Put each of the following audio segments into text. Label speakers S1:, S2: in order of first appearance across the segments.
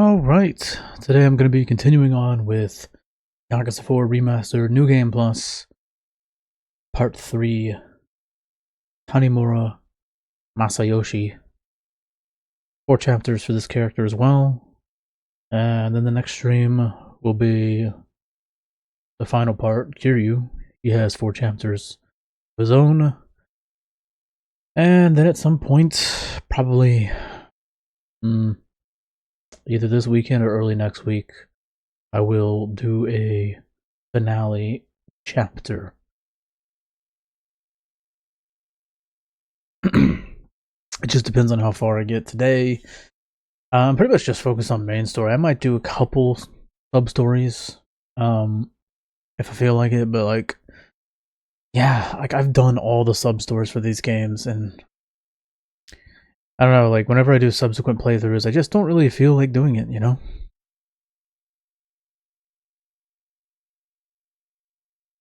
S1: Alright, today I'm going to be continuing on with Yakuza 4 Remastered New Game Plus Part 3 Tanimura Masayoshi. 4 chapters for this character as well. And then the next stream will be the final part, Kiryu. He has 4 chapters of his own. And then at some point, probably either this weekend or early next week, I will do a finale chapter. It just depends on how far I get today. I'm pretty much just focused on main story. I might do a couple sub stories if I feel like it, but like, yeah, like I've done all the sub stories for these games, and I don't know, like whenever I do subsequent playthroughs, I just don't really feel like doing it, you know?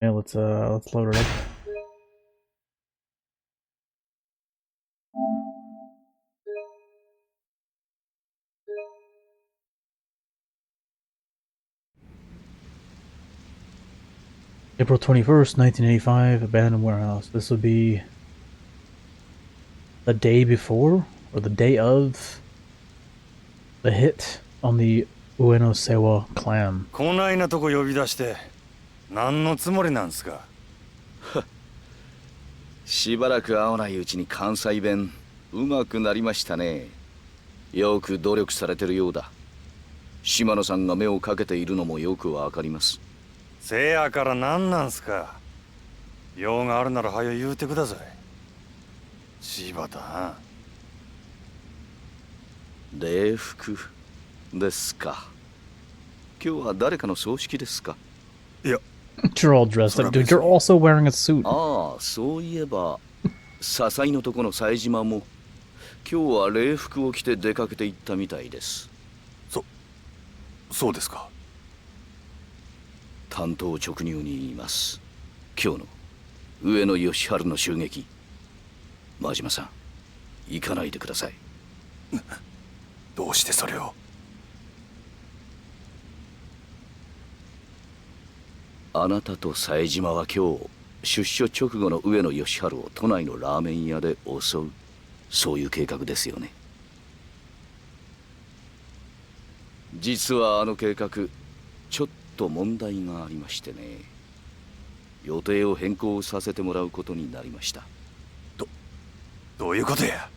S1: Yeah, let's load it up. April 21st, 1985, abandoned warehouse. This would be the day before, or the day of, the hit on the Ueno Sewa clan.
S2: こないなとこ呼び出して何のつもりなんすか。
S3: しばらく会わないうちに関西弁うまくなりましたね。よく努力されてるようだ。島野さんが目をかけているのもよくわかります。
S2: せやから何なんすか。用があるなら早言うてください。柴田。
S3: 礼服ですか。今日は誰かの葬式ですか。
S2: いや。
S1: You're all dressed up, dude. You're also wearing a suit.
S3: ああ、そういえば、笹井のとこの冴島も今日は礼服を着て出かけて行ったみたいです。
S2: そうですか。
S3: 担当直入に言います。今日の上野義治の襲撃、真島さん、行かないでください。
S2: どうしてそれを。
S3: あなたと冴島は今日出所直後の上野義治を都内のラーメン屋で襲う、そういう計画ですよね。実はあの計画ちょっと問題がありましてね、予定を変更させてもらうことになりました。
S2: どういうことや。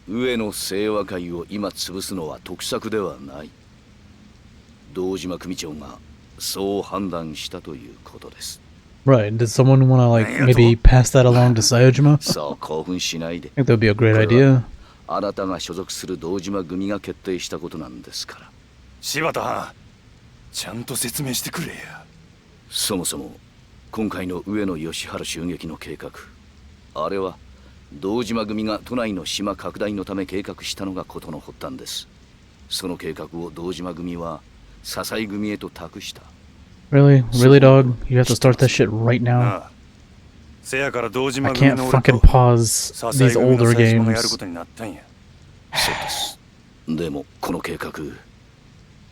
S3: 上野清和会を今潰すのは得策ではない、堂島組長がそう判断したということです。
S1: Right, did someone want to like maybe pass that along to Sayojima?
S3: そう興奮しないで。
S1: I think that would be a great idea.
S3: あなたが所属する堂島組が決定したことなんですから。
S2: 柴田はん、ちゃんと説明してくれや。
S3: そもそも今回の上野義治襲撃の計画、あれは堂島組が都内の島拡大のため計画したのが事の発端です。その計画を堂島組は笹井組へと託した。
S1: Really? Really, dog? You have to start that shit right now?
S2: なあ、せやから堂島
S1: I
S2: 組
S1: can't
S2: の俺
S1: fucking
S2: と
S1: pause
S2: 笹井
S1: these
S2: 組の
S1: older
S2: 冴島がやる
S1: games.
S2: ことになったんや。
S3: そうです。でもこの計画、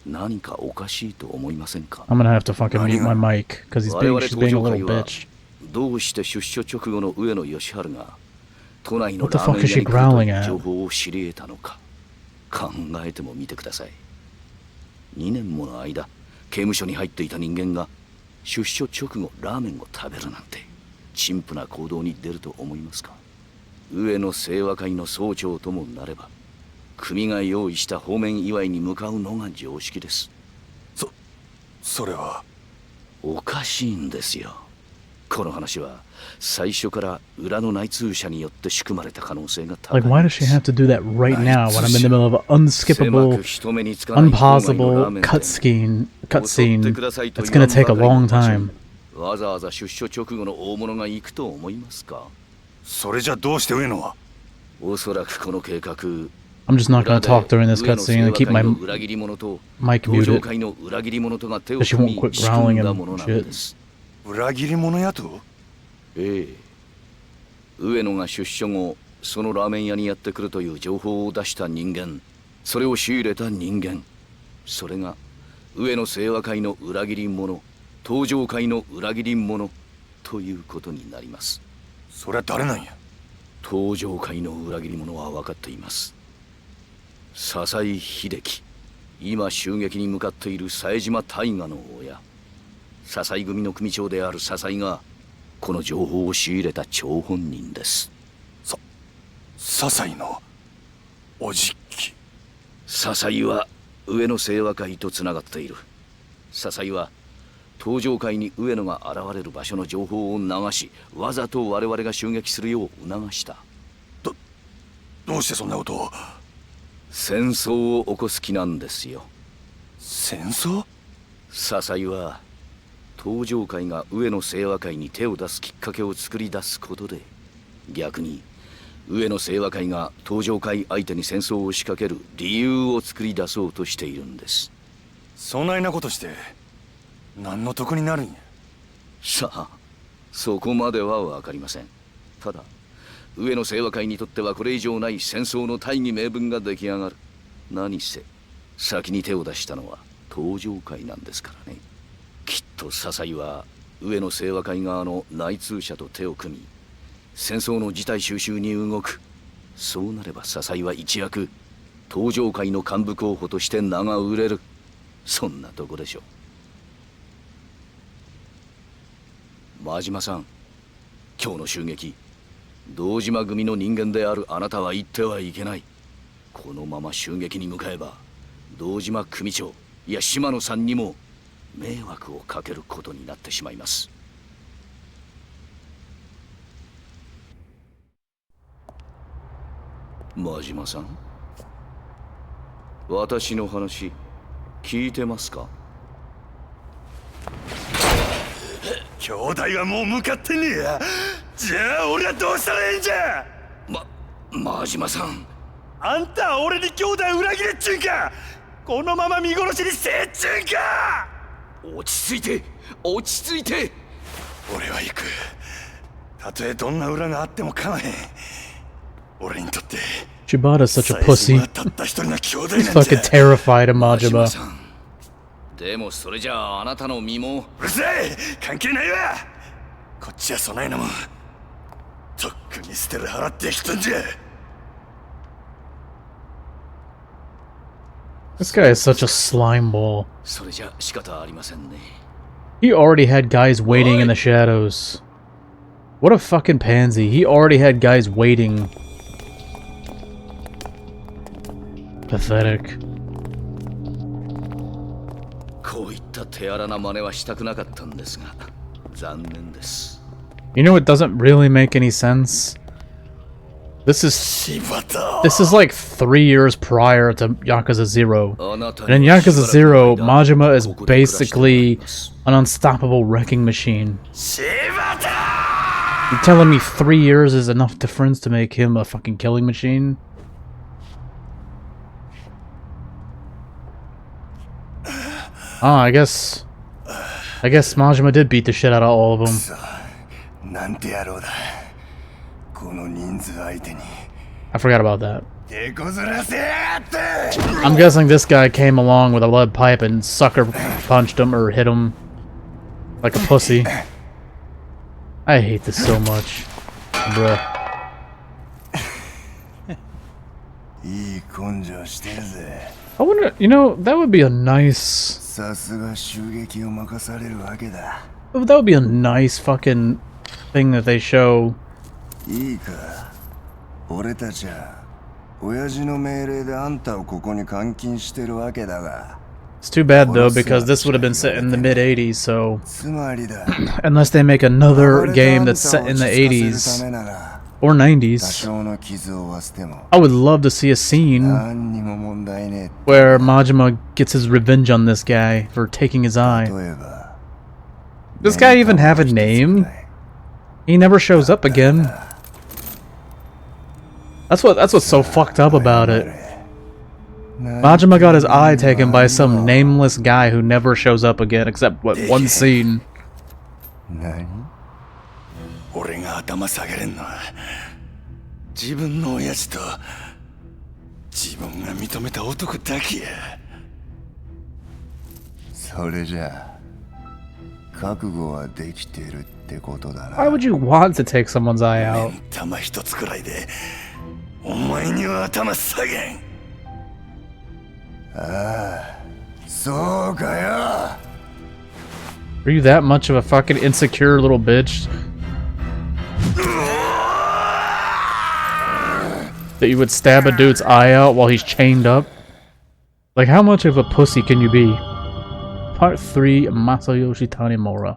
S3: 何かおかしいと思いませんか。
S1: I'm gonna have to fucking mute my mic, because she's being a little bitch.
S3: どうして出所直後の上野義治が都内の
S1: What
S3: ラ
S1: the
S3: ーメ
S1: fuck
S3: ン
S1: is
S3: 屋
S1: she
S3: に来ると
S1: growling
S3: いう
S1: at?
S3: 情報を知り得たのか、考えてもみてください。2年もの間刑務所に入っていた人間が出所直後ラーメンを食べるなんて陳腐な行動に出ると思いますか。上野清和会の総長ともなれば組が用意した方面祝いに向かうのが常識です。
S2: それは
S3: おかしいんですよ。この話は最初から裏の内通者によって仕組まれた可能性が高い。
S1: Like, why does she have to do that right now when I'm in the middle of an unskippable, unpausable cutscene? It's gonna take a long time.
S3: わざわざ出所直後の大物が行くと思いますか。
S2: それじゃどうして上野は。
S3: おそらくこの計画、
S1: I'm just not gonna talk during this cutscene and keep my mic muted, because she won't quit growling and shit.
S2: 裏切り者やと。
S3: ええ、上野が出所後そのラーメン屋にやってくるという情報を出した人間、それを仕入れた人間、それが上野清和会の裏切り者、東上会の裏切り者ということになります。
S2: それは誰なんや？
S3: 東上会の裏切り者は分かっています。笹井秀樹、今襲撃に向かっている冴島大河の親、笹井組の組長である笹井がこの情報を仕入れた張本人です。
S2: 笹井のおじき。
S3: 笹井は上野清和会とつながっている。笹井は東上会に上野が現れる場所の情報を流し、わざと我々が襲撃するよう促した。
S2: どうしてそんなことを？
S3: 戦争を起こす気なんですよ。
S2: 戦争？
S3: 笹井は東上会が上野清和会に手を出すきっかけを作り出すことで、逆に上野清和会が東上会相手に戦争を仕掛ける理由を作り出そうとしているんです。
S2: そないなことして何の得になるんや？
S3: さあ、そこまでは分かりません。ただ上野清和会にとってはこれ以上ない戦争の大義名分が出来上がる。何せ先に手を出したのは東上会なんですからね。きっと笹井は上野清和会側の内通者と手を組み、戦争の事態収拾に動く。そうなれば笹井は一躍東上会の幹部候補として名が売れる。そんなとこでしょう。真島さん、今日の襲撃、堂島組の人間であるあなたは言ってはいけない。このまま襲撃に向かえば堂島組長、いや島野さんにも迷惑をかけることになってしまいます。真島さん、私の話聞いてますか？
S2: 兄弟はもう向かってねえや。じゃあ俺はどうしたらええんじゃ？
S3: 真島さん、
S2: あんたは俺に兄弟裏切れっちゅうんか？このまま見殺しにせえっちゅうんか？
S3: 落ち着いて、落ち着いて。
S2: 俺は行く。たとえどんな裏があっても構わへん。俺にとって
S1: Shibata's such a pussy.
S2: たった一人の兄弟
S1: He's
S2: なんじゃ。
S1: fucking terrified of
S3: 真島
S1: Majima.
S3: さん、でもそれじゃああなたの身も。
S2: うるさい、関係ないわ。こっちはそないなもんとっくに捨てる払ってきたんじゃ。
S1: This guy is such a slime ball.
S3: それじゃ仕方ありませんね。
S1: He already had guys waiting in the shadows. What a fucking pansy. He already had guys waiting. Pathetic.
S3: こういった手荒な真似はしたくなかったんですが、残念です。
S1: You know what doesn't really make any sense? This is like 3 years prior to Yakuza 0. And in Yakuza 0, Majima is basically an unstoppable wrecking machine. You telling me 3 years is enough difference to make him a fucking killing machine? Ah, I guess Majima did beat the shit out of all of them. I forgot about that. I'm guessing this guy came along with a lead pipe and sucker punched him or hit him like a pussy. I hate this so much. Bruh. I wonder, you know, that would be a nice... That would be a nice fucking thing that they show. It's too bad though, because this would have been set in the mid-80s, so... Unless they make another game that's set in the 80s or 90s, I would love to see a scene where Majima gets his revenge on this guy for taking his eye. Does this guy even have a name? He never shows up again. That's what's so fucked up about it. Majima got his eye taken by some nameless guy who never shows up again, except what, one scene.
S2: 自分の親父と自分が認めた男だけや。
S4: それじゃあ覚悟はできてるってことだな。
S1: Why would you want to take someone's eye out?
S2: 玉一つくらいでお前には頭下げん。
S4: ああ、そうかよ。
S1: Are you that much of a fucking insecure little bitch? That you would stab a dude's eye out while he's chained up? Like, how much of a pussy can you be? Part 3, Masayoshi Tanimura.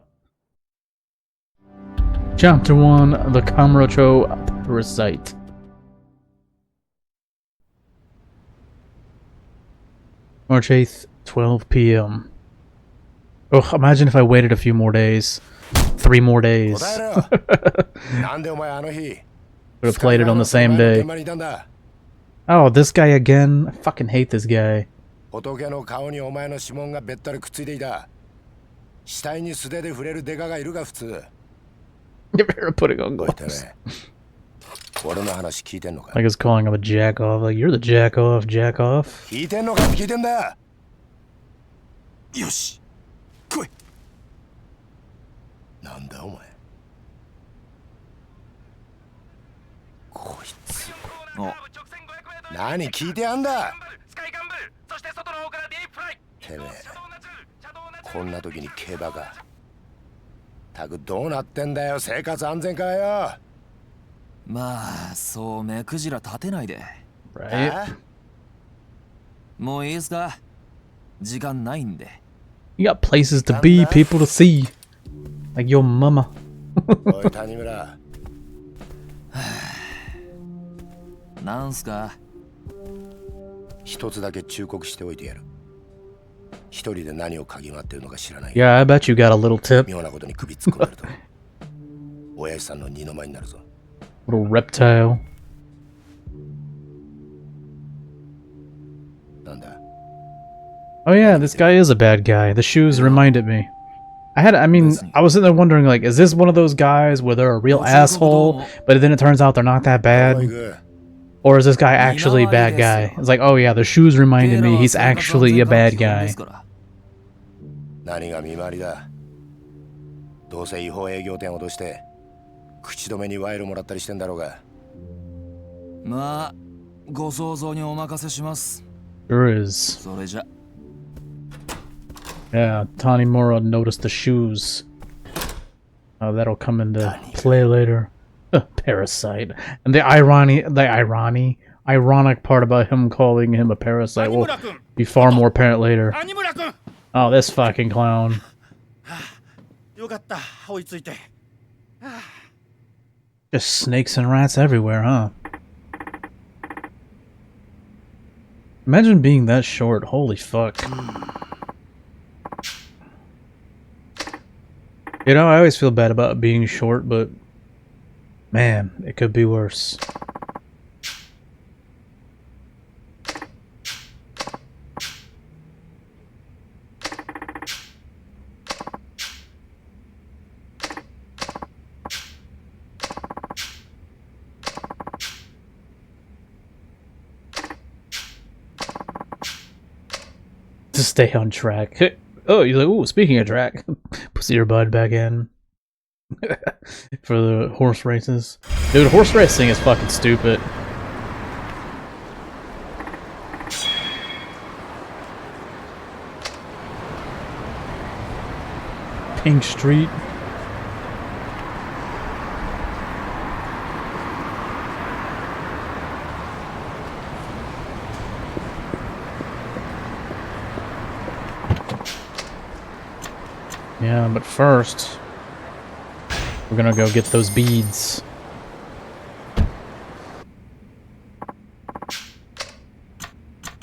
S1: Chapter 1, The Kamurocho Parasite. March 8th, 12 p.m. Ugh, imagine if I waited a few more days. 3 more days. Would have played it on the same day. Oh, this guy again? I fucking hate this guy. You better putting on gloves. Like it's calling him a jack off. Like, you're the jack off, jack off.
S3: よし、来い。なんだお前。こいつ。何聞いてやんだ。てめえ、こんな時に競馬か。たくどうなってんだよ、生活安全課よ。
S5: まあ、そう目くじら立てないで。
S1: Right?
S5: もういいですか？時間ないんで。
S1: You got places to be, people to see. Like your mama.
S3: おい、谷村。
S5: なんすか？
S3: 一つだけ忠告しておいてやる。一人で何を嗅ぎ回ってるのか知らない。
S1: Yeah, I bet you got a little tip.
S3: 妙なことに首突っ込まれると、親父さんの二の舞になるぞ。
S1: Little reptile.
S3: なんだ。
S1: Oh yeah, this guy is a bad guy. The shoes reminded me. I was sitting there wondering, like, is this one of those guys where they're a real asshole, but then it turns out they're not that bad? Or is this guy actually a bad guy? It's like, oh yeah, the shoes reminded me he's actually a bad guy.
S3: 何が見回りだ。どうせ違法営業店を脅して口止めに賄賂もらったりしてんだろうが。
S5: まあ、ご想像にお任せします。
S1: Sure is.
S5: それじゃ。
S1: Yeah, Tanimura noticed the shoes. That'll come into play later. Parasite. And the ironic part about him calling him a parasite will be far more apparent later. Oh, this fucking clown. Just snakes and rats everywhere, huh? Imagine being that short. Holy fuck. You know, I always feel bad about being short, but man, it could be worse. To stay on track. Oh, you're like, ooh, speaking of track, pussy your bud back in. For the horse races. Dude, horse racing is fucking stupid. Pink Street. Yeah, but first, we're gonna go get those beads.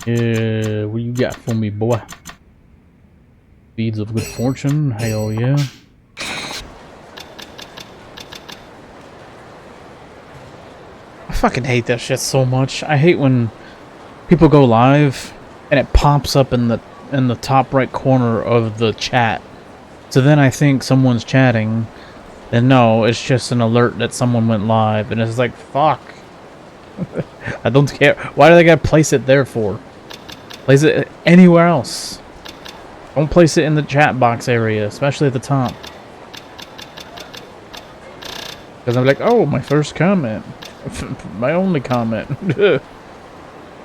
S1: Yeah, what you got for me, boy? Beads of good fortune? Hell yeah. I fucking hate that shit so much. I hate when people go live and it pops up in the top right corner of the chat. So then I think someone's chatting, and no, it's just an alert that someone went live, and it's like, fuck. I don't care. Why do they gotta place it there for? Place it anywhere else. Don't place it in the chat box area, especially at the top. Because I'm like, oh, my first comment. My only comment.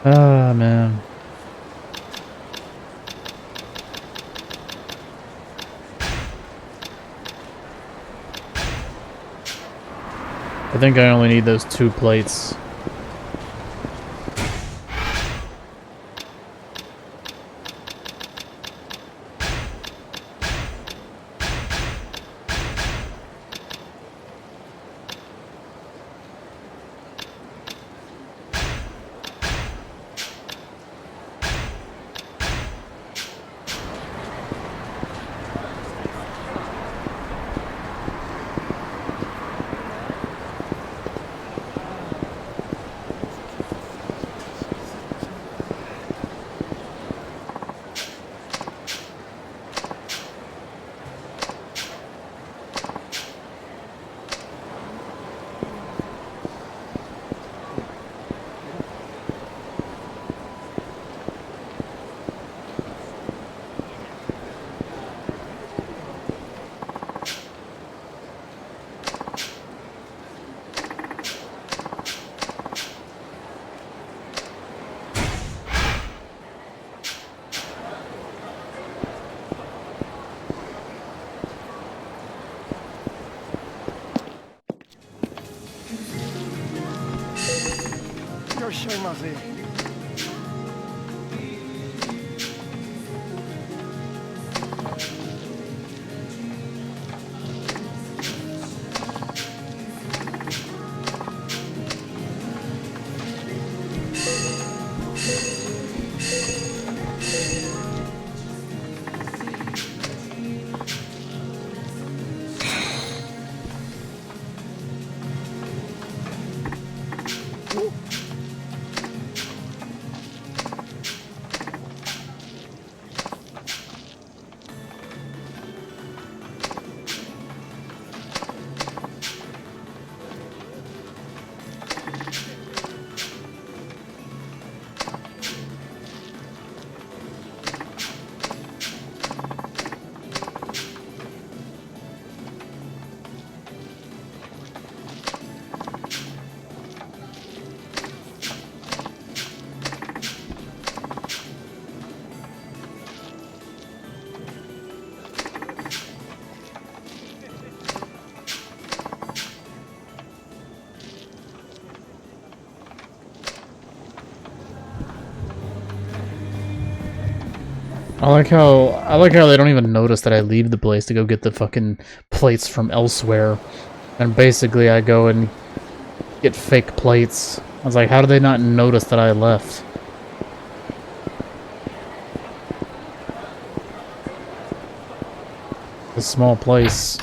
S1: Ah, man. I think I only need those 2 plates. I like how they don't even notice that I leave the place to go get the fucking plates from elsewhere. And basically I go and get fake plates. I was like, how do they not notice that I left? A small place.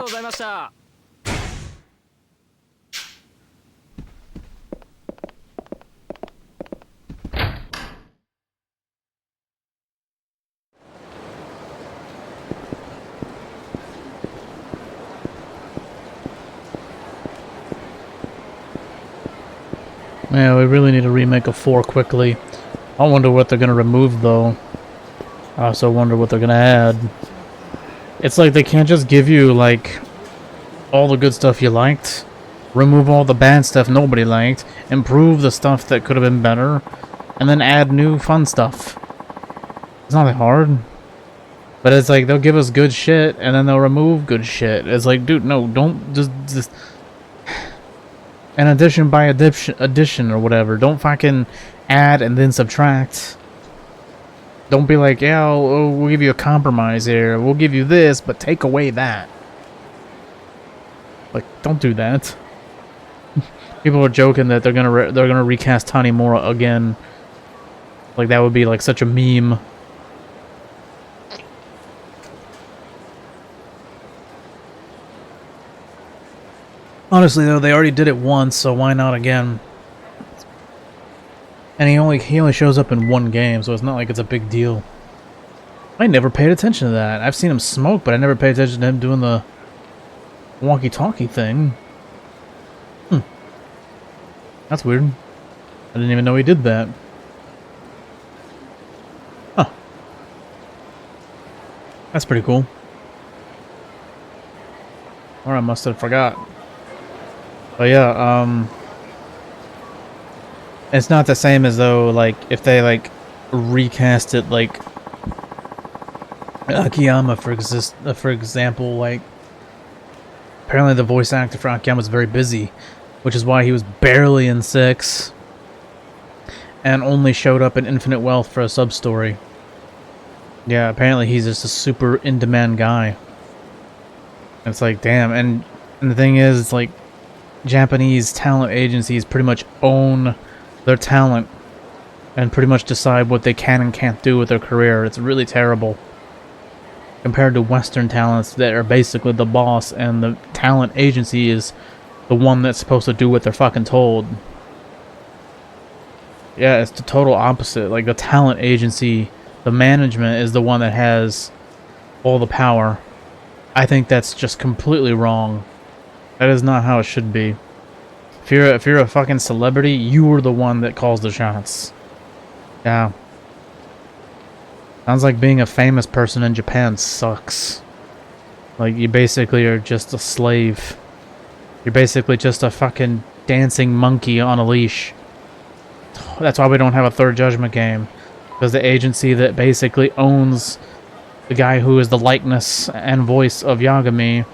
S5: とうございました。
S1: Yeah, we really need a remake of 4 quickly. I wonder what they're gonna remove though. I also wonder what they're gonna add. It's like they can't just give you like all the good stuff you liked, remove all the bad stuff nobody liked, improve the stuff that could have been better, and then add new fun stuff. It's not that hard. But it's like they'll give us good shit and then they'll remove good shit. It's like, dude, no, don't just an addition by addition or whatever. Don't fucking add and then subtract. Don't be like, yeah, we'll give you a compromise here. We'll give you this, but take away that. Like, don't do that. People are joking that they're gonna recast Tanimura again. Like that would be like such a meme. Honestly though, they already did it once, so why not again? And he only shows up in 1 game, so it's not like it's a big deal. I never paid attention to that. I've seen him smoke, but I never paid attention to him doing the walkie-talkie thing. That's weird. I didn't even know he did that. Huh. That's pretty cool. Or I must have forgot. But yeah, it's not the same as though, like, if they, like, recast it, like, Akiyama, for example, like, apparently the voice actor for Akiyama was very busy, which is why he was barely in 6, and only showed up in Infinite Wealth for a sub-story. Yeah, apparently he's just a super in-demand guy. It's like, damn, and the thing is, it's like, Japanese talent agencies pretty much own their talent and pretty much decide what they can and can't do with their career. It's really terrible compared to Western talents that are basically the boss, and the talent agency is the one that's supposed to do what they're fucking told. Yeah, it's the total opposite. Like, the talent agency, the management is the one that has all the power. I think that's just completely wrong. That is not how it should be. If you're a fucking celebrity, you are the one that calls the shots. Yeah. Sounds like being a famous person in Japan sucks. Like, you basically are just a slave. You're basically just a fucking dancing monkey on a leash. That's why we don't have a Third Judgment game. Because the agency that basically owns the guy who is the likeness and voice of Yagami,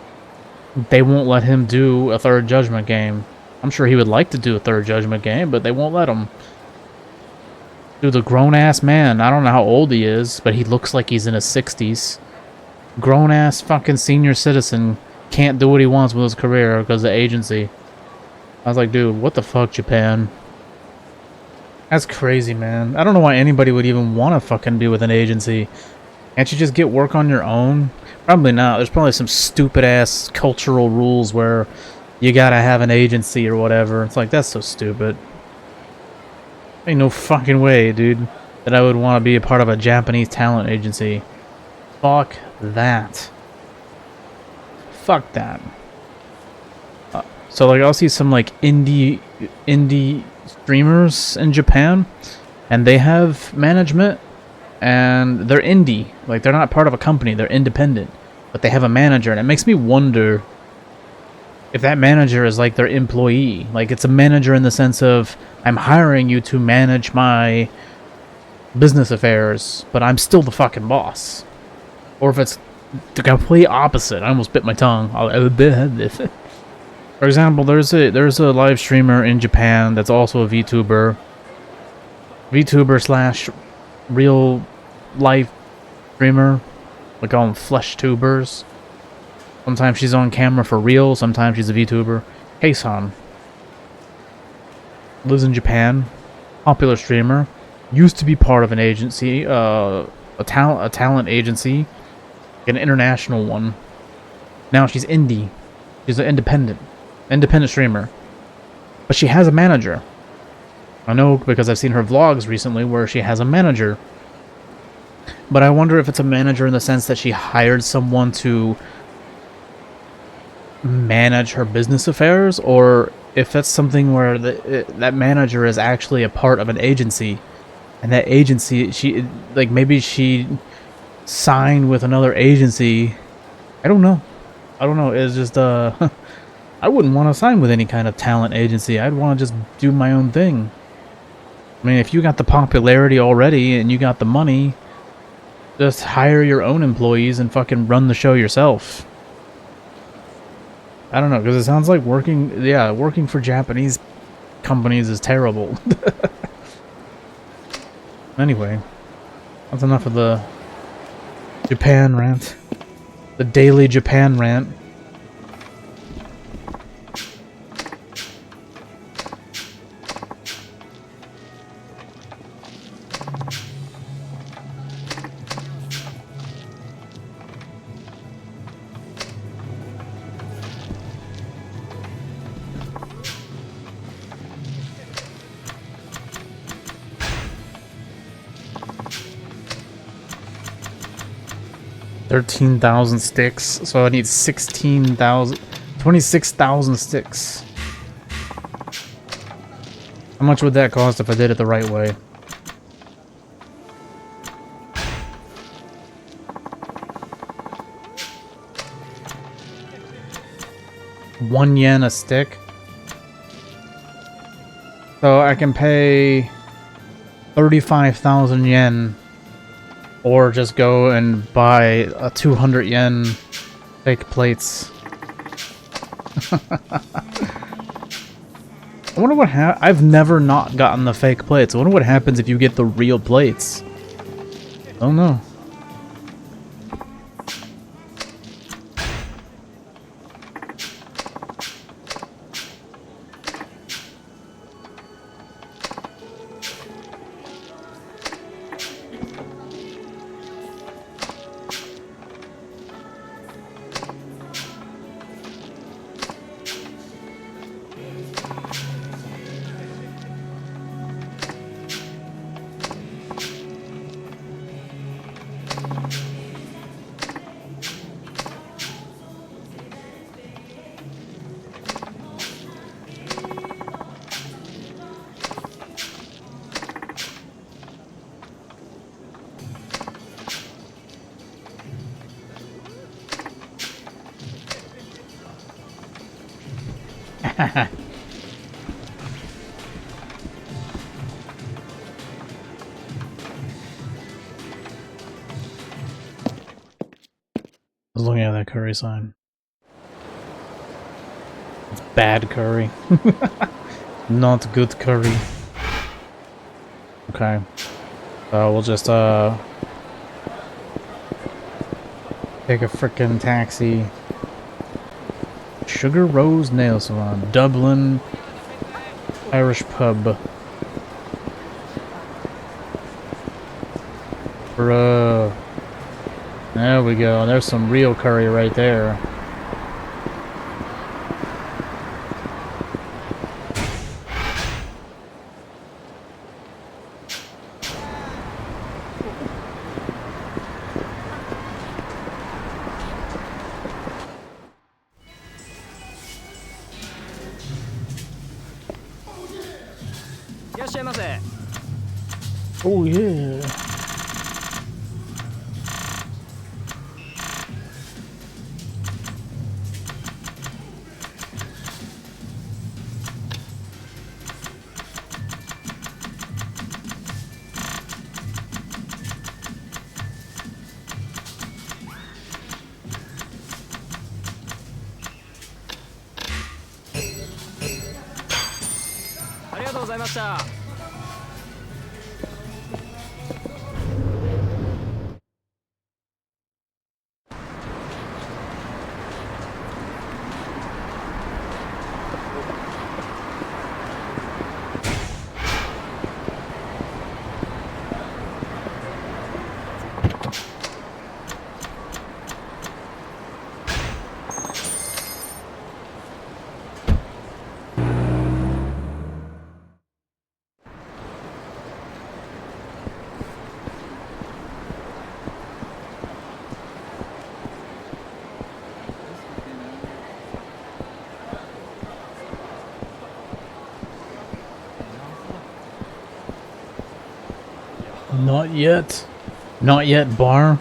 S1: they won't let him do a Third Judgment game. I'm sure he would like to do a Third Judgment game, but they won't let him. Dude, the grown-ass man, I don't know how old he is, but he looks like he's in his 60s. Grown-ass fucking senior citizen can't do what he wants with his career because of the agency. I was like, dude, what the fuck, Japan? That's crazy, man. I don't know why anybody would even want to fucking be with an agency. Can't you just get work on your own? Probably not. There's probably some stupid-ass cultural rules where you gotta have an agency or whatever. It's like, that's so stupid. Ain't no fucking way, dude, that I would want to be a part of a Japanese talent agency. Fuck that. Fuck that. So, like, I'll see some, like, indie streamers in Japan, and they have management, and they're indie. Like, they're not part of a company, they're independent. But they have a manager, and it makes me wonder if that manager is like their employee. Like, it's a manager in the sense of, I'm hiring you to manage my business affairs, but I'm still the fucking boss. Or if it's the complete opposite. I almost bit my tongue. For example, there's a live streamer in Japan that's also a VTuber. VTuber slash real life streamer. We call them flesh tubers. Sometimes she's on camera for real, sometimes she's a VTuber. Heisan. Lives in Japan. Popular streamer. Used to be part of an agency, a talent agency. An international one. Now she's indie. She's an independent streamer. But she has a manager. I know because I've seen her vlogs recently where she has a manager. But I wonder if it's a manager in the sense that she hired someone to manage her business affairs, or if that's something where that manager is actually a part of an agency, and that agency, maybe she signed with another agency. I don't know. It's just I wouldn't want to sign with any kind of talent agency. I'd want to just do my own thing. I mean, if you got the popularity already and you got the money, just hire your own employees and fucking run the show yourself. I don't know, because it sounds like working for Japanese companies is terrible. Anyway, that's enough of the Japan rant. The daily Japan rant. $13,000 sticks, so I need 26,000 sticks. How much would that cost if I did it the right way? $1 a stick? So I can pay 35,000 yen. Or just go and buy a 200 yen fake plates. I wonder what I've never not gotten the fake plates. I wonder what happens if you get the real plates. I don't know. I was looking at that curry sign. It's bad curry. Not good curry. Okay. So we'll just take a frickin' taxi. Sugar Rose Nail Salon, Dublin Irish pub. Bruh. There we go. There's some real curry right there. Oh yeah. Not yet. Not yet, bar.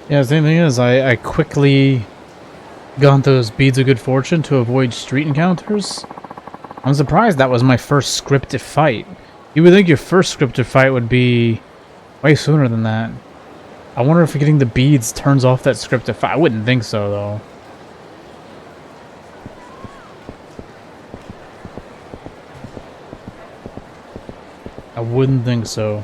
S1: Yeah, the same thing is, I quickly got those beads of good fortune to avoid street encounters. I'm surprised that was my first scripted fight. You would think your first scripted fight would be way sooner than that. I wonder if getting the beads turns off that scripted fight. I wouldn't think so, though. I wouldn't think so.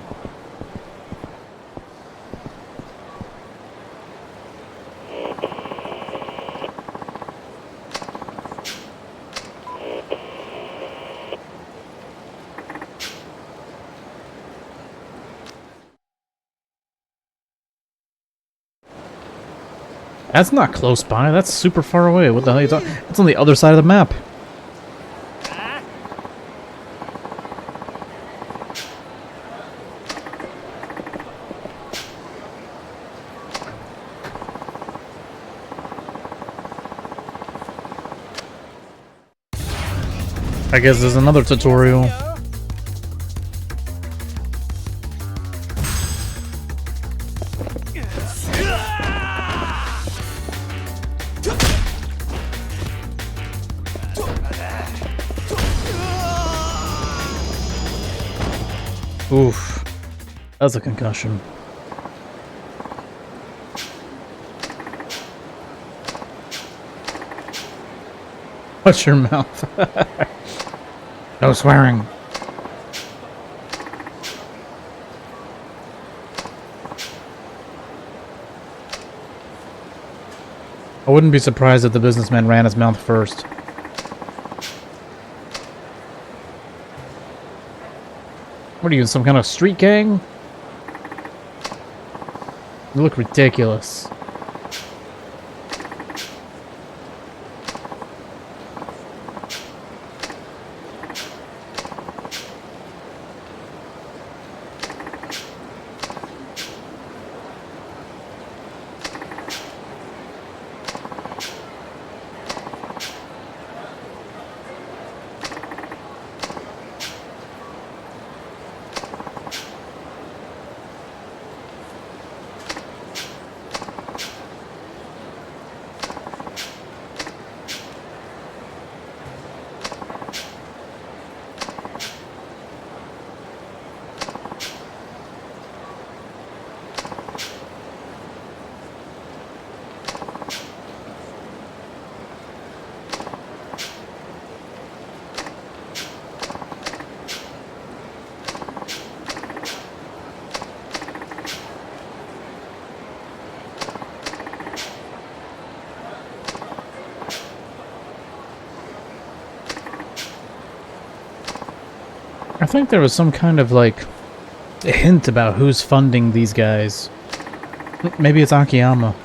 S1: That's not close by. That's super far away. What the hell are you talking? That's on the other side of the map. I guess there's another tutorial. Oof. That's a concussion. Watch your mouth. No swearing. I wouldn't be surprised if the businessman ran his mouth first. What are you, some kind of street gang? You look ridiculous. I think there was some kind of like a hint about who's funding these guys. Maybe it's Akiyama.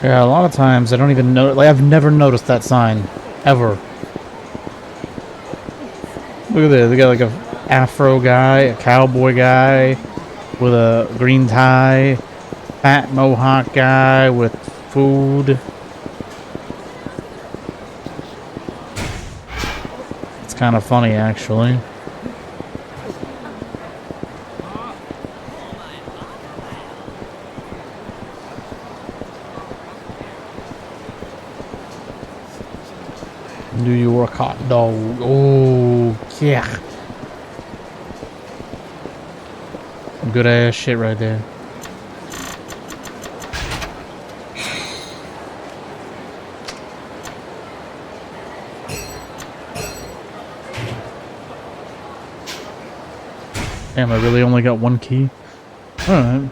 S1: Yeah, a lot of times I don't even know. Like, I've never noticed that sign. Ever. Look at this. They got like a afro guy, a cowboy guy with a green tie, fat mohawk guy with food. It's kind of funny, actually. New York hot dog. Oh, yeah. Good ass shit right there. Damn, I really only got one key? Alright.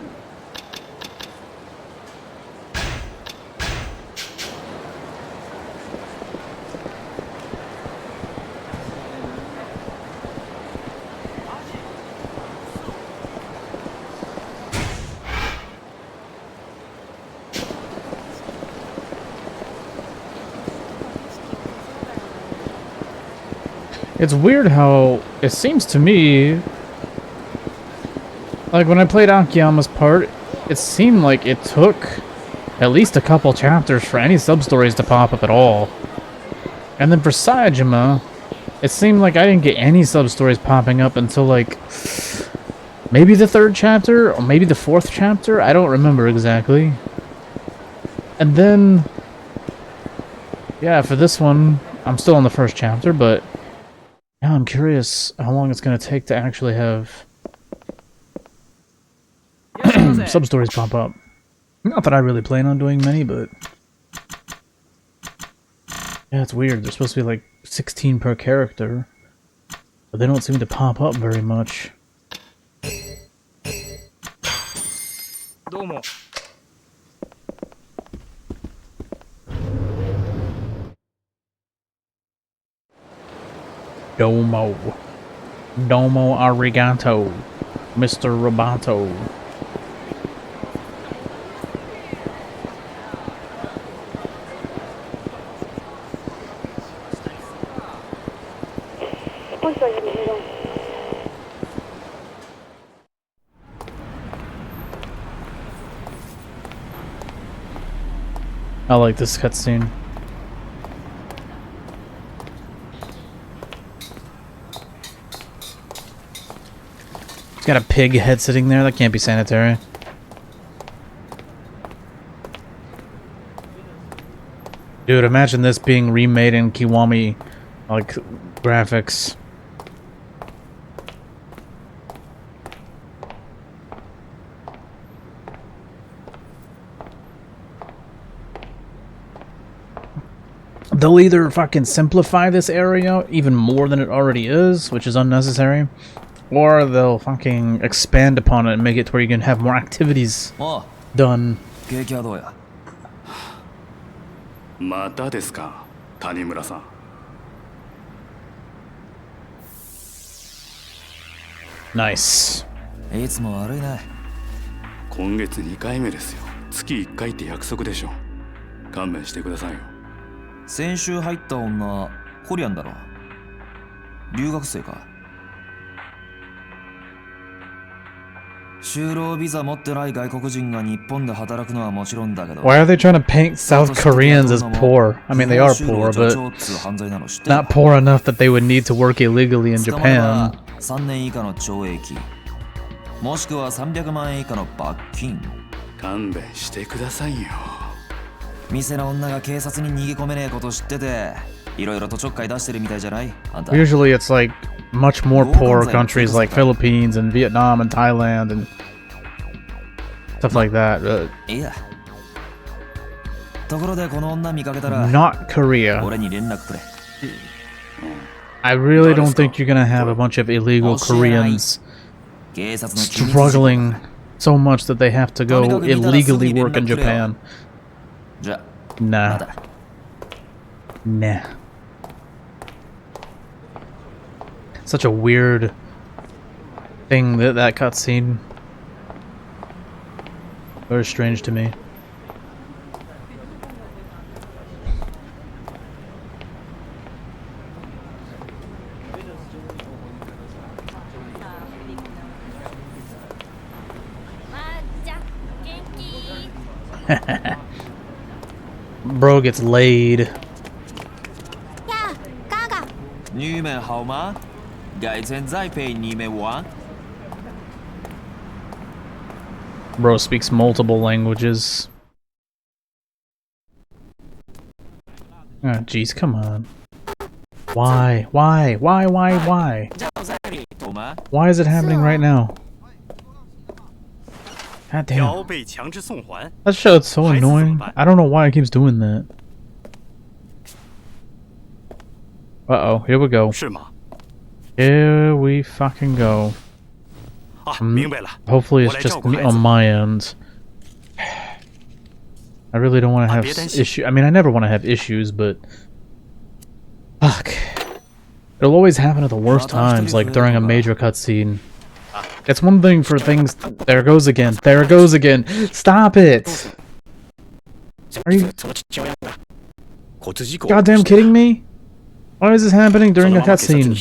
S1: It's weird how it seems to me like when I played Akiyama's part, it seemed like it took at least a couple chapters for any sub-stories to pop up at all. And then for Sayajima, it seemed like I didn't get any sub-stories popping up until like maybe the 3rd chapter or maybe the 4th chapter. I don't remember exactly. And then yeah, for this one, I'm still on the 1st chapter, but yeah, I'm curious how long it's going to take to actually have sub-stories pop up. Not that I really plan on doing many, but yeah, it's weird. There's supposed to be like 16 per character, but they don't seem to pop up very much. Domo. Domo arigato, Mr. Roboto. I like this cutscene. It's got a pig head sitting there. That can't be sanitary. Dude, imagine this being remade in Kiwami, like, graphics. They'll either fucking simplify this area even more than it already is, which is unnecessary, or they'll fucking expand upon it and make it to where you can have more activities done.
S5: 景気はどうや。
S6: またですか、谷村さん。
S1: Nice.
S5: いつも悪いね。
S6: 今月2回目ですよ。月1回って約束でしょ。勘弁してくださいよ。
S5: 先週入った女、コリアンだろ。留学生か。就労ビザ持ってない外国人が日本で働くのはもちろんだけど。
S1: Why are they trying to paint South Koreans as poor? I mean, they are poor, but not poor enough that they would need to work illegally in Japan.
S5: 3年以下の懲役、もしくは300万円以下の罰金。
S6: 勘弁してくださいよ。
S5: 店の女が警察に逃げ込めねえこと知ってて、いろいろとちょっかい出してるみたいじゃない？あんた。
S1: Usually it's like much more poor countries like Philippines and Vietnam and Thailand and stuff like that.
S5: Yeah. ところでこの女見かけたら、
S1: Not Korea.
S5: 俺に連絡くれ。
S1: I really don't think you're gonna have a bunch of illegal Koreans struggling so much that they have to go illegally work in Japan.
S5: じゃ、
S1: Nah. Nah. Such a weird thing, that cutscene. Very strange to me. Bro gets laid.
S5: 你们好吗？改天再陪你们玩。
S1: Bro speaks multiple languages. Ah, jeez, come on. Why? Why? Why? Why? Why? Why is it happening right now? God damn. That show's so annoying. I don't know why it keeps doing that. Uh-oh, here we go. Here we fucking go. Hopefully it's just me on my end. I really don't want to have issues. I mean, I never want to have issues, but... Fuck. It'll always happen at the worst times, like during a major cutscene. It's one thing for things... There it goes again. There it goes again. Stop it! Are you goddamn kidding me? Why is this happening during a cutscene?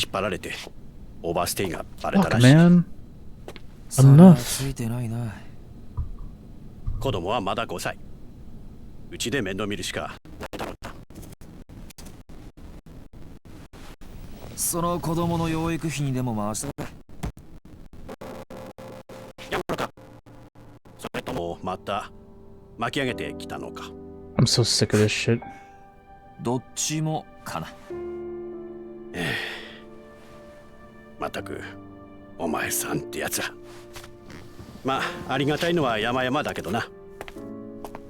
S1: Fuck, man. Enough.
S7: 子供はまだ5歳。うちで面倒見るしか。
S5: その子供の養育費にでも回してくれ。
S7: やるか。それともまた巻き上げてきたのか。
S1: I'm so sick of this shit.
S5: どっちもかな。
S7: まったくお前さんってやつは。まあありがたいのは山々だけどな。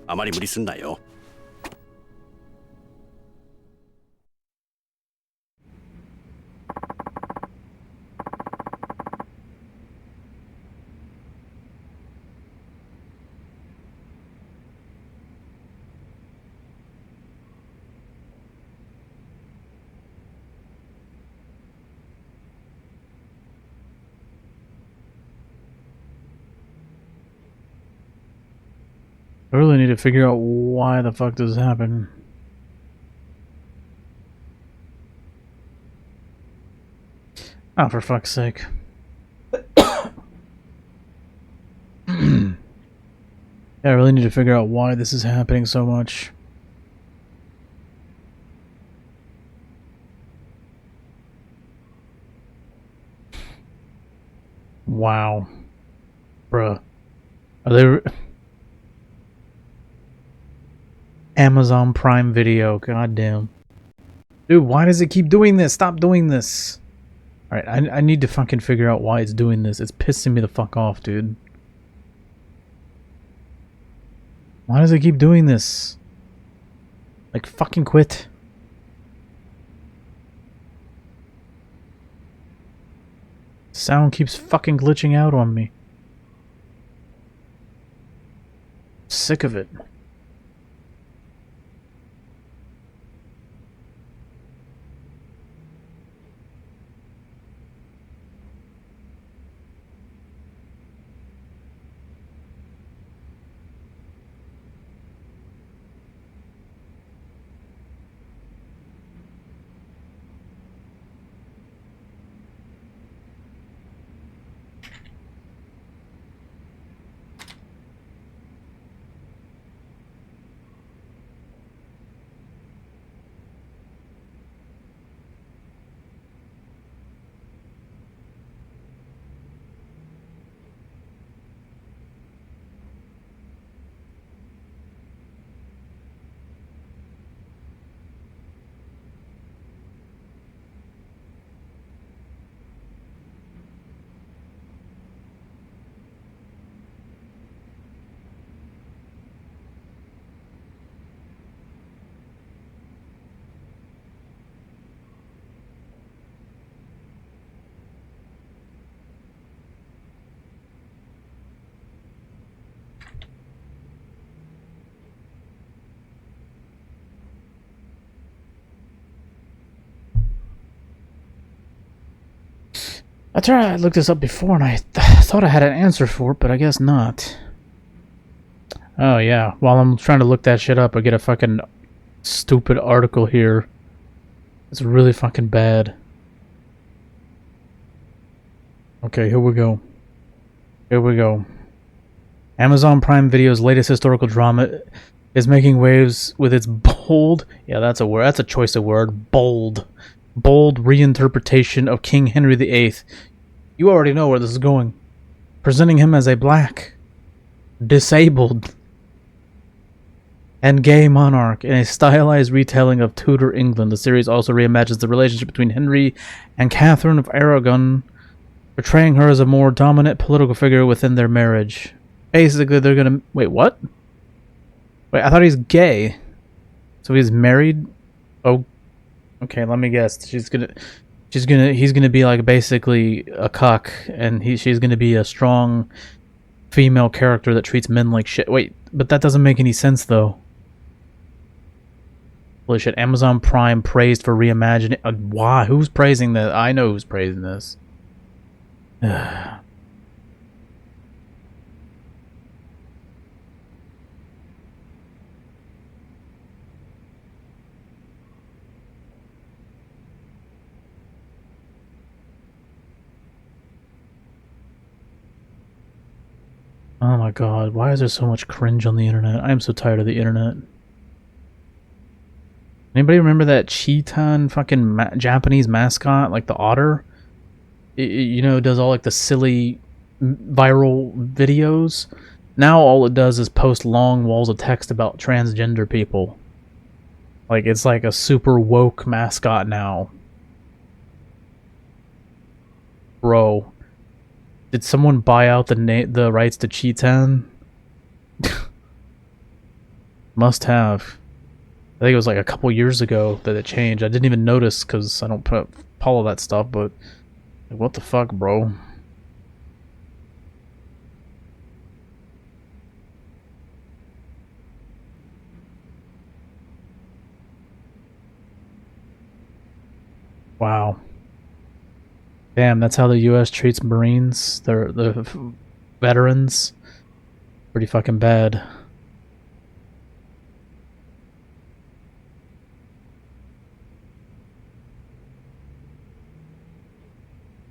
S7: あまり無理すんなよ。
S1: I really need to figure out why the fuck this happened. Oh, for fuck's sake. Yeah, I really need to figure out why this is happening so much. Wow. Bruh. Are they... Amazon Prime Video, goddamn. Dude, why does it keep doing this? Stop doing this. Alright, I need to fucking figure out why it's doing this. It's pissing me the fuck off, dude. Why does it keep doing this? Like, fucking quit. Sound keeps fucking glitching out on me. Sick of it. I tried. I looked this up before, and I thought I had an answer for it, but I guess not. Oh yeah. While I'm trying to look that shit up, I get a fucking stupid article here. It's really fucking bad. Okay, here we go. Here we go. Amazon Prime Video's latest historical drama is making waves with its bold... Yeah, that's a word. That's a choice of word. Bold. Bold reinterpretation of King Henry VIII. You already know where this is going. Presenting him as a black, disabled, and gay monarch in a stylized retelling of Tudor England. The series also reimagines the relationship between Henry and Catherine of Aragon, portraying her as a more dominant political figure within their marriage. Basically, they're gonna... Wait, what? Wait, I thought he's gay. So he's married? Oh, okay, let me guess. He's gonna be like basically a cuck, and she's gonna be a strong female character that treats men like shit. Wait, but that doesn't make any sense though. Holy shit, Amazon Prime praised for reimagining... why? Who's praising this? I know who's praising this. Oh my god, why is there so much cringe on the internet? I am so tired of the internet. Anybody remember that Cheetan fucking Japanese mascot, like the otter? You know, does all like the silly viral videos. Now all it does is post long walls of text about transgender people. Like, it's like a super woke mascot now. Bro. Did someone buy out the rights to Cheetan? Must have. I think it was like a couple years ago that it changed. I didn't even notice because I don't follow that stuff, but like, what the fuck, bro? Wow. Damn, that's how the U.S. treats Marines. They're the veterans. Pretty fucking bad.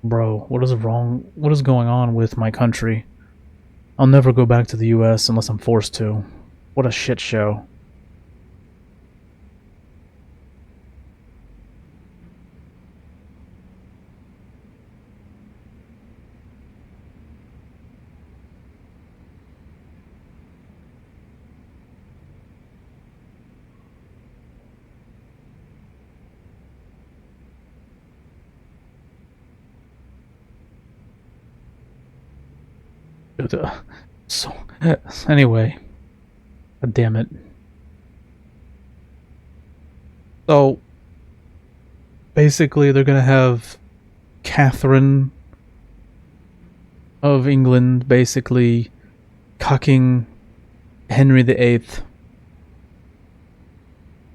S1: Bro, what is wrong? What is going on with my country? I'll never go back to the U.S. unless I'm forced to. What a shit show. So, anyway, god damn it. So, basically, they're gonna have Catherine of England basically cucking Henry VIII,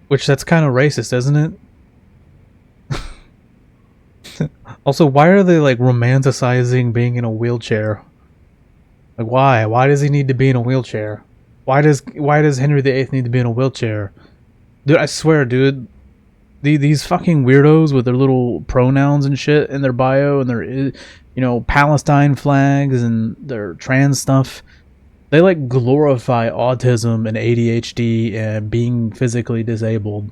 S1: which that's kind of racist, isn't it? Also, why are they like romanticizing being in a wheelchair? Like, why? Why does he need to be in a wheelchair? Why does Henry VIII need to be in a wheelchair? Dude, I swear, dude. These fucking weirdos with their little pronouns and shit in their bio and their, you know, Palestine flags and their trans stuff. They, like, glorify autism and ADHD and being physically disabled.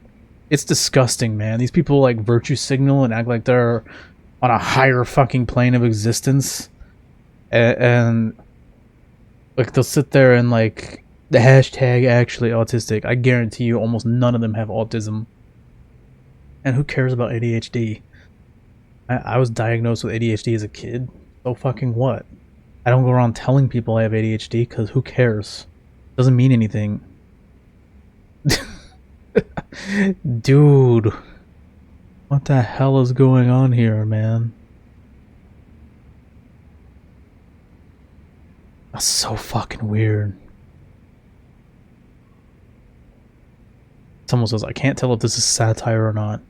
S1: It's disgusting, man. These people, like, virtue signal and act like they're on a higher fucking plane of existence. And like, they'll sit there and, like, the hashtag actually autistic. I guarantee you almost none of them have autism. And who cares about ADHD? I was diagnosed with ADHD as a kid. So fucking what? I don't go around telling people I have ADHD because who cares? Doesn't mean anything. Dude. What the hell is going on here, man? That's so fucking weird. Someone says, I can't tell if this is satire or not.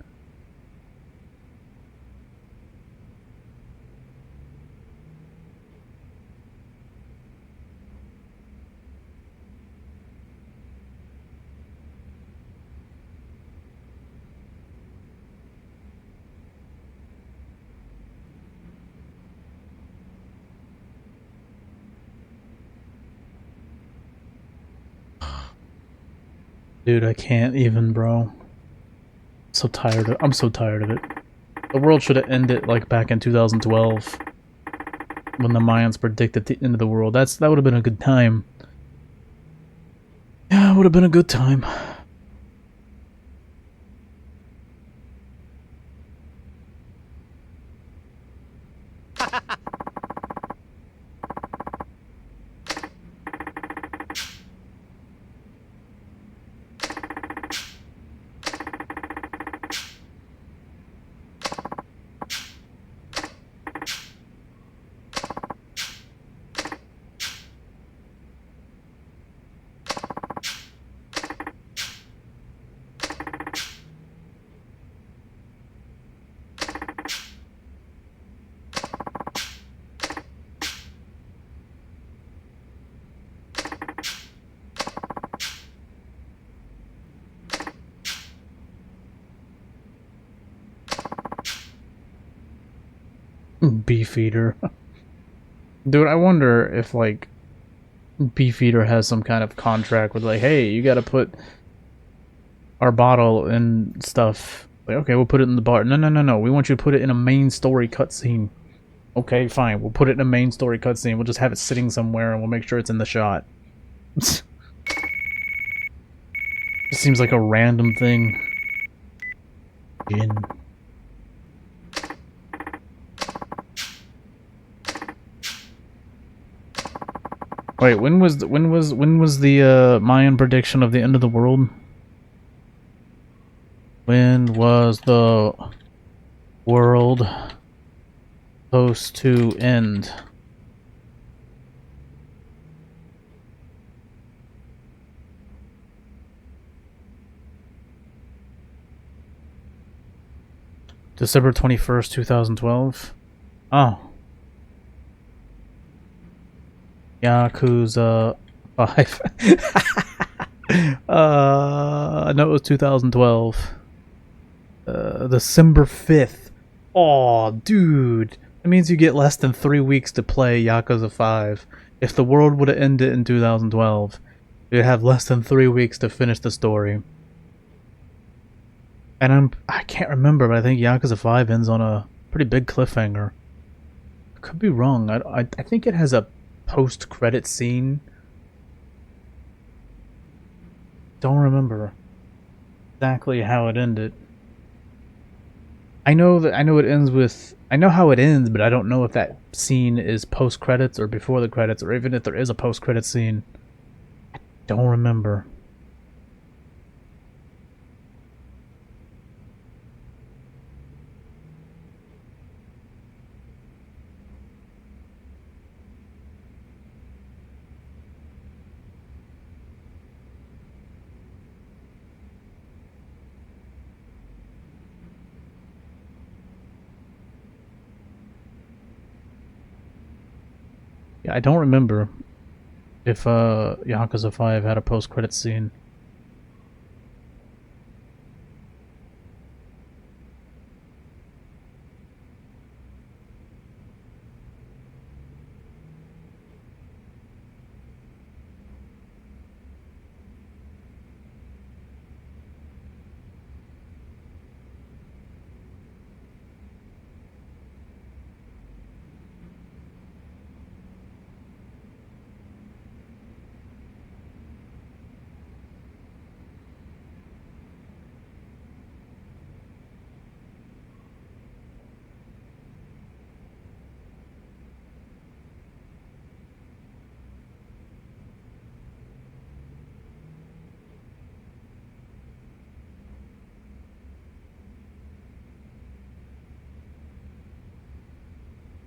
S1: Dude, I can't even, bro. I'm so tired of it. The world should have ended like back in 2012 when the Mayans predicted the end of the world. That would have been a good time. Yeah, it would have been a good time. Beefeater. Dude, I wonder if, like, Beefeater has some kind of contract with, like, hey, you gotta put our bottle and stuff. Like, okay, we'll put it in the bar. No. We want you to put it in a main story cutscene. Okay, fine. We'll put it in a main story cutscene. We'll just have it sitting somewhere and we'll make sure it's in the shot. It seems like a random thing. Gin. Wait, when was the Mayan prediction of the end of the world? When was the world supposed to end? December 21st, 2012? Oh. Yakuza 5. No, it was 2012. December 5th. Aw, dude. That means you get less than 3 weeks to play Yakuza 5. If the world would have ended in 2012, you'd have less than 3 weeks to finish the story. And I can't remember, but I think Yakuza 5 ends on a pretty big cliffhanger. I could be wrong. I think it has a post-credit scene. Don't remember exactly how it ended. I know it ends with... I know how it ends, but I don't know if that scene is post-credits or before the credits, or even if there is a post-credit scene. I don't remember. Yeah, I don't remember if Yakuza 5 had a post-credit scene.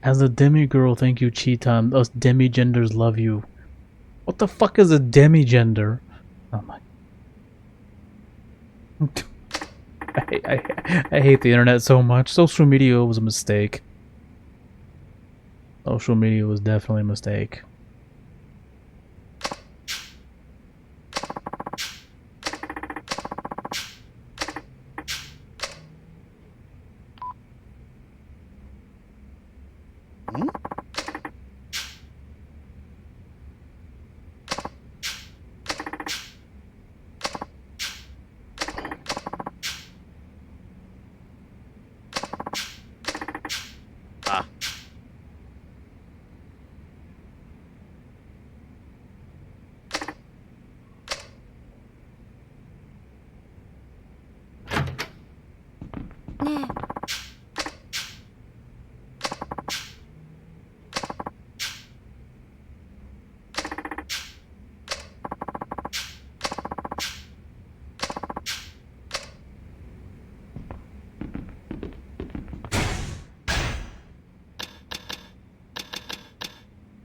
S1: As a demigirl, thank you, Cheetan. Us demigenders love you. What the fuck is a demigender? Oh my... I hate the internet so much. Social media was a mistake. Social media was definitely a mistake.
S8: ね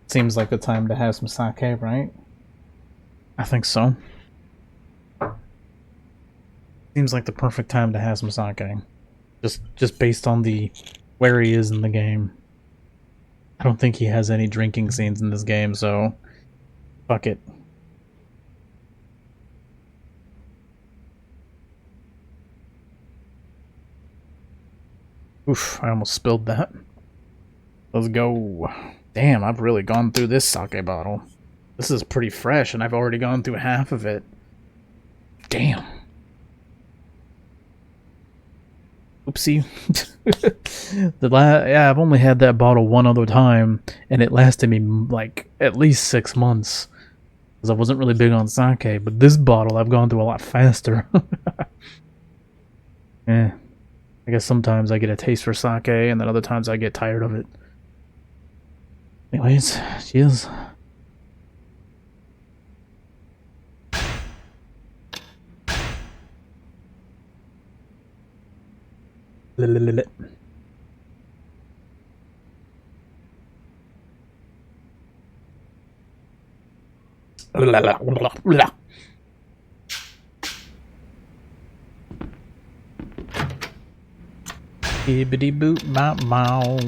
S1: Seems like the time to have some sake, right? I think so. Seems like the perfect time to have some sake. Just based on the where he is in the game. I don't think he has any drinking scenes in this game, so fuck it. Oof, I almost spilled that. Let's go. Damn, I've really gone through this sake bottle. This is pretty fresh, and I've already gone through half of it. Damn. Oopsie. Yeah, I've only had that bottle one other time, and it lasted me like at least 6 months. Because I wasn't really big on sake, but this bottle I've gone through a lot faster. Yeah. I guess sometimes I get a taste for sake, and then other times I get tired of it. Anyways, cheers. Bibbidi boop bop bow.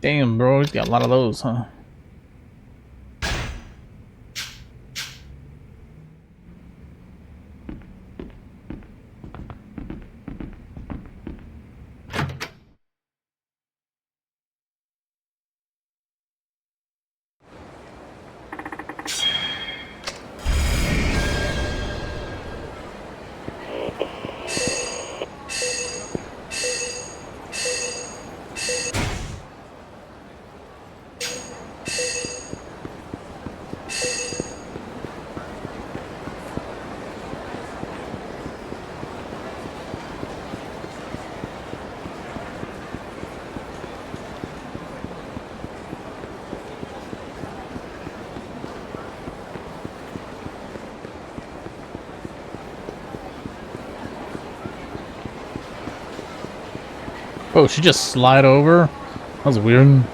S1: Damn, bro, he's got a lot of those, huh? Oh, she just slide over? That was weird.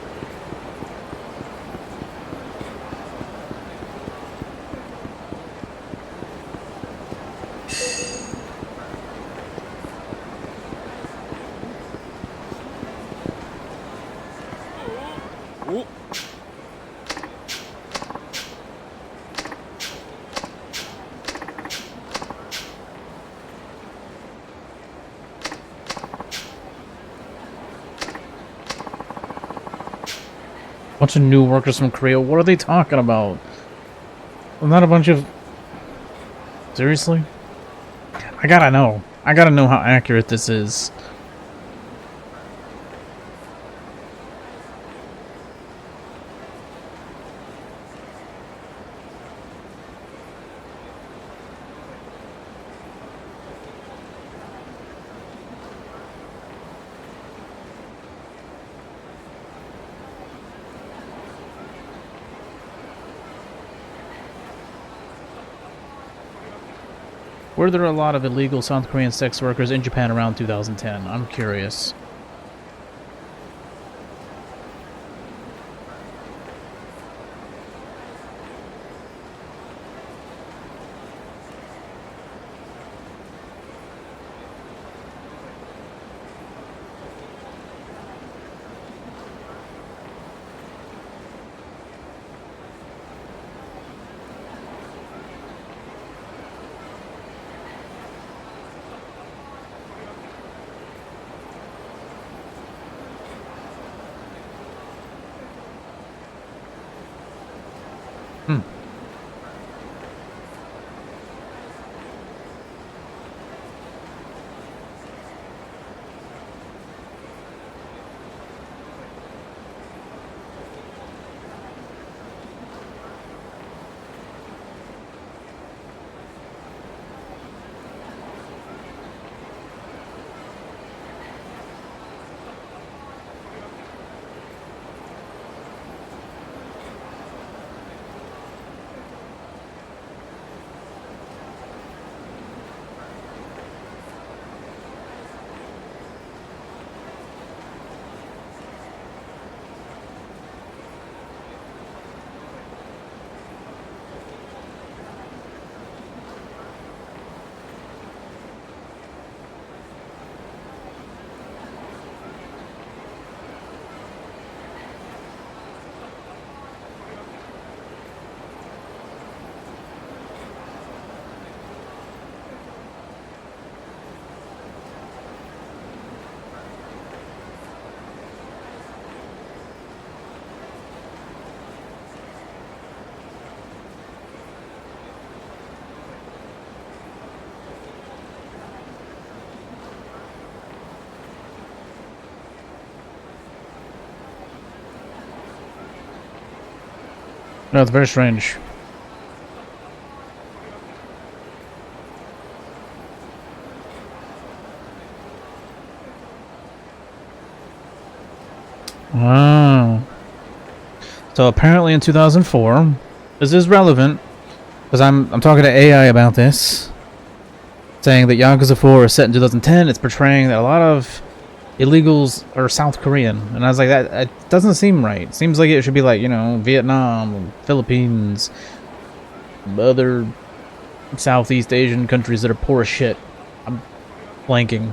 S1: Bunch of new workers from Korea. What are they talking about? Not a bunch of... Seriously? I gotta know. I gotta know how accurate this is. Were there a lot of illegal South Korean sex workers in Japan around 2010? I'm curious. No, it's very strange. Oh. So apparently in 2004, this is relevant because I'm talking to AI about this, saying that Yakuza 4 is set in 2010. It's portraying that a lot of illegals are South Korean, and I was like, that doesn't seem right. It seems like it should be like, you know, Vietnam, Philippines, other Southeast Asian countries that are poor as shit. I'm blanking.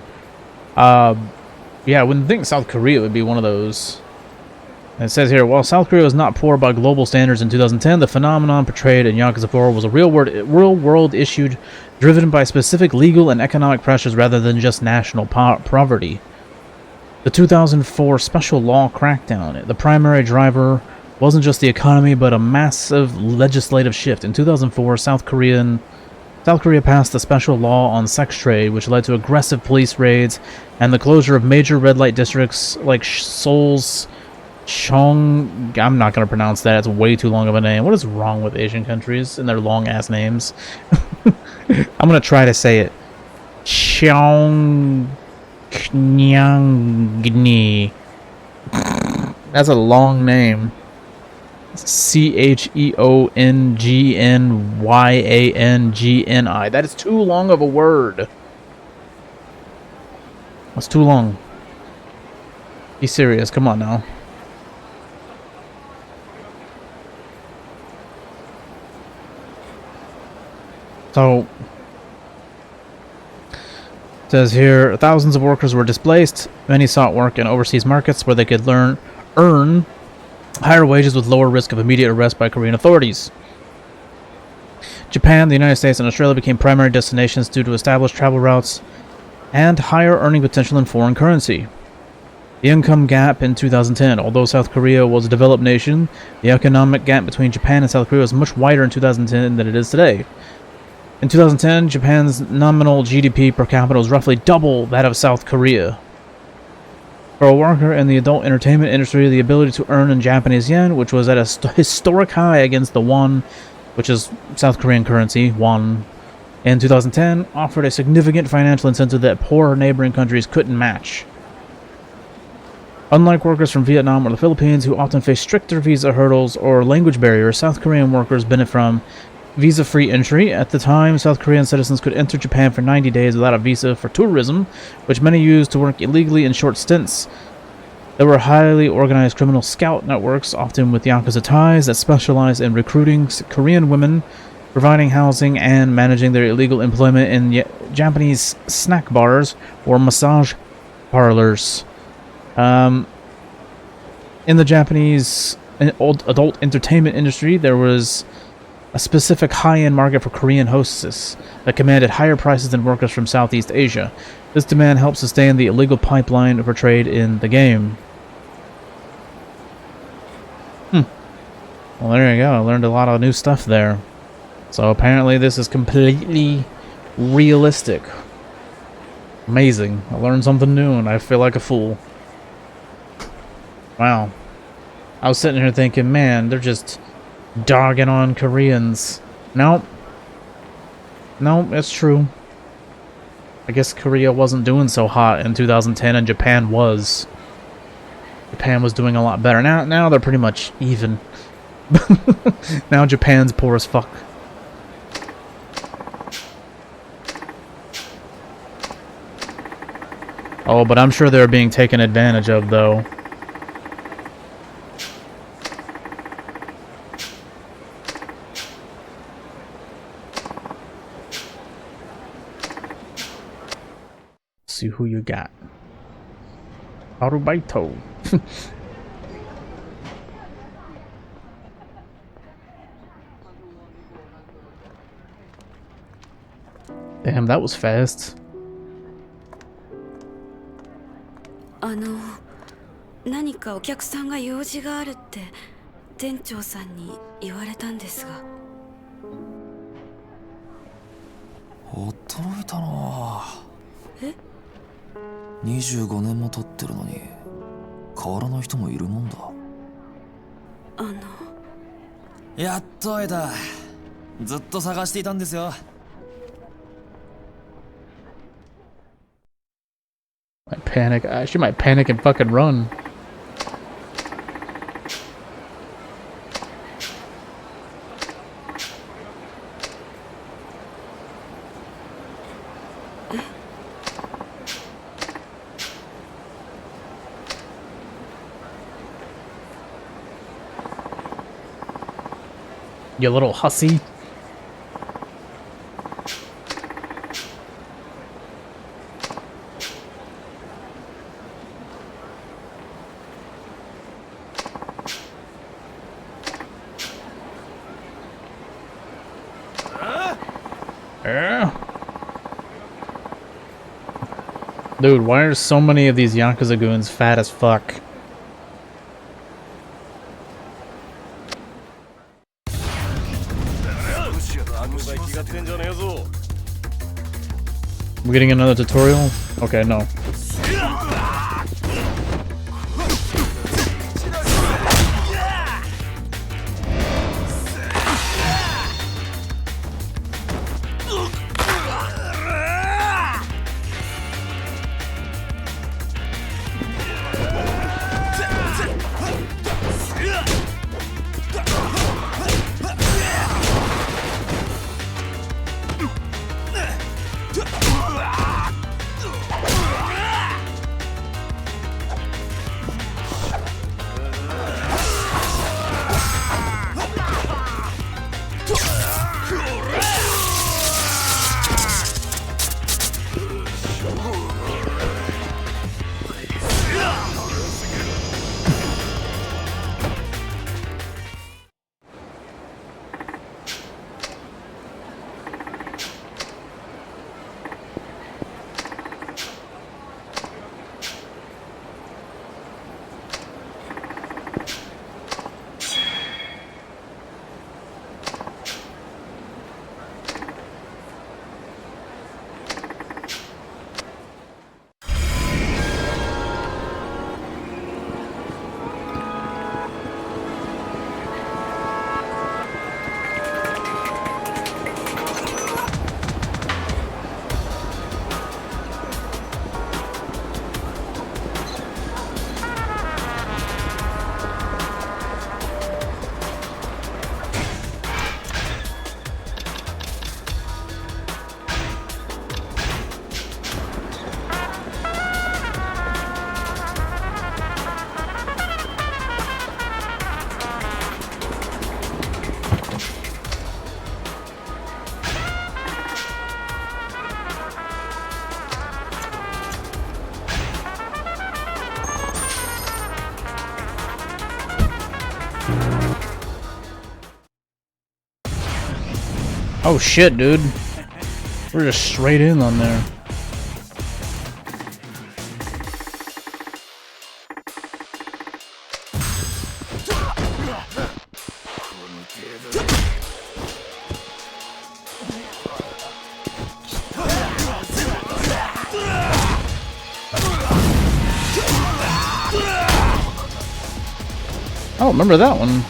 S1: Yeah, I wouldn't think South Korea would be one of those. And it says here, while South Korea was not poor by global standards in 2010, the phenomenon portrayed in Yakuza 4 was a real-world issue driven by specific legal and economic pressures rather than just national poverty. The 2004 special law crackdown, the primary driver wasn't just the economy, but a massive legislative shift. In 2004, South Korea passed a special law on sex trade, which led to aggressive police raids and the closure of major red light districts like Seoul's Chong. I'm not going to pronounce that. It's way too long of a name. What is wrong with Asian countries and their long-ass names? I'm going to try to say it. Cheongnyangni. That's a long name. Cheonggnyangni. That is too long of a word. That's too long. Be serious. Come on now. So, it says here, thousands of workers were displaced. Many sought work in overseas markets where they could earn higher wages with lower risk of immediate arrest by Korean authorities. Japan, the United States, and Australia became primary destinations due to established travel routes and higher earning potential in foreign currency. The income gap in 2010. Although South Korea was a developed nation, the economic gap between Japan and South Korea was much wider in 2010 than it is today. In 2010, Japan's nominal GDP per capita was roughly double that of South Korea. For a worker in the adult entertainment industry, the ability to earn in Japanese yen, which was at a historic high against the won, which is South Korean currency, won, in 2010, offered a significant financial incentive that poor neighboring countries couldn't match. Unlike workers from Vietnam or the Philippines, who often face stricter visa hurdles or language barriers, South Korean workers benefit from visa-free entry. At the time, South Korean citizens could enter Japan for 90 days without a visa for tourism, which many used to work illegally in short stints. There were highly organized criminal scout networks, often with Yakuza ties, that specialized in recruiting Korean women, providing housing, and managing their illegal employment in Japanese snack bars or massage parlors. In the Japanese adult entertainment industry, there was a specific high-end market for Korean hostesses that commanded higher prices than workers from Southeast Asia. This demand helped sustain the illegal pipeline for trade in the game. Well, there you go. I learned a lot of new stuff there. So apparently this is completely realistic. Amazing. I learned something new and I feel like a fool. Wow. I was sitting here thinking, man, they're just dogging on Koreans. Nope. Nope, it's true. I guess Korea wasn't doing so hot in 2010 and Japan was. Japan was doing a lot better. Now they're pretty much even. Now Japan's poor as fuck. Oh, but I'm sure they're being taken advantage of, though. See who you got. Arubaito. Damn, that was fast.
S8: 何かお客さんが用事があるって店長さんに言われたんですが。
S5: 驚いたな。
S8: え
S5: ？25年も経ってるのに変わらない人もいるもんだ。やっと会えた。ずっと探していたんですよ。
S1: Might panic. She might panic and fucking run. You little hussy. Dude, why are so many of these Yakuza goons fat as fuck? We're getting another tutorial? Okay, no. Oh shit, dude. We're just straight in on there. Oh, remember that one.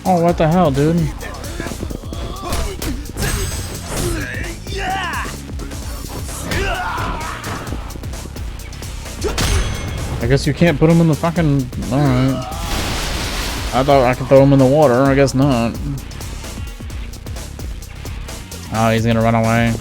S1: Oh, what the hell, dude? I guess you can't put him in the fucking... Alright. I thought I could throw him in the water. I guess not. Oh, he's gonna run away.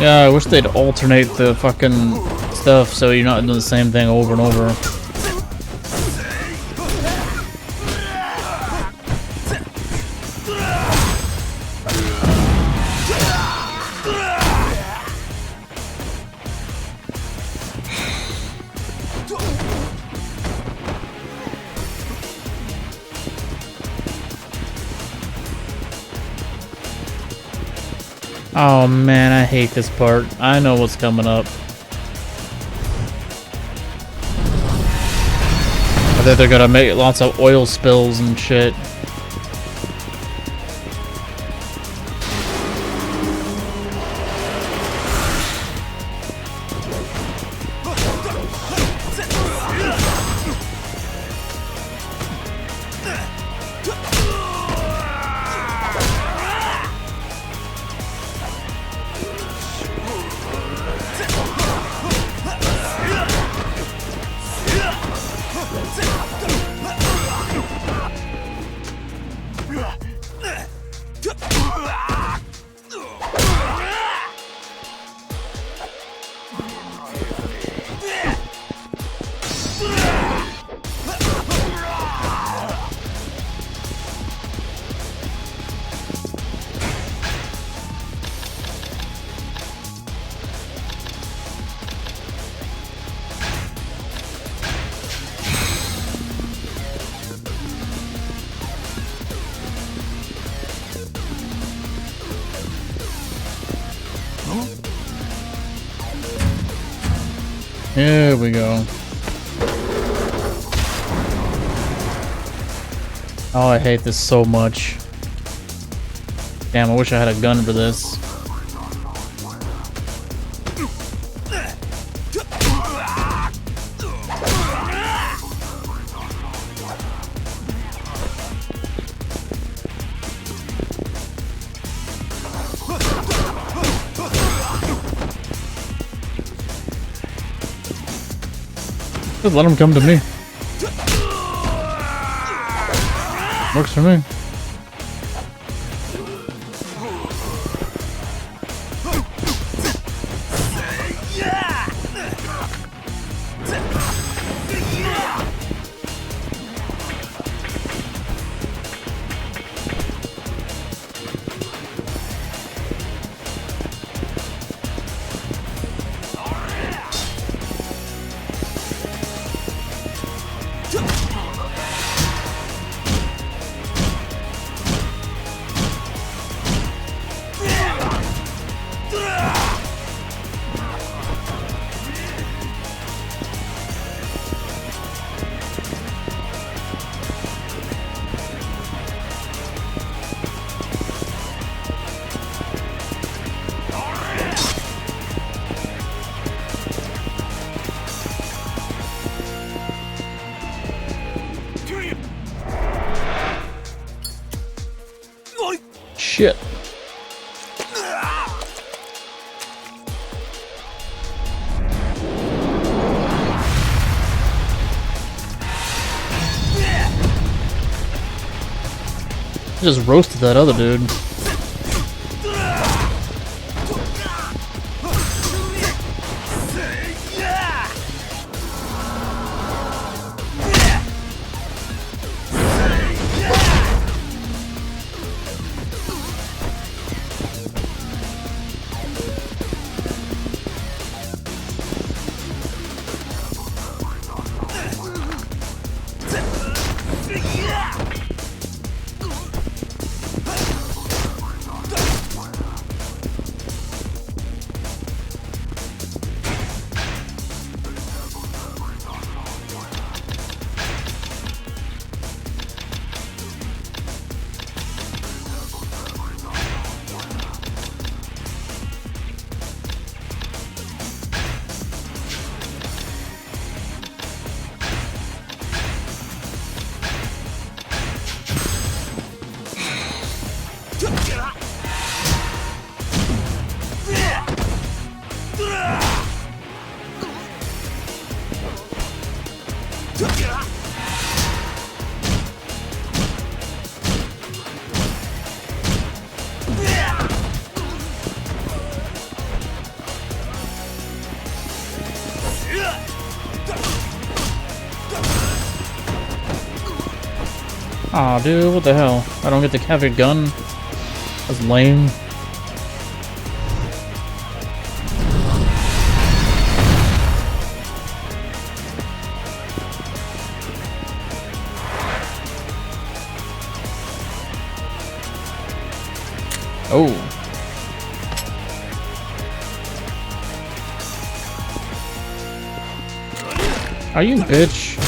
S1: Yeah, I wish they'd alternate the fucking stuff so you're not doing the same thing over and over. Oh man, I hate this part. I know what's coming up. I think they're gonna make lots of oil spills and shit. Here we go. Oh, I hate this so much. Damn, I wish I had a gun for this. Just let him come to me. Works for me. Shit. I just roasted that other dude. Aw, dude, what the hell? I don't get to have a gun? That's lame. Oh. Are you bitch?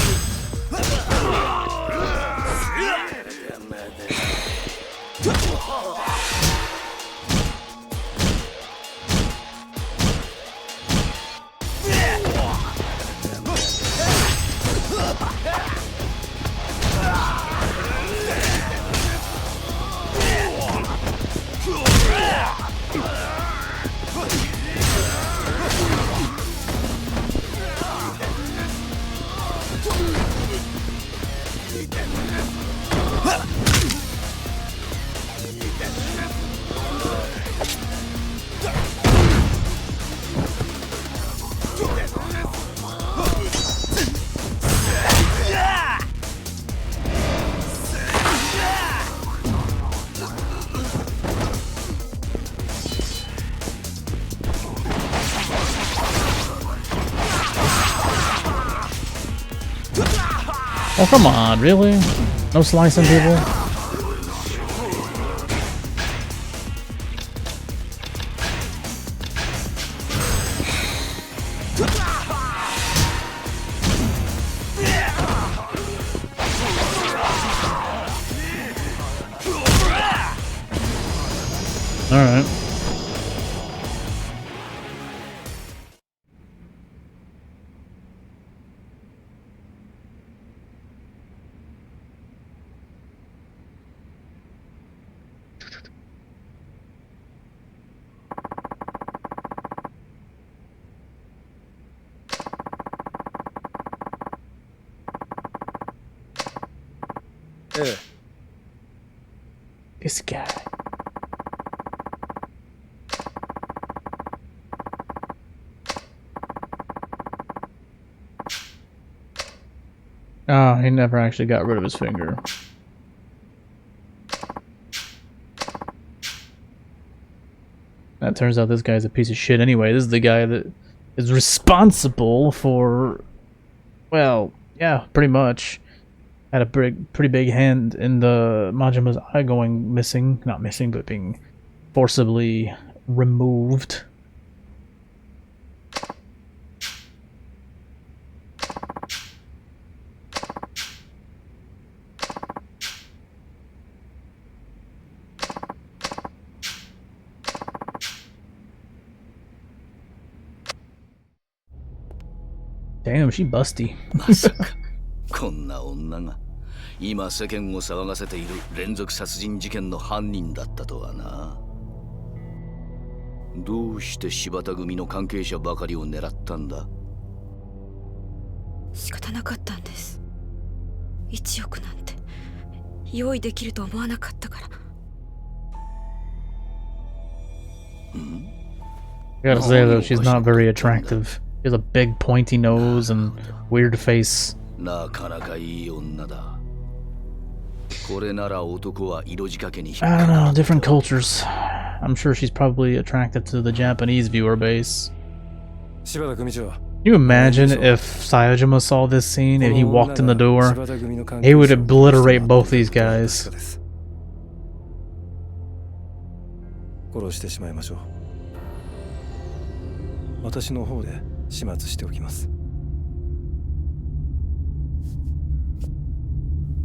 S1: Oh, come on, really? No slicing people? Alright. This guy. Oh, he never actually got rid of his finger. That turns out this guy's a piece of shit anyway. This is the guy that is responsible for, well, yeah, pretty much. Had a pretty big hand in the Majima's eye going missing. Not missing, but being forcibly removed. Damn, she busty.
S3: まさかこんな女が今世間を騒がせている連続殺人事件の犯人だったとはな。どうして柴田組の関係者ばかりを狙ったんだ？
S8: 仕方なかったんです。1億なんて用意できると思わなかったから。
S1: I gotta say though, she's not very attractive. She has a big pointy nose and weird face.
S3: なかなかいい女だ。これなら男は色仕掛けに引っ
S1: I
S3: か
S1: don't
S3: か
S1: know,
S3: る。
S1: different cultures. I'm sure she's probably attracted to the Japanese viewer base.
S9: 柴田組長。
S1: Can you imagine if Sayajima saw this scene, if he walked in the door, he would obliterate both these guys.
S9: 殺してしまいましょう。私の方で始末しておきます。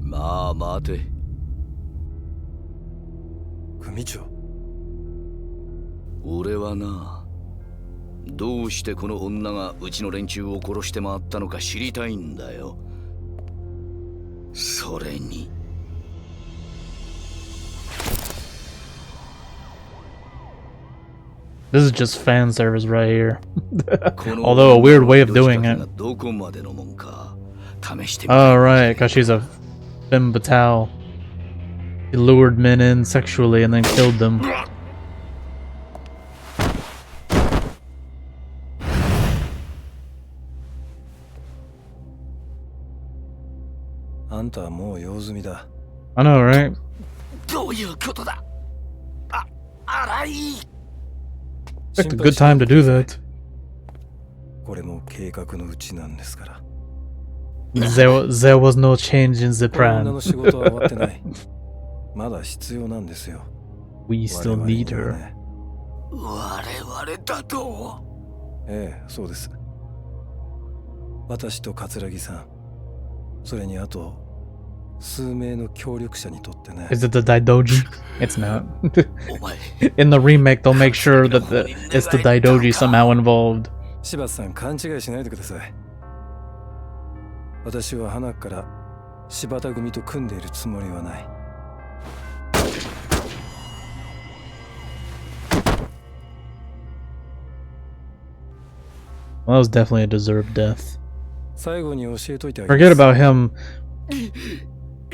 S3: まあ待て。
S9: 組長。
S3: 俺はな、どうしてこの女がうちの連中を殺して回ったのか知りたいんだよ。それに。
S1: This is just fan service right here. Although a weird way of doing it.
S3: どこまでのもんか試してみ
S1: Oh, right, because she's a femme fatale. She lured men in sexually and then killed them.
S9: あんたはもう用済みだ。
S1: I know, right?
S3: どういうことだ。荒い。
S1: Picked a good time to do that.
S9: これも計画のうちなんですから。
S1: There was no change in the
S9: この女
S1: plan.
S9: の仕事は終わってない。まだ必要なんですよ。
S1: We still need her.
S3: 我々だと。
S9: ええ、そうです。私と桂木さん、それにあと数名の協力者にとってね。
S1: Is it the Daidoji? It's not.
S3: お前。
S1: In the remake, they'll make sure that it's the Daidoji somehow involved.
S9: 柴田さん、勘違いしないでください。私は花から柴田組と組んでいるつもりはない。
S1: Well, that was definitely a deserved death.
S9: 最後に教えといてあげます。
S1: Forget about him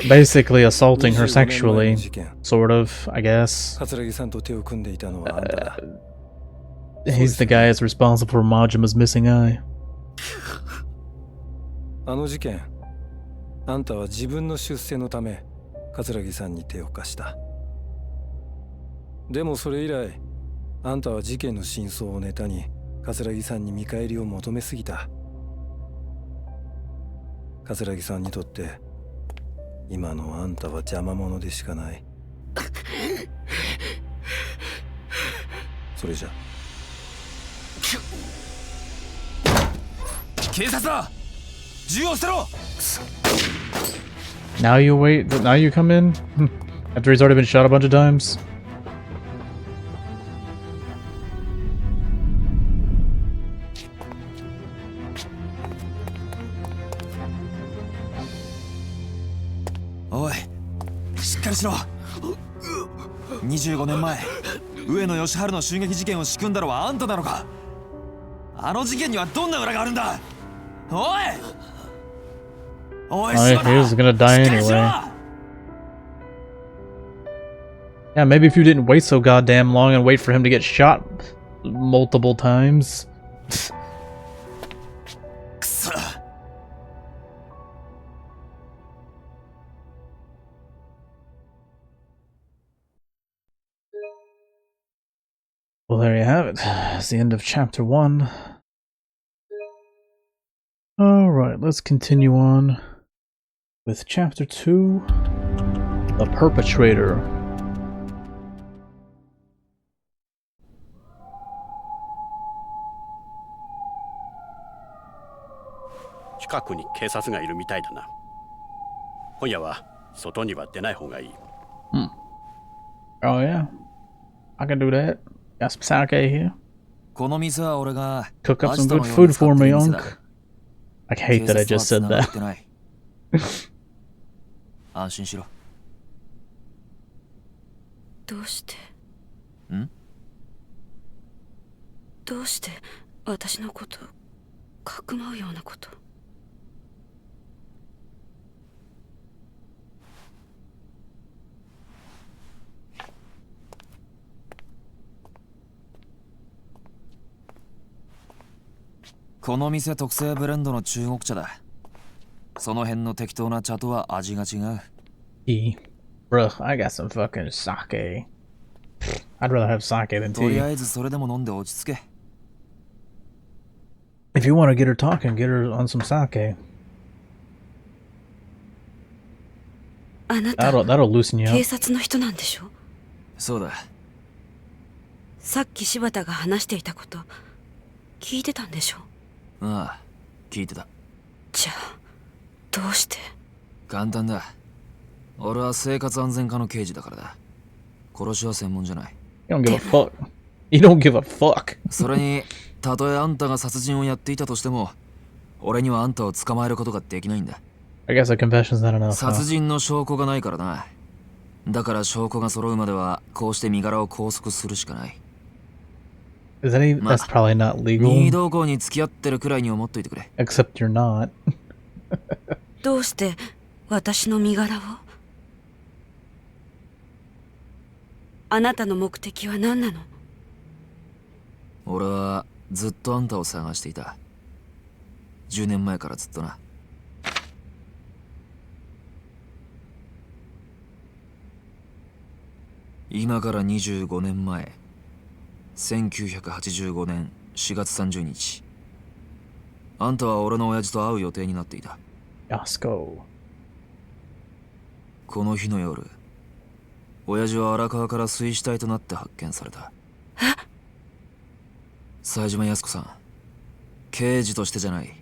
S1: basically assaulting her sexually. Sort of, I guess.
S9: 桂木さんと手を組んでいたのはあんただ。
S1: He's the guy that's responsible for Majima's missing eye.
S9: あの事件、あんたは自分の出世のため桂木さんに手を貸した。でもそれ以来、あんたは事件の真相をネタに桂木さんに見返りを求めすぎた。桂木さんにとって今のあんたは邪魔者でしかない。それじゃ。
S5: 警察だ。銃を捨てろ。
S1: Now you wait. Now you come in after he's already been shot a bunch of times.
S5: Oi, しっかりしろ。25年前、上野義治の襲撃事件を仕組んだのはあんたなのか。あの事件にはどんな裏があるんだ。おい。
S1: He was gonna die anyway. Yeah, maybe if you didn't wait so goddamn long and wait for him to get shot multiple times. Well, there you have it. It's the end of chapter 1. Alright, let's continue on with chapter 2, The Perpetrator.
S7: 近くに警察がいるみたいだな。今夜は外には出ない方がいい。
S1: Oh yeah, I can do that. Got some sake here.
S5: この店は俺が
S1: Cook up some good food for me, Unc. I hate that I just said that.
S5: 安心しろ。
S8: どうして？
S5: ん？
S8: どうして私のことかくまうようなこと？
S5: この店特製ブレンドの中国茶だ。その辺の適当な茶とは味が違う。
S1: Bruh, I got some fucking sake. I'd rather have sake than
S5: とり
S1: tea.
S5: あえずそれでも飲んで落ち着け。
S1: If you want to get her talking, get her on some sake.
S8: あなた
S1: That'll loosen you
S8: 警
S1: up.
S8: 察の人なんでしょ？
S5: そうだ。
S8: さっき柴田が話していたこと聞いてたんでしょ？
S5: ああ、聞いてた。
S8: じゃあどうして？
S5: 簡単だ。俺は生活安全課の刑事だからだ。殺しは専門じゃない。
S1: You don't give a fuck. You don't give a fuck.
S5: それに、たとえあんたが殺人をやっていたとしても、俺にはあんたを捕まえることができないんだ。
S1: I guess a confession's not enough.
S5: 殺人の証拠がないからな。だから証拠が揃うまでは、こうして身柄を拘束するしかない。
S1: That's probably not
S5: 任意
S1: legal.
S5: 同行に付き合ってるくらいに思っといてくれ。
S1: Except you're not.
S8: どうして私の身柄を？あなたの目的は何なの？
S5: 俺はずっとあんたを探していた。10年前からずっとな。今から25年前、1985年4月30日、あんたは俺の親父と会う予定になっていた。
S1: Yasko.
S5: この日の夜、親父は荒川から水死体となって発見された。冴島靖子さん、刑事としてじゃない、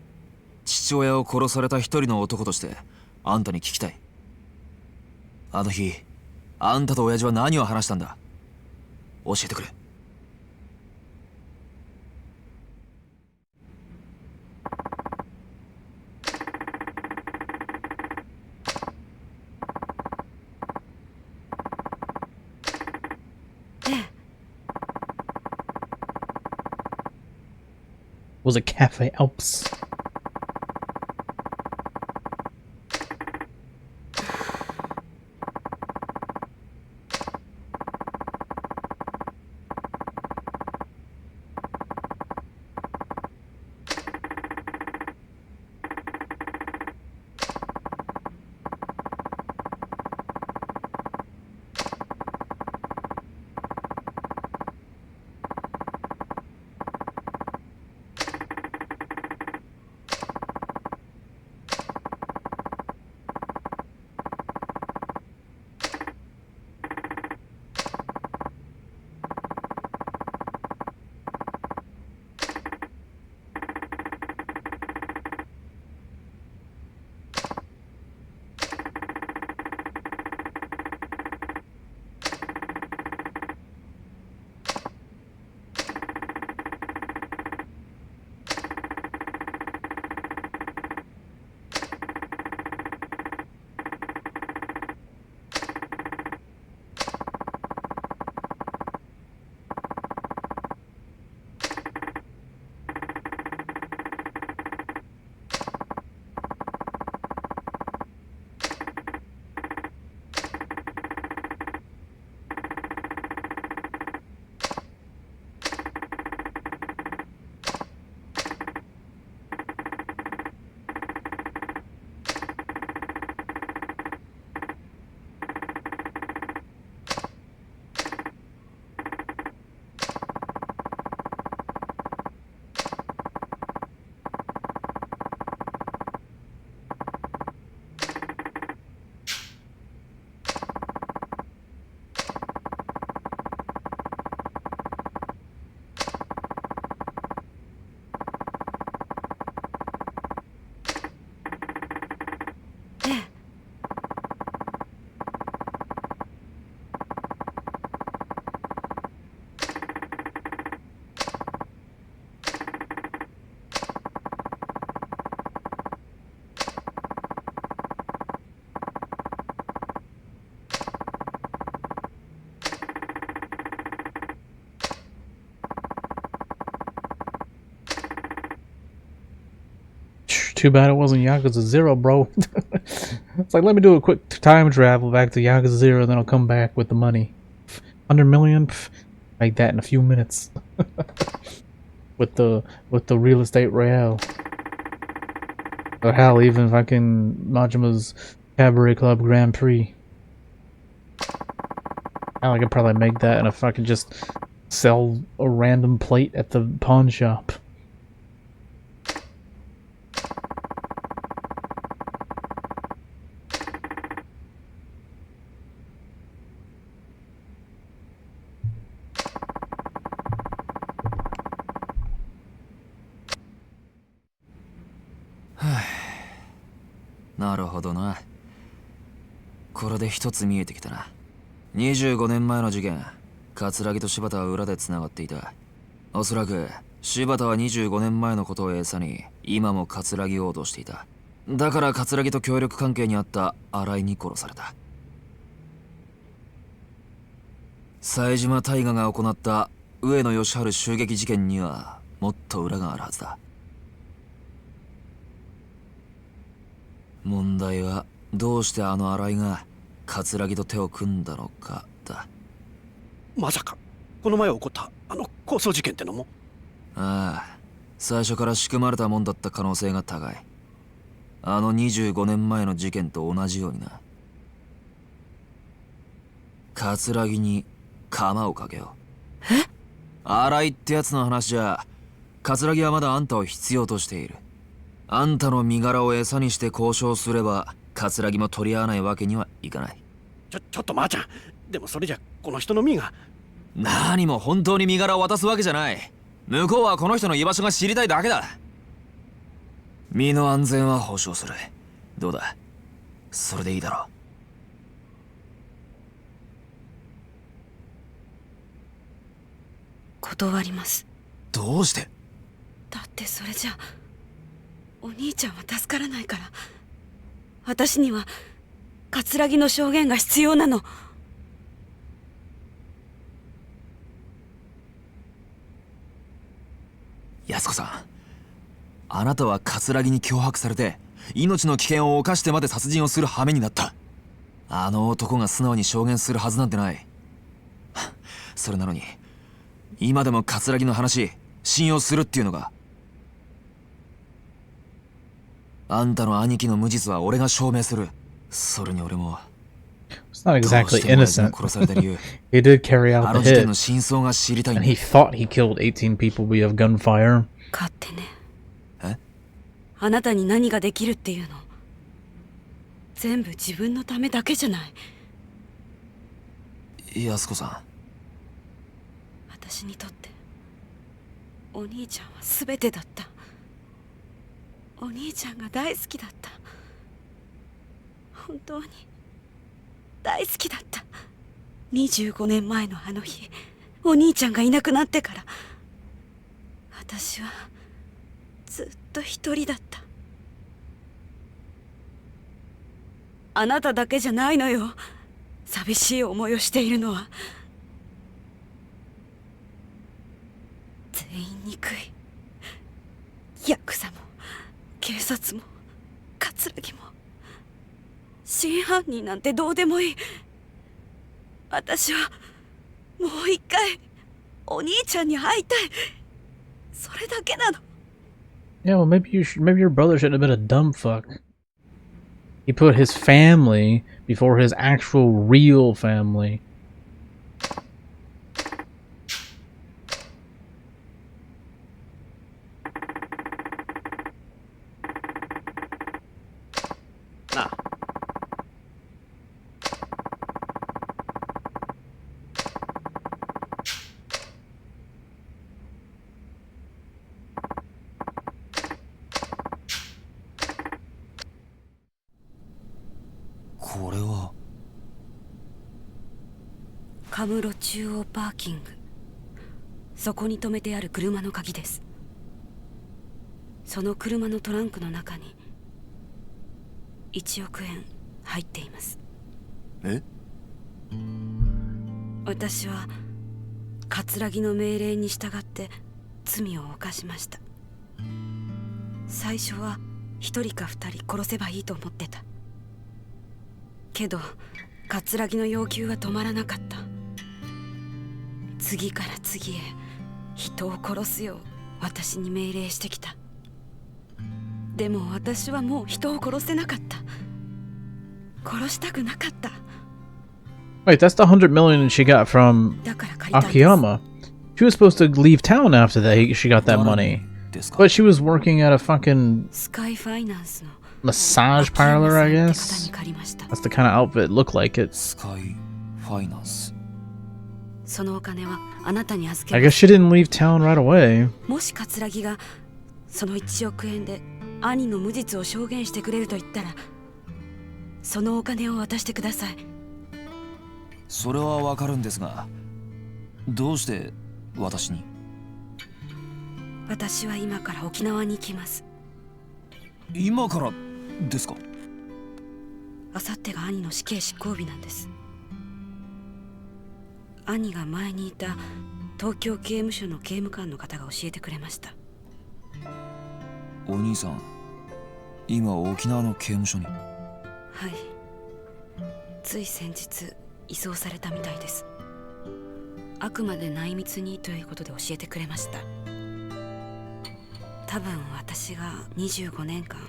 S5: 父親を殺された一人の男としてあんたに聞きたい。あの日、あんたと親父は何を話したんだ？教えてくれ。
S1: Was it Cafe Alps? Too bad it wasn't Yakuza 0, bro. It's like, let me do a quick time travel back to Yakuza 0, then I'll come back with the money. 100 million? Like that in a few minutes. with the real estate royale. Or hell, even fucking Majima's Cabaret Club Grand Prix. Hell, I could probably make that and if I could just sell a random plate at the pawn shop.
S5: なるほどな。これで一つ見えてきたな。25年前の事件、桂木と柴田は裏で繋がっていた。おそらく柴田は25年前のことを餌に今も桂木を脅していた。だから桂木と協力関係にあった新井に殺された。冴島大河が行った上野義治襲撃事件にはもっと裏があるはずだ。問題はどうしてあの新井が桂木と手を組んだのかだ。
S7: まさかこの前起こったあの抗争事件ってのも？
S5: ああ、最初から仕組まれたもんだった可能性が高い。あの25年前の事件と同じようにな。桂木に釜をかけよう。荒井ってやつの話じゃ、桂木はまだあんたを必要としている。あんたの身柄を餌にして交渉すれば、桂木も取り合わないわけにはいかない。
S7: ちょっとまーちゃん、でもそれじゃこの人の身が。
S5: 何も本当に身柄を渡すわけじゃない。向こうはこの人の居場所が知りたいだけだ。身の安全は保証する。どうだ、それでいいだろう。
S8: 断ります。
S5: どうして？
S8: だってそれじゃお兄ちゃんは助からないから。私には桂木の証言が必要なの。
S5: 安子さん、あなたは桂木に脅迫されて命の危険を冒してまで殺人をする羽目になった。あの男が素直に証言するはずなんてない。それなのに今でも桂木の話信用するっていうのが。あんたの兄貴の無実は俺が証明する。それに俺も
S1: It's not exactly innocent.
S5: 殺された理由、
S1: He did carry out
S5: あ
S1: the
S5: の事件
S1: hit,
S5: の真相が知りたいん
S1: and
S5: だ。
S1: he thought he killed 18 people via gunfire.
S8: 勝手ね。
S5: え？
S8: あなたに何ができるっていうの？全部自分のためだけじゃない。
S5: 安子さん、
S8: 私にとってお兄ちゃんは全てだった。お兄ちゃんが大好きだった。本当に大好きだった。25年前のあの日、お兄ちゃんがいなくなってから私はずっと一人だった。あなただけじゃないのよ、寂しい思いをしているのは。全員憎い。ヤクザも警察も桂木も。真犯人なんてどうでもいい。私はもう一回お兄ちゃんに会いたい。それだけなの。
S1: Yeah, well, maybe your brother shouldn't have been a dumb fuck. He put his family before his actual real family.
S7: なあ、
S5: これは
S8: カムロ中央パーキング。そこに止めてある車の鍵です。その車のトランクの中に1億円入っています。
S4: え？
S8: 私は桂木の命令に従って罪を犯しました。最初は1人か2人殺せばいいと思ってたけど、桂木の要求は止まらなかった。次から次へ人を殺すよう私に命令してきた。でも私はもう人を殺せなかった。殺したくなかった。
S1: Wait, that's the 100 million she got from
S8: だから借りたんです。
S1: Akiyama. She was supposed to leave town after that. She got that money.
S5: ですか？
S1: But she was working at a fucking
S8: スカイファイナンスの
S1: massage parlor, I
S8: 秋山
S1: guess.
S8: さんって方に借りました。
S1: That's the kind of outfit it looked like it.
S5: スカイファイナンス。
S8: そのお金はあなたに預け
S1: I
S8: ま
S1: guess
S8: す。
S1: she didn't leave town right away.
S8: もし桂木がその1億円で兄の無実を証言してくれると言ったら、そのお金を渡してください。
S5: それはわかるんですが、どうして私に？
S8: 私は今から沖縄に行きます。
S5: 今からですか？
S8: あさってが兄の死刑執行日なんです。兄が前にいた東京刑務所の刑務官の方が教えてくれました。
S5: お兄さん、今沖縄の刑務所に？
S8: はい、つい先日移送されたみたいです。あくまで内密にということで教えてくれました。多分私が25年間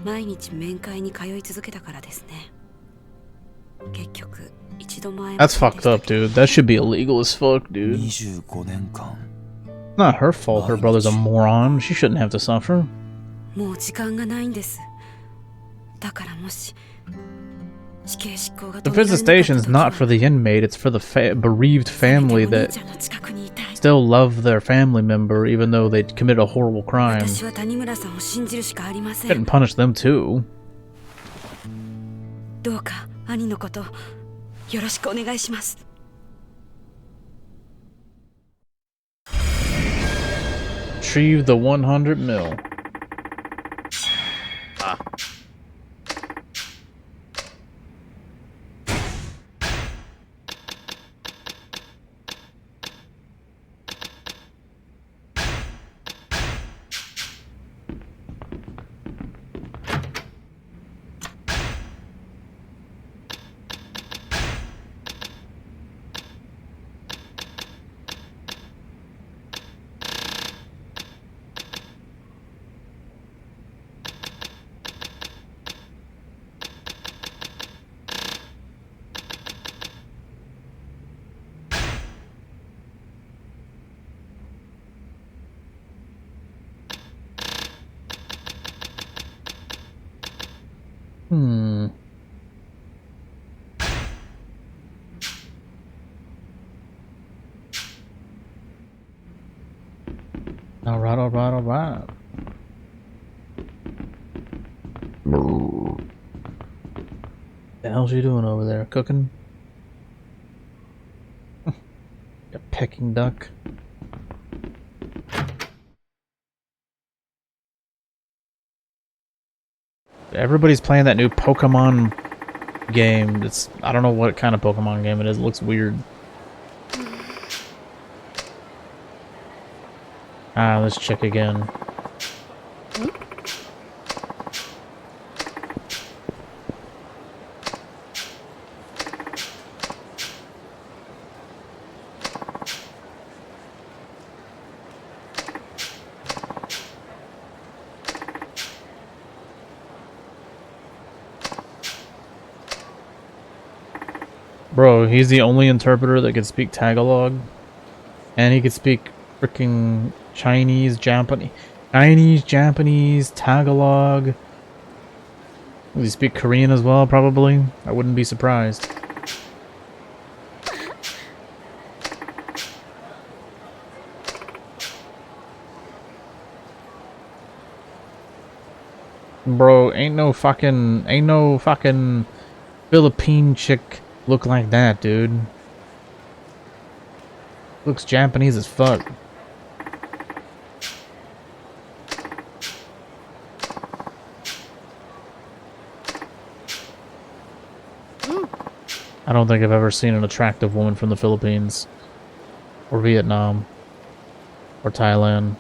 S8: 毎日面会に通い続けたからですね。結局一度も会えま
S1: That's
S8: せんで
S1: fucked
S8: した
S1: up, dude. That should be illegal as fuck, dude.
S5: 25年間
S1: Not her fault her brother's a moron. She shouldn't have to suffer.
S8: もう時間がないんです。だからもし死刑執行が
S1: The
S8: 止められなかった
S1: visitation's
S8: 時
S1: not
S8: は
S1: for the inmate, it's for the bereaved
S8: せめて
S1: family
S8: お兄
S1: that
S8: ちゃんの近くにいたい。
S1: still love their family member even though they committed a horrible crime.
S8: 私は谷村さんを信じるしかありませ
S1: Couldn't
S8: ん。
S1: punish them too.
S8: どうか兄のことよろしくお願いします。
S1: Retrieve the 100 mil.
S7: あ
S1: Hmm. Alright, alright, alright. The hell's she doing over there? Cooking? A pecking duck. Everybody's playing that new Pokemon game. It's I don't know what kind of Pokemon game it is. It looks weird. Let's check again. Bro, he's the only interpreter that can speak Tagalog. And he can speak freaking Chinese, Japanese, Tagalog. Does he speak Korean as well, probably? I wouldn't be surprised. Bro, ain't no fucking Philippine chick look like that, dude. Looks Japanese as fuck. I don't think I've ever seen an attractive woman from the Philippines. Or Vietnam. Or Thailand.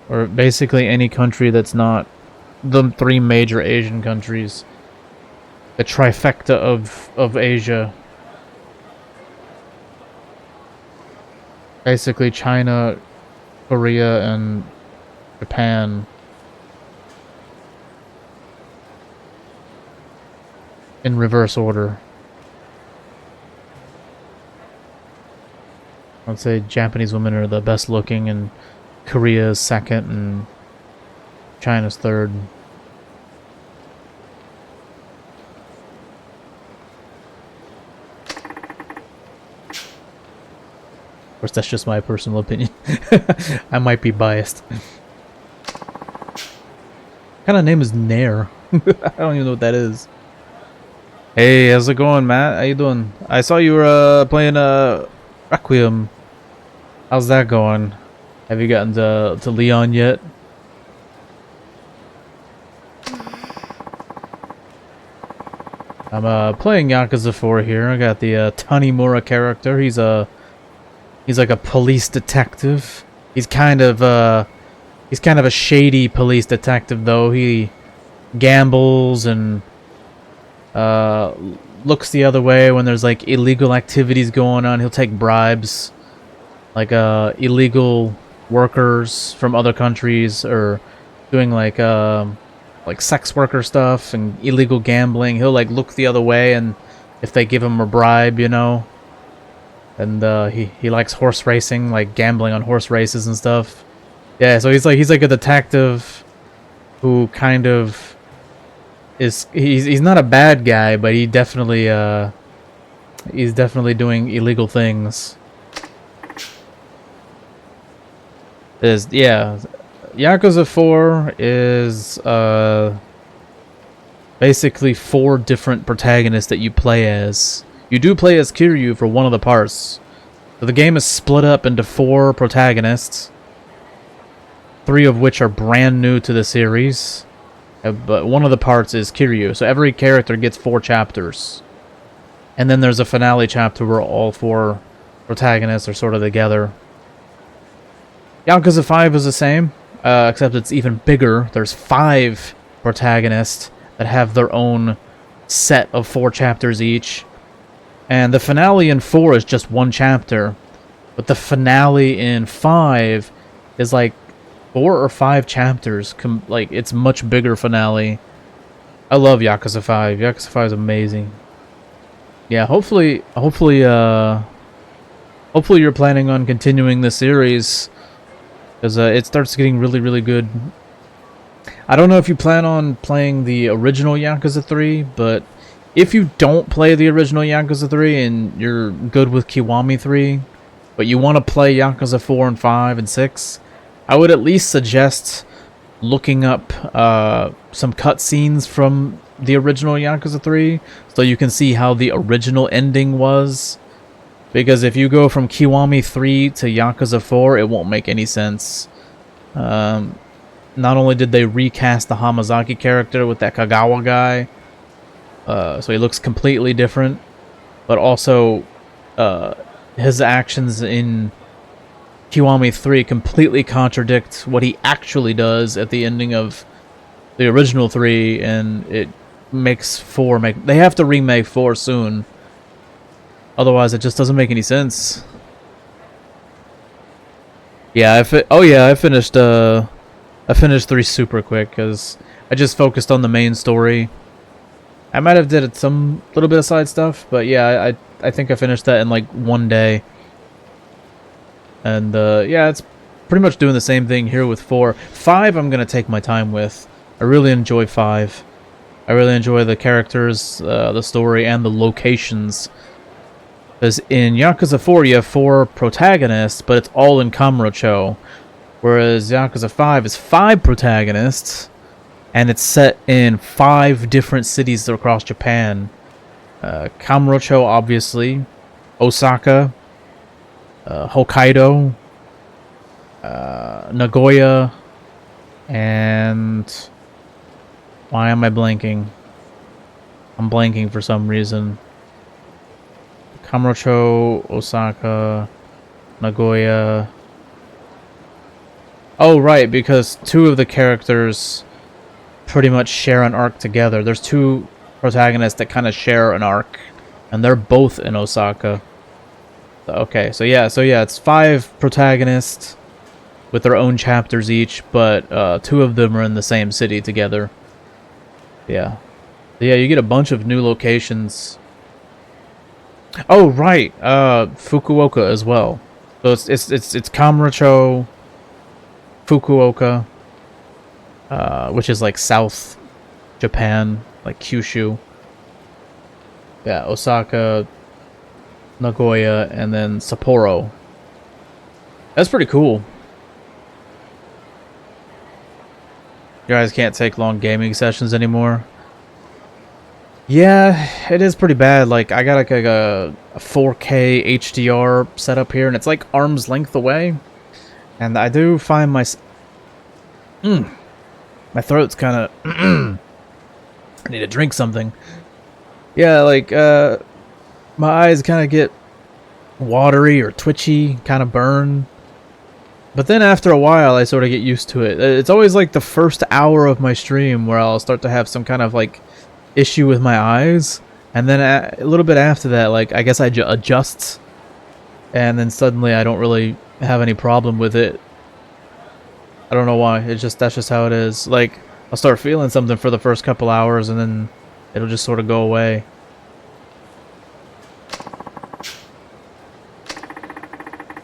S1: Or basically any country that's not the three major Asian countries. The trifecta of Asia. Basically China, Korea, and Japan. In reverse order. I'd say Japanese women are the best looking, and Korea is second, and China's third. Of course, that's just my personal opinion. I might be biased. What kind of name is Nair? I don't even know what that is. Hey, how's it going, Matt? How you doing? I saw you were playing Requiem. How's that going? Have you gotten to Leon yet? I'm playing Yakuza 4 here. I got the Tanimura character. He's like a police detective. He's kind of a shady police detective, though. He gambles and looks the other way when there's like illegal activities going on. He'll take bribes, like illegal workers from other countries, or doing like like sex worker stuff and illegal gambling. He'll like look the other way, and if they give him a bribe, you know. And he likes horse racing, like gambling on horse races and stuff. Yeah, so he's like a detective who kind of is he's not a bad guy, but he's definitely doing illegal things. Yakuza 4 is basically 4 different protagonists that you play as. You do play as Kiryu for one of the parts. So the game is split up into 4 protagonists, 3 of which are brand new to the series. But one of the parts is Kiryu. So every character gets 4 chapters. And then there's a finale chapter where all 4 protagonists are sort of together. Yakuza 5 is the same, except it's even bigger. There's 5 protagonists that have their own set of 4 chapters each. And the finale in 4 is just 1 chapter. But the finale in 5 is like 4 or 5 chapters. Like, it's much bigger finale. I love Yakuza 5. Yakuza 5 is amazing. Yeah, hopefully you're planning on continuing the series, because it starts getting really, really good. I don't know if you plan on playing the original Yakuza 3, but if you don't play the original Yakuza 3 and you're good with Kiwami 3, but you want to play Yakuza 4 and 5 and 6, I would at least suggest looking up some cutscenes from the original Yakuza 3 so you can see how the original ending was. Because if you go from Kiwami 3 to Yakuza 4, it won't make any sense. Not only did they recast the Hamazaki character with that Kagawa guy, so he looks completely different, but also his actions in Kiwami 3 completely contradict what he actually does at the ending of the original 3, and it makes 4 they have to remake 4 soon. Otherwise, it just doesn't make any sense. Yeah, I finished 3 super quick because I just focused on the main story. I might have did some little bit of side stuff, but yeah, I think I finished that in like 1 day. And yeah, it's pretty much doing the same thing here with 4. 5 I'm gonna take my time with. I really enjoy 5. I really enjoy the characters, the story, and the locations. Because in Yakuza 4 you have 4 protagonists, but it's all in Kamurocho. Whereas Yakuza 5 is 5 protagonists, and it's set in 5 different cities across Japan. Kamurocho, obviously, Osaka, Hokkaido, Nagoya, and... Why am I blanking? I'm blanking for some reason. Kamurocho, Osaka, Nagoya. Oh, right, because 2 of the characters pretty much share an arc together. There's 2 protagonists that kind of share an arc, and they're both in Osaka. Okay, so yeah, it's 5 protagonists with their own chapters each, but 2 of them are in the same city together. Yeah. Yeah, you get a bunch of new locations. Oh, right. Fukuoka as well. So it's Kamurocho, Fukuoka, which is like South Japan, like Kyushu. Yeah, Osaka, Nagoya, and then Sapporo. That's pretty cool. You guys can't take long gaming sessions anymore. Yeah, it is pretty bad. Like, I got like a 4K HDR setup here, and it's like arm's length away. And I do find my throat's kind of... I need to drink something. Yeah, like, my eyes kind of get watery or twitchy, kind of burn. But then after a while, I sort of get used to it. It's always like the first hour of my stream where I'll start to have some kind of like issue with my eyes, and then a little bit after that, like, I guess I adjust, and then suddenly I don't really have any problem with it. I don't know why. That's just how it is. Like, I'll start feeling something for the first couple hours, and then it'll just sort of go away.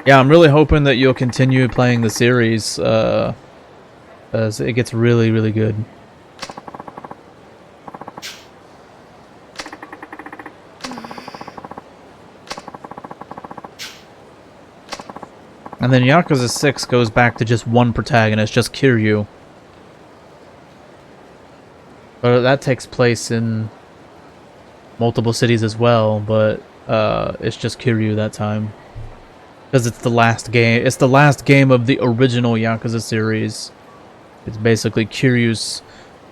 S1: Yeah, I'm really hoping that you'll continue playing the series, as it gets really, really good. And then Yakuza 6 goes back to just one protagonist, just Kiryu. But that takes place in multiple cities as well, but it's just Kiryu that time. Because it's the last game. It's the last game of the original Yakuza series. It's basically Kiryu's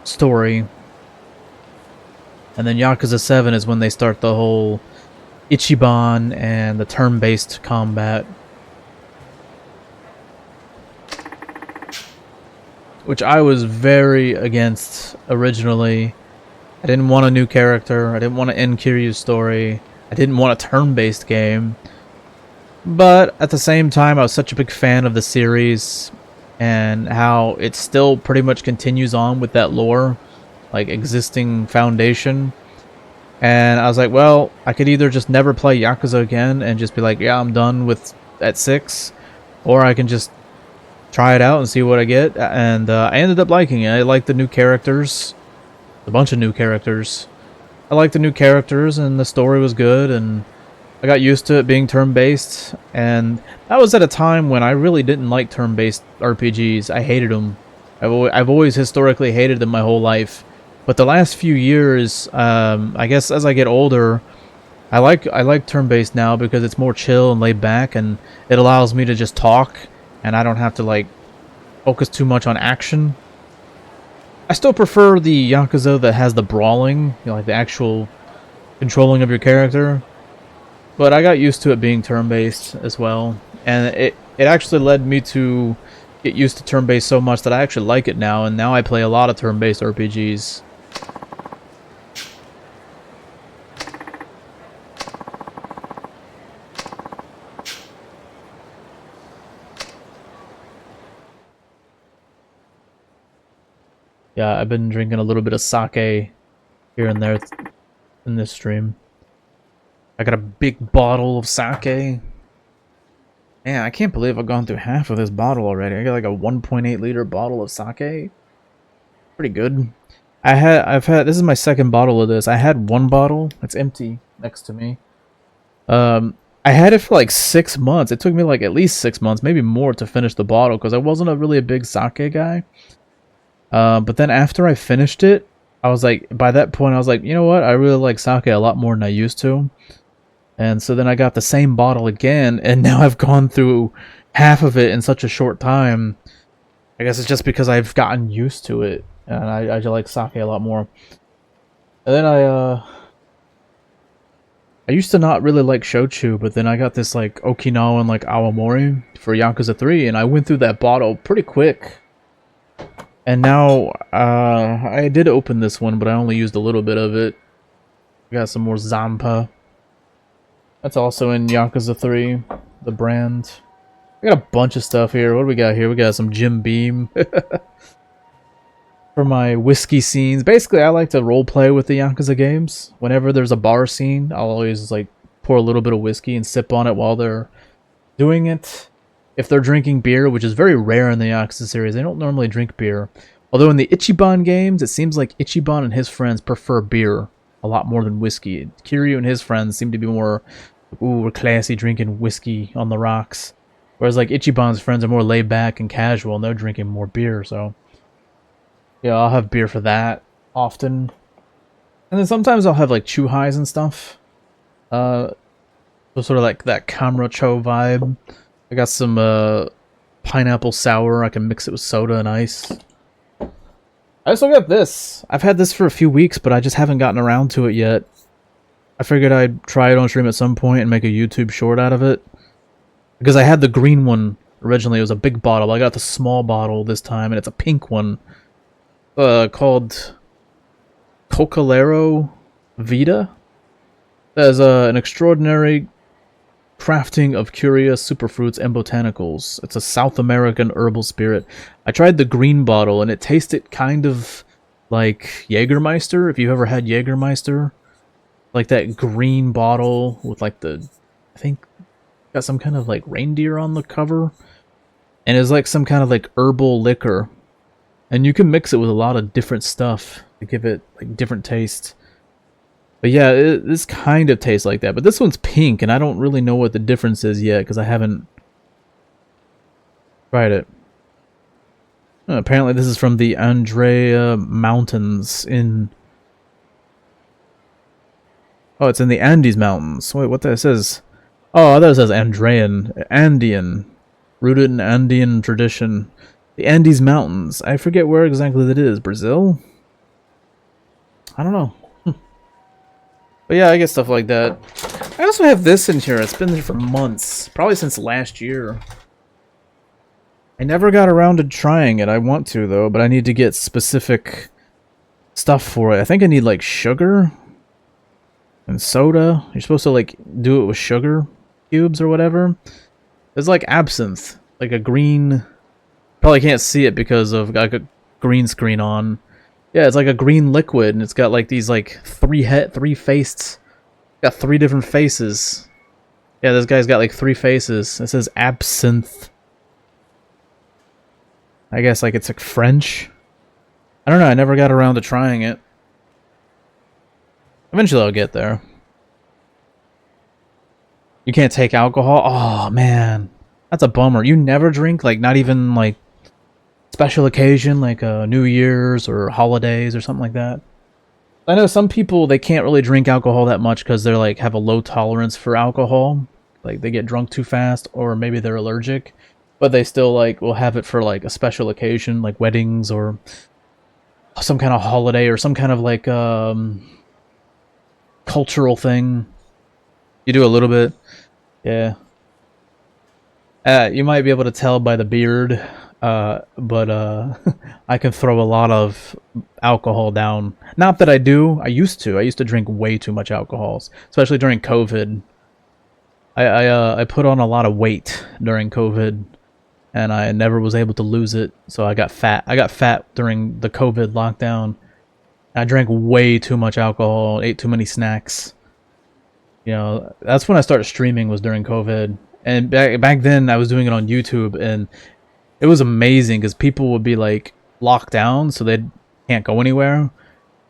S1: story. And then Yakuza 7 is when they start the whole Ichiban and the turn-based combat. Which I was very against originally. I didn't want a new character. I didn't want to end Kiryu's story. I didn't want a turn-based game. But at the same time, I was such a big fan of the series and how it still pretty much continues on with that lore, like existing foundation. And I was like, well, I could either just never play Yakuza again and just be like, yeah, I'm done with at 6, or I can just try it out and see what I get. And I ended up liking it. I liked the new characters, a bunch of new characters. I liked the new characters, and the story was good, and I got used to it being turn-based. And that was at a time when I really didn't like turn-based RPGs. I hated them. I've always historically hated them my whole life. But the last few years, I guess as I get older, I like turn-based now because it's more chill and laid back, and it allows me to just talk, and I don't have to like focus too much on action. I still prefer the Yakuza that has the brawling, you know, like the actual controlling of your character. But I got used to it being turn-based as well, and it actually led me to get used to turn-based so much that I actually like it now, and now I play a lot of turn-based RPGs. Yeah, I've been drinking a little bit of sake here and there in this stream. I got a big bottle of sake. Man, I can't believe I've gone through half of this bottle already. I got like a 1.8 liter bottle of sake. Pretty good. This is my second bottle of this. I had one bottle. It's empty next to me. I had it for like 6 months. It took me like at least 6 months, maybe more, to finish the bottle because I wasn't really a big sake guy. But then after I finished it, I was like, by that point, I was like, you know what? I really like sake a lot more than I used to. And so then I got the same bottle again, and now I've gone through half of it in such a short time. I guess it's just because I've gotten used to it, and I just like sake a lot more. And then I used to not really like shochu, but then I got this like Okinawan like awamori for Yakuza 3, and I went through that bottle pretty quick. And now, I did open this one, but I only used a little bit of it. Got some more Zampa. That's also in Yakuza 3, the brand. I got a bunch of stuff here. What do we got here? We got some Jim Beam. For my whiskey scenes. Basically, I like to roleplay with the Yakuza games. Whenever there's a bar scene, I'll always like pour a little bit of whiskey and sip on it while they're doing it. If they're drinking beer, which is very rare in the Yakuza series, they don't normally drink beer. Although in the Ichiban games, it seems like Ichiban and his friends prefer beer a lot more than whiskey. Kiryu and his friends seem to be more, ooh, we're classy drinking whiskey on the rocks. Whereas like Ichiban's friends are more laid back and casual, and they're drinking more beer, so yeah, I'll have beer for that often. And then sometimes I'll have like chu-hais and stuff. So sort of like that Kamrocho vibe. I got some pineapple sour. I can mix it with soda and ice. I also got this. I've had this for a few weeks, but I just haven't gotten around to it yet. I figured I'd try it on stream at some point and make a YouTube short out of it. Because I had the green one originally. It was a big bottle. I got the small bottle this time, and it's a pink one. Called Cocalero Vita. There's an extraordinary crafting of curious superfruits and botanicals. It's a South American herbal spirit. I tried the green bottle and it tasted kind of like Jägermeister. If you've ever had Jägermeister, like that green bottle with like the, I think got some kind of like reindeer on the cover, and it's like some kind of like herbal liquor, and you can mix it with a lot of different stuff to give it like different taste. But yeah, this kind of tastes like that. But this one's pink, and I don't really know what the difference is yet because I haven't tried it. Apparently, this is from the Andrea Mountains in. Oh, it's in the Andes Mountains. Wait, what that says? Oh, I thought it says Andean, rooted in Andean tradition. The Andes Mountains. I forget where exactly that is. Brazil? I don't know. But yeah, I get stuff like that. I also have this in here. It's been there for months. Probably since last year. I never got around to trying it. I want to, though, but I need to get specific stuff for it. I think I need, like, sugar and soda. You're supposed to, like, do it with sugar cubes or whatever. There's, like, absinthe. Like a green... Probably can't see it because of like a green screen on. Yeah, it's like a green liquid, and it's got like these like three faced. Got 3 different faces. Yeah, this guy's got like 3 faces. It says absinthe. I guess like it's like French. I don't know. I never got around to trying it. Eventually, I'll get there. You can't take alcohol. Oh man, that's a bummer. You never drink, like not even like special occasion like New Year's or holidays or something like that. I know some people, they can't really drink alcohol that much because they're like have a low tolerance for alcohol, like they get drunk too fast, or maybe they're allergic, but they still like will have it for like a special occasion like weddings or some kind of holiday or some kind of like cultural thing. You do a little bit. Yeah. You might be able to tell by the beard. But I can throw a lot of alcohol down. Not that I do. I used to drink way too much alcohol, especially during COVID. I put on a lot of weight during COVID, and I never was able to lose it. So I got fat. I got fat during the COVID lockdown. I drank way too much alcohol, ate too many snacks. You know, that's when I started streaming, was during COVID. And back then I was doing it on YouTube, and it was amazing because people would be like locked down, so they can't go anywhere.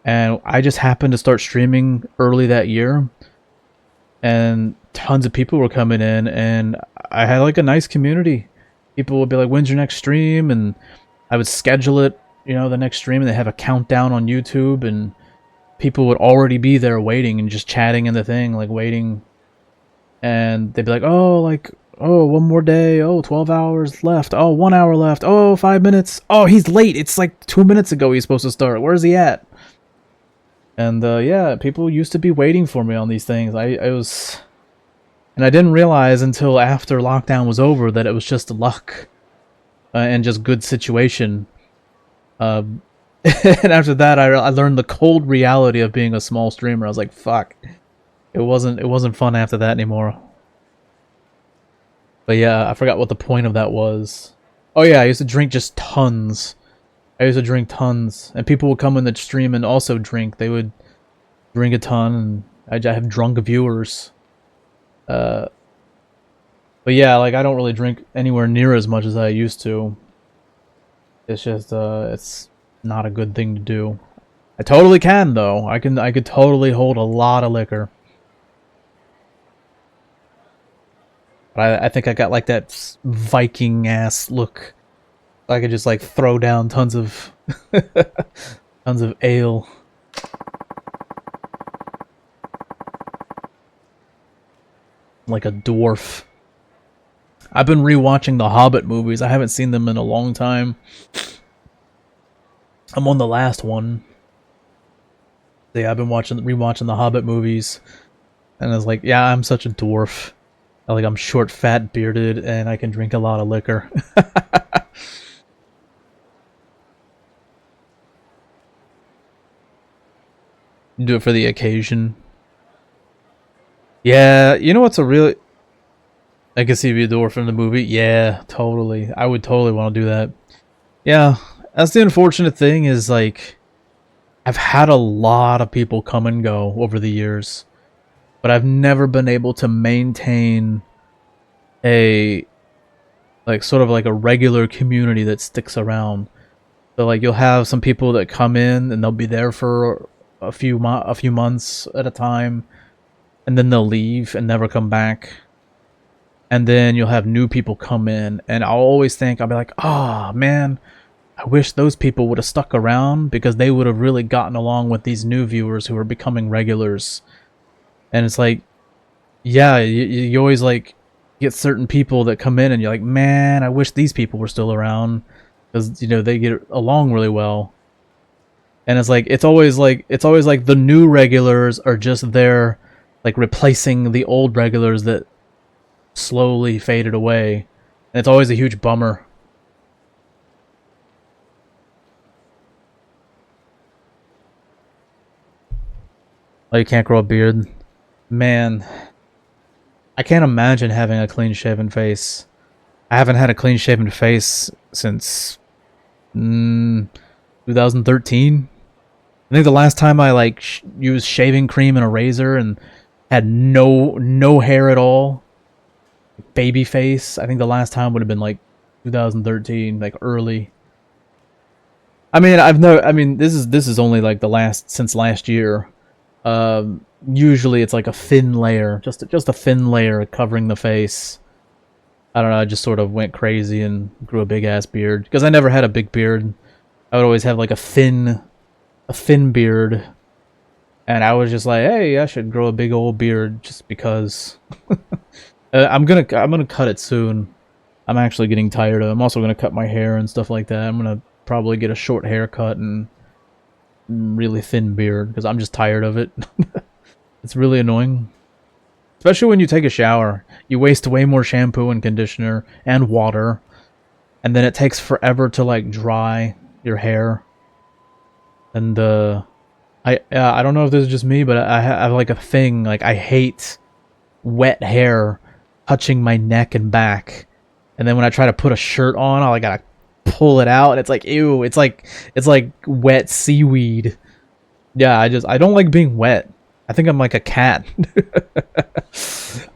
S1: And I just happened to start streaming early that year, and tons of people were coming in, and I had like a nice community. People would be like, "When's your next stream?" And I would schedule it, you know, the next stream, and they have a countdown on YouTube, and people would already be there waiting and just chatting in the thing, like waiting. And they'd be like, "Oh, like, oh, 1 more day. Oh, 12 hours left. Oh, 1 hour left. Oh, 5 minutes. Oh, he's late. It's like 2 minutes ago he's supposed to start. Where's he at?" And yeah, people used to be waiting for me on these things. I was... And I didn't realize until after lockdown was over that it was just luck and just good situation. And after that, I learned the cold reality of being a small streamer. I was like, fuck. It wasn't fun after that anymore. But yeah, I forgot what the point of that was. Oh yeah, I used to drink just tons. I used to drink tons. And people would come in the stream and also drink. They would drink a ton, and I have drunk viewers. But yeah, like I don't really drink anywhere near as much as I used to. It's just, it's not a good thing to do. I totally can, though. I could totally hold a lot of liquor. But I think I got like that Viking ass look. I could just like throw down tons of tons of ale. Like a dwarf. I've been rewatching the Hobbit movies. I haven't seen them in a long time. I'm on the last one. Yeah, I've been rewatching the Hobbit movies, and I was like, yeah, I'm such a dwarf. Like, I'm short, fat, bearded, and I can drink a lot of liquor. Do it for the occasion. Yeah, you know what's a really... I can see Vidor from the movie. Yeah, totally. I would totally want to do that. Yeah, that's the unfortunate thing is like I've had a lot of people come and go over the years, but I've never been able to maintain a like sort of like a regular community that sticks around. So like you'll have some people that come in and they'll be there for a few months at a time, and then they'll leave and never come back. And then you'll have new people come in, and I'll always think, I'll be like, oh man, I wish those people would have stuck around because they would have really gotten along with these new viewers who are becoming regulars. And it's like, yeah, you always like get certain people that come in and you're like, man, I wish these people were still around because, you know, they get along really well. And it's always like the new regulars are just there like replacing the old regulars that slowly faded away. And it's always a huge bummer. Oh, you can't grow a beard? Man, I can't imagine having a clean-shaven face. I haven't had a clean-shaven face since 2013. I think the last time I like used shaving cream and a razor and had no hair at all, baby face. I think the last time would have been like 2013, like early. I mean, this is only like the last since last year. Usually it's like a thin layer, just a thin layer covering the face. I don't know, I just sort of went crazy and grew a big ass beard because I never had a big beard. I would always have like a thin beard, and I was just like, hey, I should grow a big old beard just because. I'm gonna cut it soon. I'm actually getting tired of it. I'm also gonna cut my hair and stuff like that. I'm gonna probably get a short haircut and really thin beard because I'm just tired of it. It's really annoying. Especially when you take a shower. You waste way more shampoo and conditioner and water. And then it takes forever to like dry your hair. And I don't know if this is just me, but I have like a thing, like I hate wet hair touching my neck and back. And then when I try to put a shirt on, I gotta pull it out and it's like, ew, it's like wet seaweed. Yeah, I don't like being wet. I think I'm like a cat.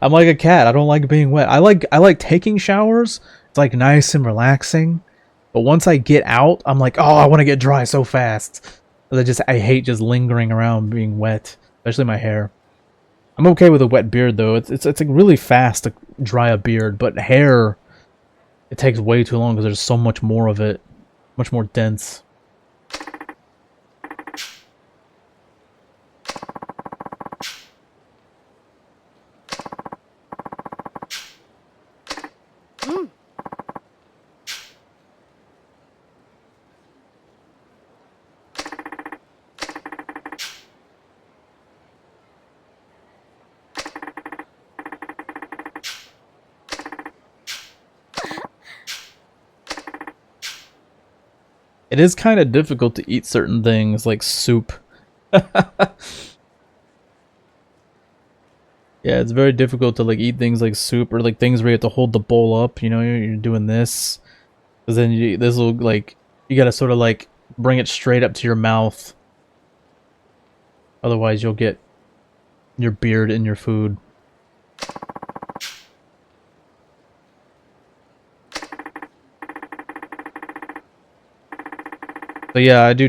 S1: I'm like a cat. I don't like being wet. I like taking showers. It's like nice and relaxing. But once I get out, I'm like, oh, I want to get dry so fast. I hate just lingering around being wet, especially my hair. I'm okay with a wet beard though. It's like really fast to dry a beard, but hair, it takes way too long because there's so much more of it, much more dense. It is kind of difficult to eat certain things like soup. Yeah, it's very difficult to like eat things like soup or like things where you have to hold the bowl up, you know, you're doing this. Because then this will like, you gotta sort of like bring it straight up to your mouth. Otherwise you'll get your beard in your food. So yeah, I do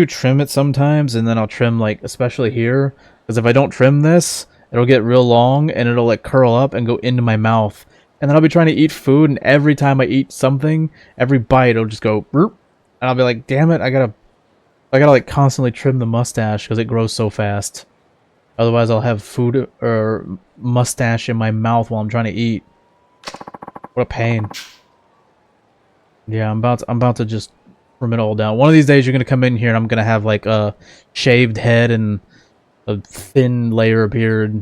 S1: trim it sometimes, and then I'll trim like especially here, because if I don't trim this, it'll get real long and it'll like curl up and go into my mouth. And then I'll be trying to eat food, and every time I eat something, every bite it'll just go burp, and I'll be like, damn it, I gotta like constantly trim the mustache because it grows so fast. Otherwise I'll have food or mustache in my mouth while I'm trying to eat. What a pain. Yeah, I'm about to just trim it all down. One of these days you're gonna come in here and I'm gonna have like a shaved head and a thin layer of beard.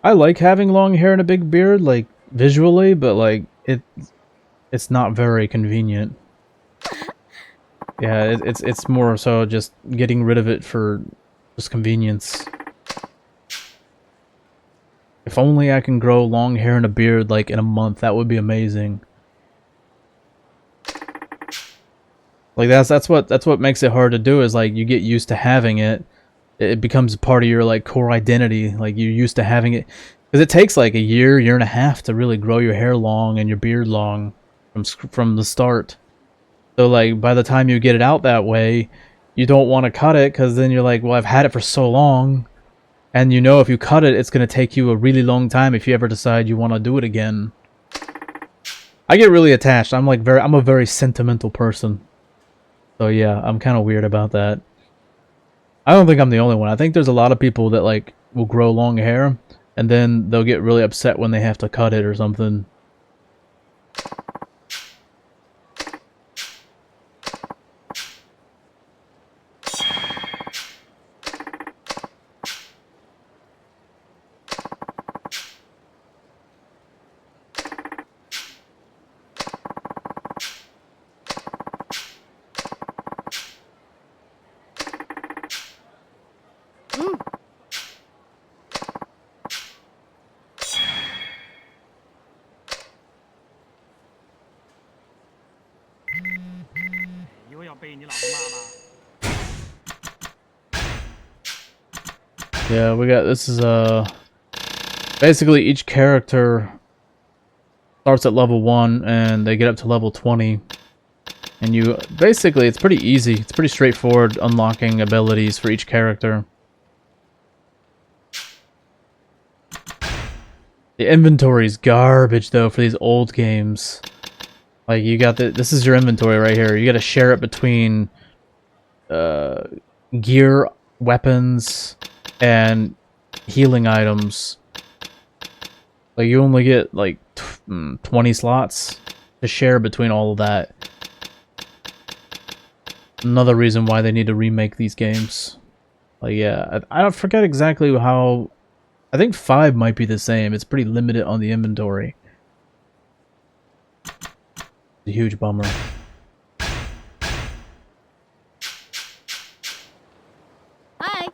S1: I like having long hair and a big beard, like visually, but like it's not very convenient. Yeah, it's more so just getting rid of it for just convenience. If only I can grow long hair and a beard like in a month, that would be amazing. Like that's what makes it hard to do, is like you get used to having it. It becomes part of your like core identity. Like you're used to having it, because it takes like a year and a half to really grow your hair long and your beard long from the start. So like by the time you get it out that way, you don't want to cut it, because then you're like, well, I've had it for so long, and you know if you cut it, it's gonna take you a really long time if you ever decide you want to do it again. I get really attached. I'm a very sentimental person. So yeah, I'm kind of weird about that. I don't think I'm the only one. I think there's a lot of people that like will grow long hair and then they'll get really upset when they have to cut it or something. Yeah, we got, this is basically each character starts at level 1 and they get up to level 20. And you basically, it's pretty easy. It's pretty straightforward unlocking abilities for each character. The inventory is garbage though for these old games. Like you got this is your inventory right here. You got to share it between gear, weapons, and healing items. Like you only get like 20 slots to share between all of that. Another reason why they need to remake these games. Like yeah, I don't forget exactly how. I think 5 might be the same. It's pretty limited on the inventory. A huge bummer.
S10: Hi.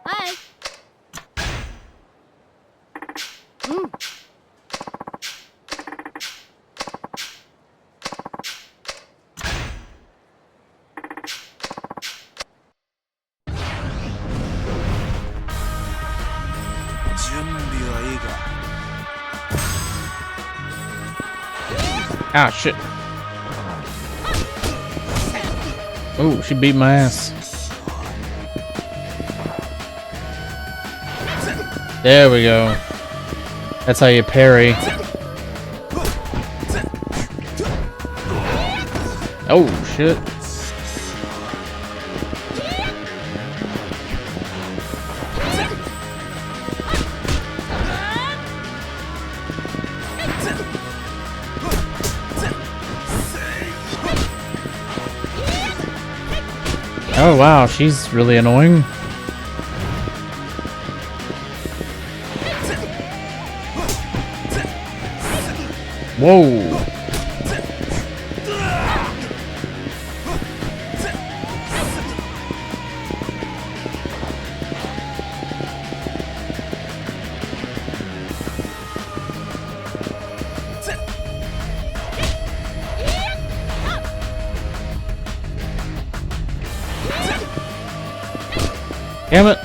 S10: Hi.
S1: Ah, shit. Oh, she beat my ass. There we go. That's how you parry. Oh, shit. Oh wow, she's really annoying. Whoa. Damn it.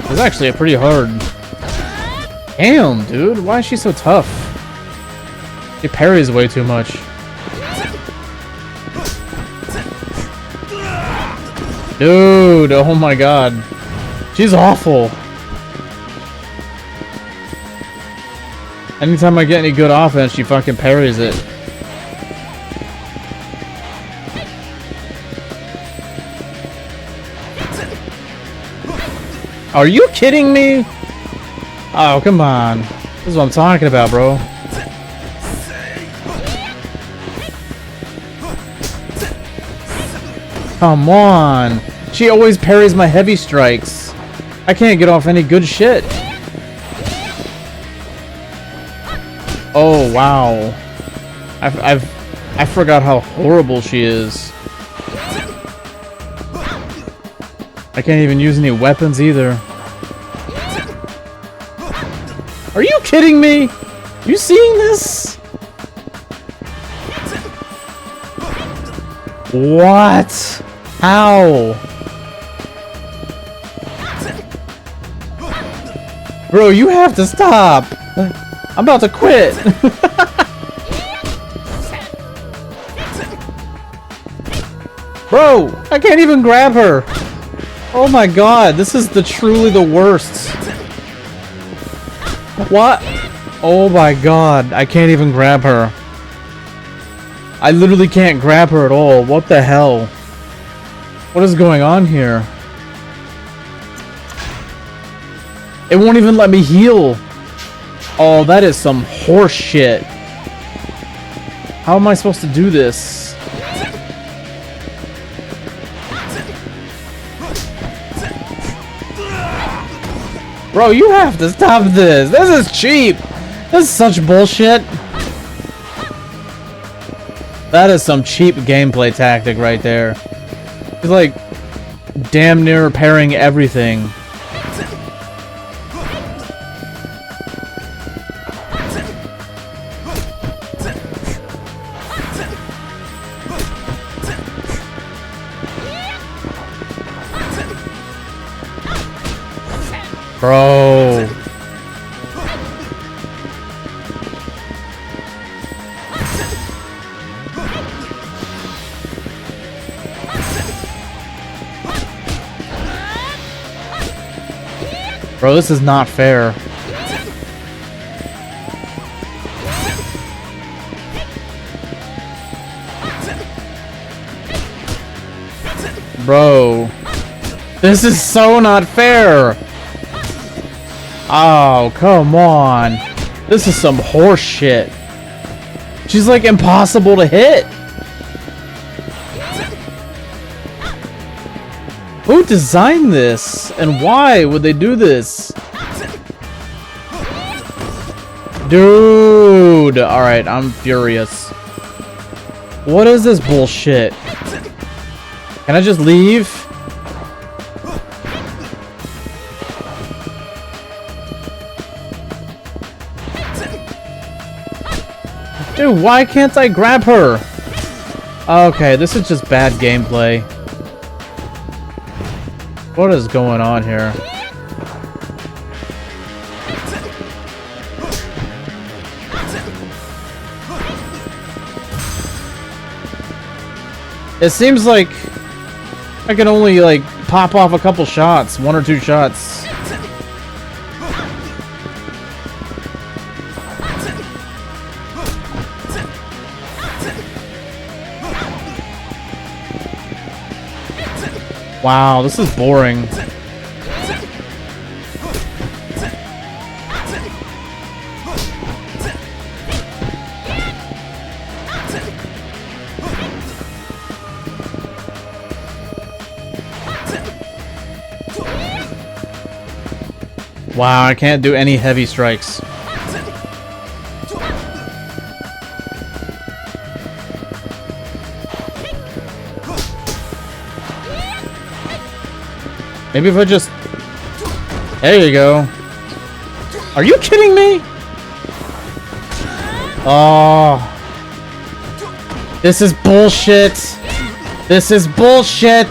S1: It's actually a pretty hard. Damn, dude. Why is she so tough? She parries way too much. Dude, oh my god. She's awful. Anytime I get any good offense, she fucking parries it. Are you kidding me? Oh, come on. This is what I'm talking about, bro. Come on. She always parries my heavy strikes. I can't get off any good shit. Oh wow. I forgot how horrible she is. I can't even use any weapons either. Are you kidding me? You seeing this? What? How? Bro, you have to stop. I'm about to quit. Bro, I can't even grab her. Oh my god, this is truly the worst. What? Oh my god, I can't even grab her. I literally can't grab her at all. What the hell? What is going on here? It won't even let me heal. Oh, that is some horse shit. How am I supposed to do this? Bro, you have to stop this. This is cheap. This is such bullshit. That is some cheap gameplay tactic right there. He's like damn near parrying everything. Bro. Bro, this is not fair. Bro. This is so not fair. Oh, come on. This is some horse shit. She's like impossible to hit. Who designed this? And why would they do this? Dude. Alright, I'm furious. What is this bullshit? Can I just leave? Dude, why can't I grab her? Okay, this is just bad gameplay. What is going on here? It seems like I can only like pop off a couple shots, 1 or 2 shots. Wow, this is boring. Wow, I can't do any heavy strikes. Maybe if I just... There you go. Are you kidding me? Oh. This is bullshit. This is bullshit.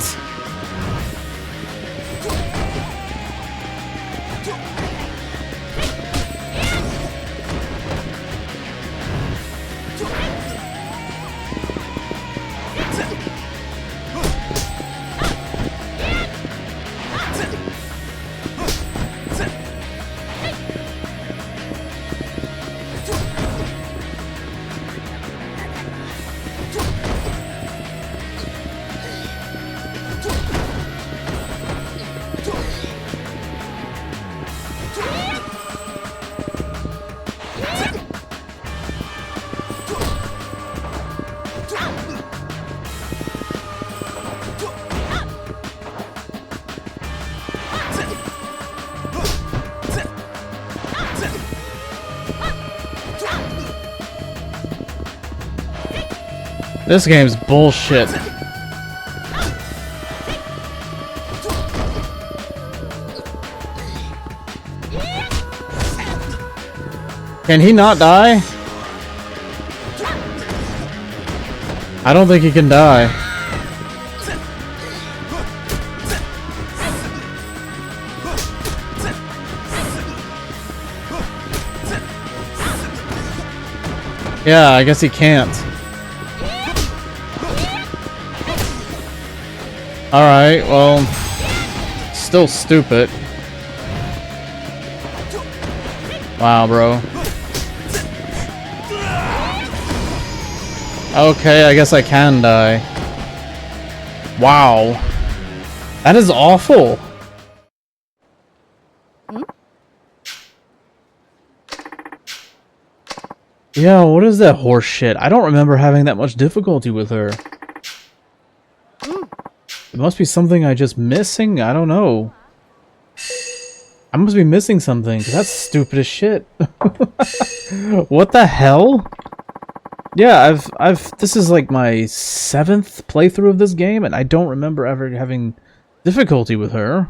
S1: This game's bullshit. Can he not die? I don't think he can die. Yeah, I guess he can't. Alright, well, still stupid. Wow, bro. Okay, I guess I can die. Wow. That is awful. Yeah, what is that horse shit? I don't remember having that much difficulty with her. It must be something I just missing? I don't know. I must be missing something, 'cause that's stupid as shit. What the hell? Yeah, this is like my 7th playthrough of this game, and I don't remember ever having difficulty with her.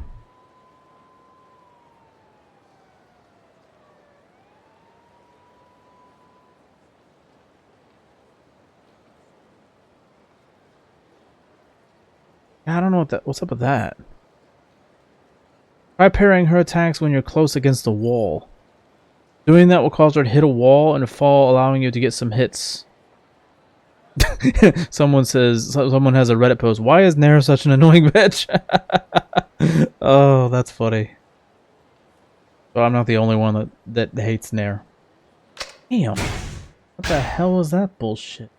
S1: I don't know what's up with that. Try parrying her attacks when you're close against a wall. Doing that will cause her to hit a wall and fall, allowing you to get some hits. Someone has a Reddit post. Why is Nair such an annoying bitch? Oh, that's funny. Well, I'm not the only one that hates Nair. Damn. What the hell was that bullshit?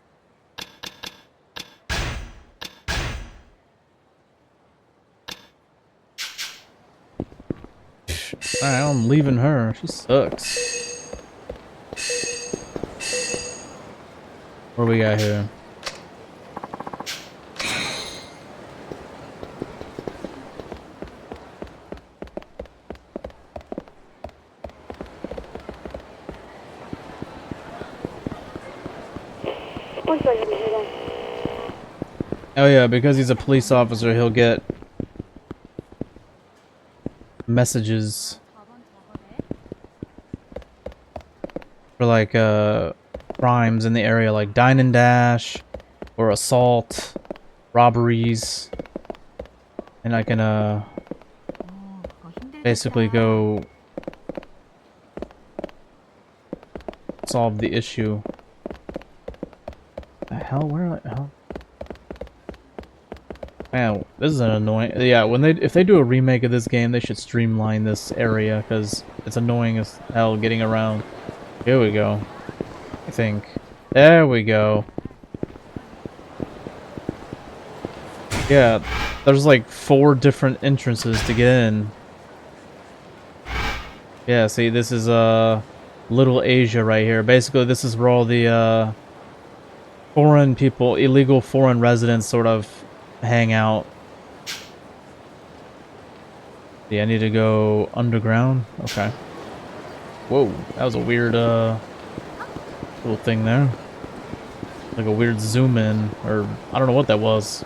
S1: Alright, I'm leaving her. She sucks. What do we got here? Oh yeah, because he's a police officer, he'll get messages for like crimes in the area, like dine and dash or assault, robberies, and I can basically go solve the issue. The hell, where the hell? Man, this is an annoying. Yeah, if they do a remake of this game, they should streamline this area because it's annoying as hell getting around. Here we go. I think. There we go. Yeah, there's like 4 different entrances to get in. Yeah, see, this is Little Asia right here. Basically, this is where all the foreign people, illegal foreign residents, sort of hang out. Yeah, I need to go underground. Okay. Whoa, that was a weird little thing there. Like a weird zoom in, or I don't know what that was.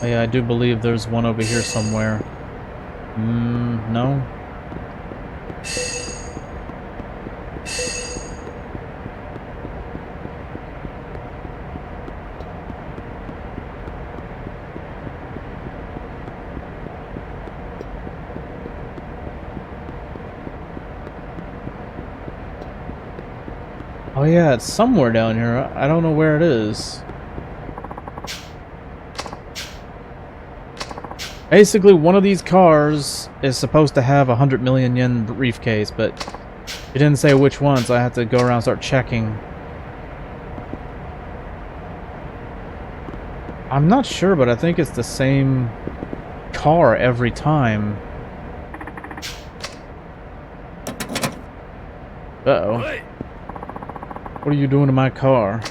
S1: Oh yeah, I do believe there's one over here somewhere. No? Oh yeah, it's somewhere down here. I don't know where it is. Basically, one of these cars is supposed to have a 100 million yen briefcase, but it didn't say which one, so I had to go around and start checking. I'm not sure, but I think it's the same car every time. Uh-oh. What are you doing to my car?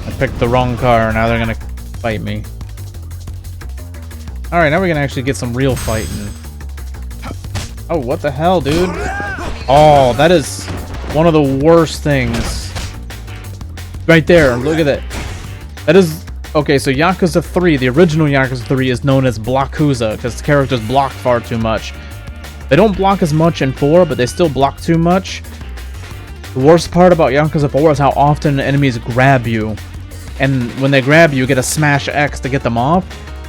S1: I picked the wrong car, now they're gonna fight me. Alright, now we can actually get some real fighting. Oh, what the hell, dude? Oh, that is one of the worst things. Right there, look at that. That is... Okay, so Yakuza 3, the original Yakuza 3 is known as Blockuza, because the characters block far too much. They don't block as much in 4, but they still block too much. The worst part about Yakuza 4 is how often enemies grab you. And when they grab you, you get a smash X to get them off,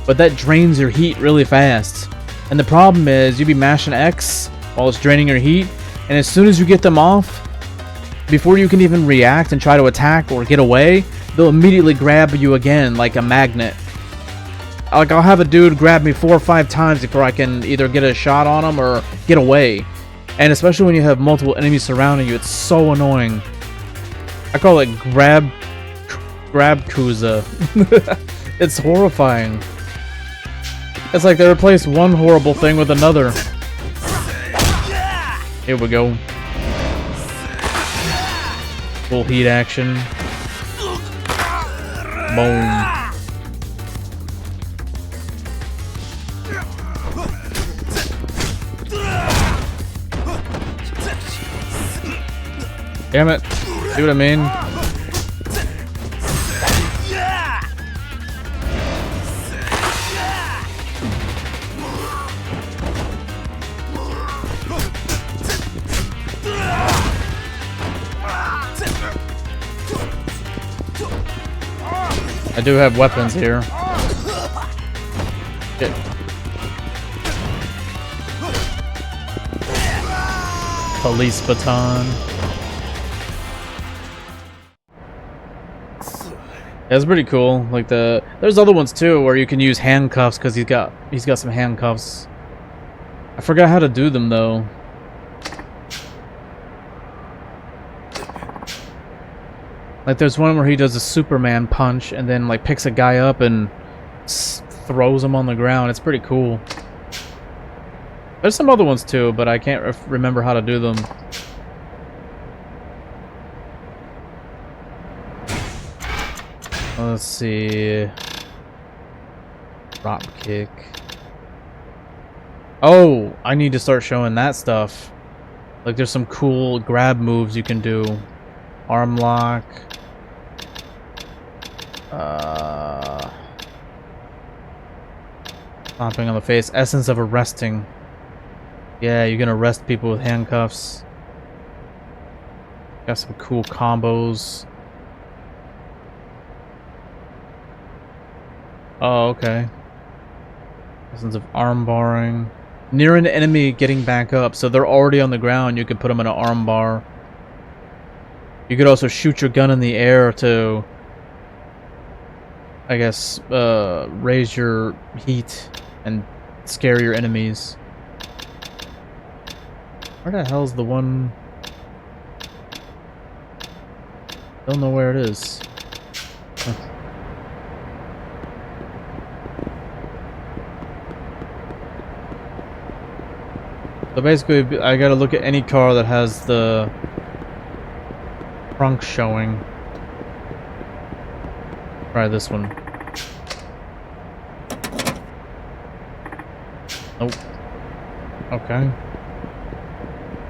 S1: but that drains your heat really fast. And the problem is, you be mashing X while it's draining your heat, and as soon as you get them off, before you can even react and try to attack or get away, they'll immediately grab you again like a magnet. Like, I'll have a dude grab me 4 or 5 times before I can either get a shot on him or get away. And especially when you have multiple enemies surrounding you, it's so annoying. I call it grab Kuza. It's horrifying. It's like they replaced one horrible thing with another. Here we go. Full heat action. Boom. Damn it. See what I mean? I do have weapons here. Shit. Police baton. That's pretty cool. Like there's other ones too where you can use handcuffs because he's got some handcuffs. I forgot how to do them though. Like there's one where he does a Superman punch and then like picks a guy up and throws him on the ground. It's pretty cool. There's some other ones too, but I can't remember how to do them. Let's see. Drop kick. Oh, I need to start showing that stuff. Like there's some cool grab moves you can do. Arm lock. Stomping on the face. Essence of arresting. Yeah, you can arrest people with handcuffs. Got some cool combos. Oh, okay. Essence of arm barring. Near an enemy getting back up. So they're already on the ground, you could put them in an arm bar. You could also shoot your gun in the air to, I guess, raise your heat and scare your enemies. Where the hell's the one? Don't know where it is. Huh. So basically, I gotta look at any car that has the trunk showing. Try this one. Nope. Okay.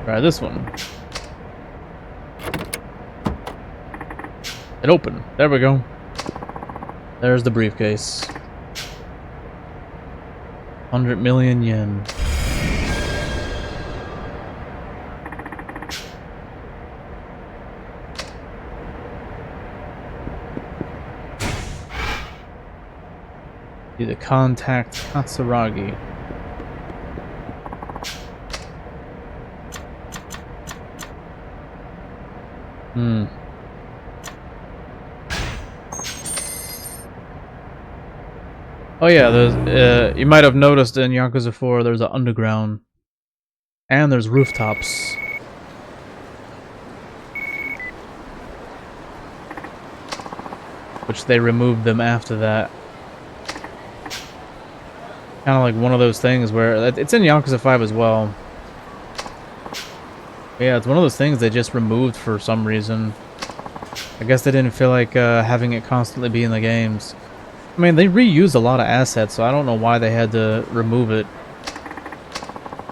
S1: Try this one. It opened. There we go. There's the briefcase. 100 million yen. To contact Katsuragi. Oh yeah, there's you might have noticed in Yakuza 4 there's an underground and there's rooftops. Which they removed them after that. Kind of like one of those things where it's in Yakuza 5 as well. Yeah, it's one of those things they just removed for some reason. I guess they didn't feel like having it constantly be in the games. I mean, they reused a lot of assets, so I don't know why they had to remove it.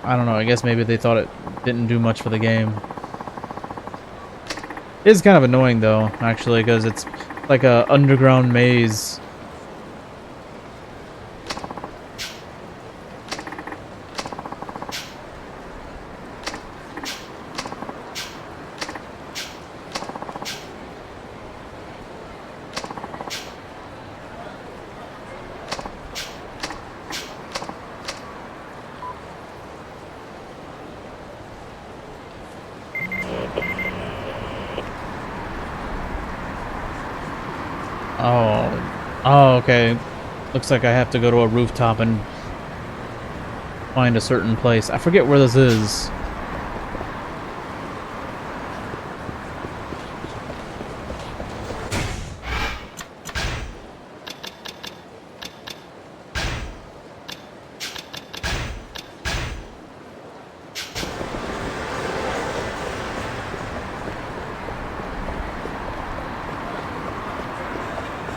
S1: I don't know, I guess maybe they thought it didn't do much for the game. It is kind of annoying though, actually, because it's like a underground maze. Oh, okay. Looks like I have to go to a rooftop and find a certain place. I forget where this is.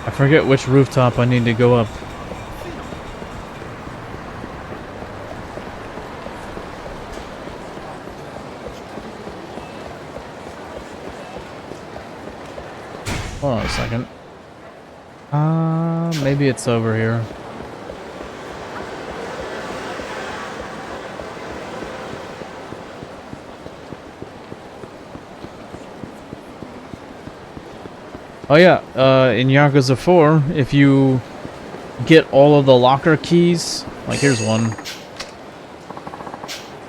S1: I forget which rooftop I need to go up. Hold on a second. Maybe it's over here. Oh yeah, in Yakuza 4, if you get all of the locker keys, like here's one,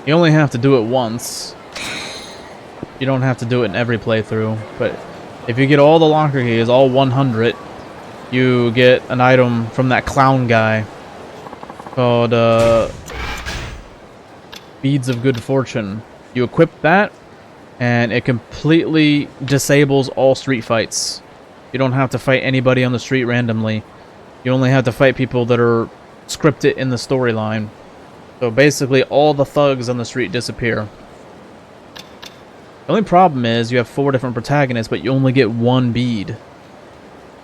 S1: you only have to do it once. You don't have to do it in every playthrough, but if you get all the locker keys, all 100, you get an item from that clown guy called Beads of Good Fortune. You equip that, and it completely disables all street fights. You don't have to fight anybody on the street randomly. You only have to fight people that are scripted in the storyline. So basically all the thugs on the street disappear. The only problem is you have 4 different protagonists, but you only get 1 bead.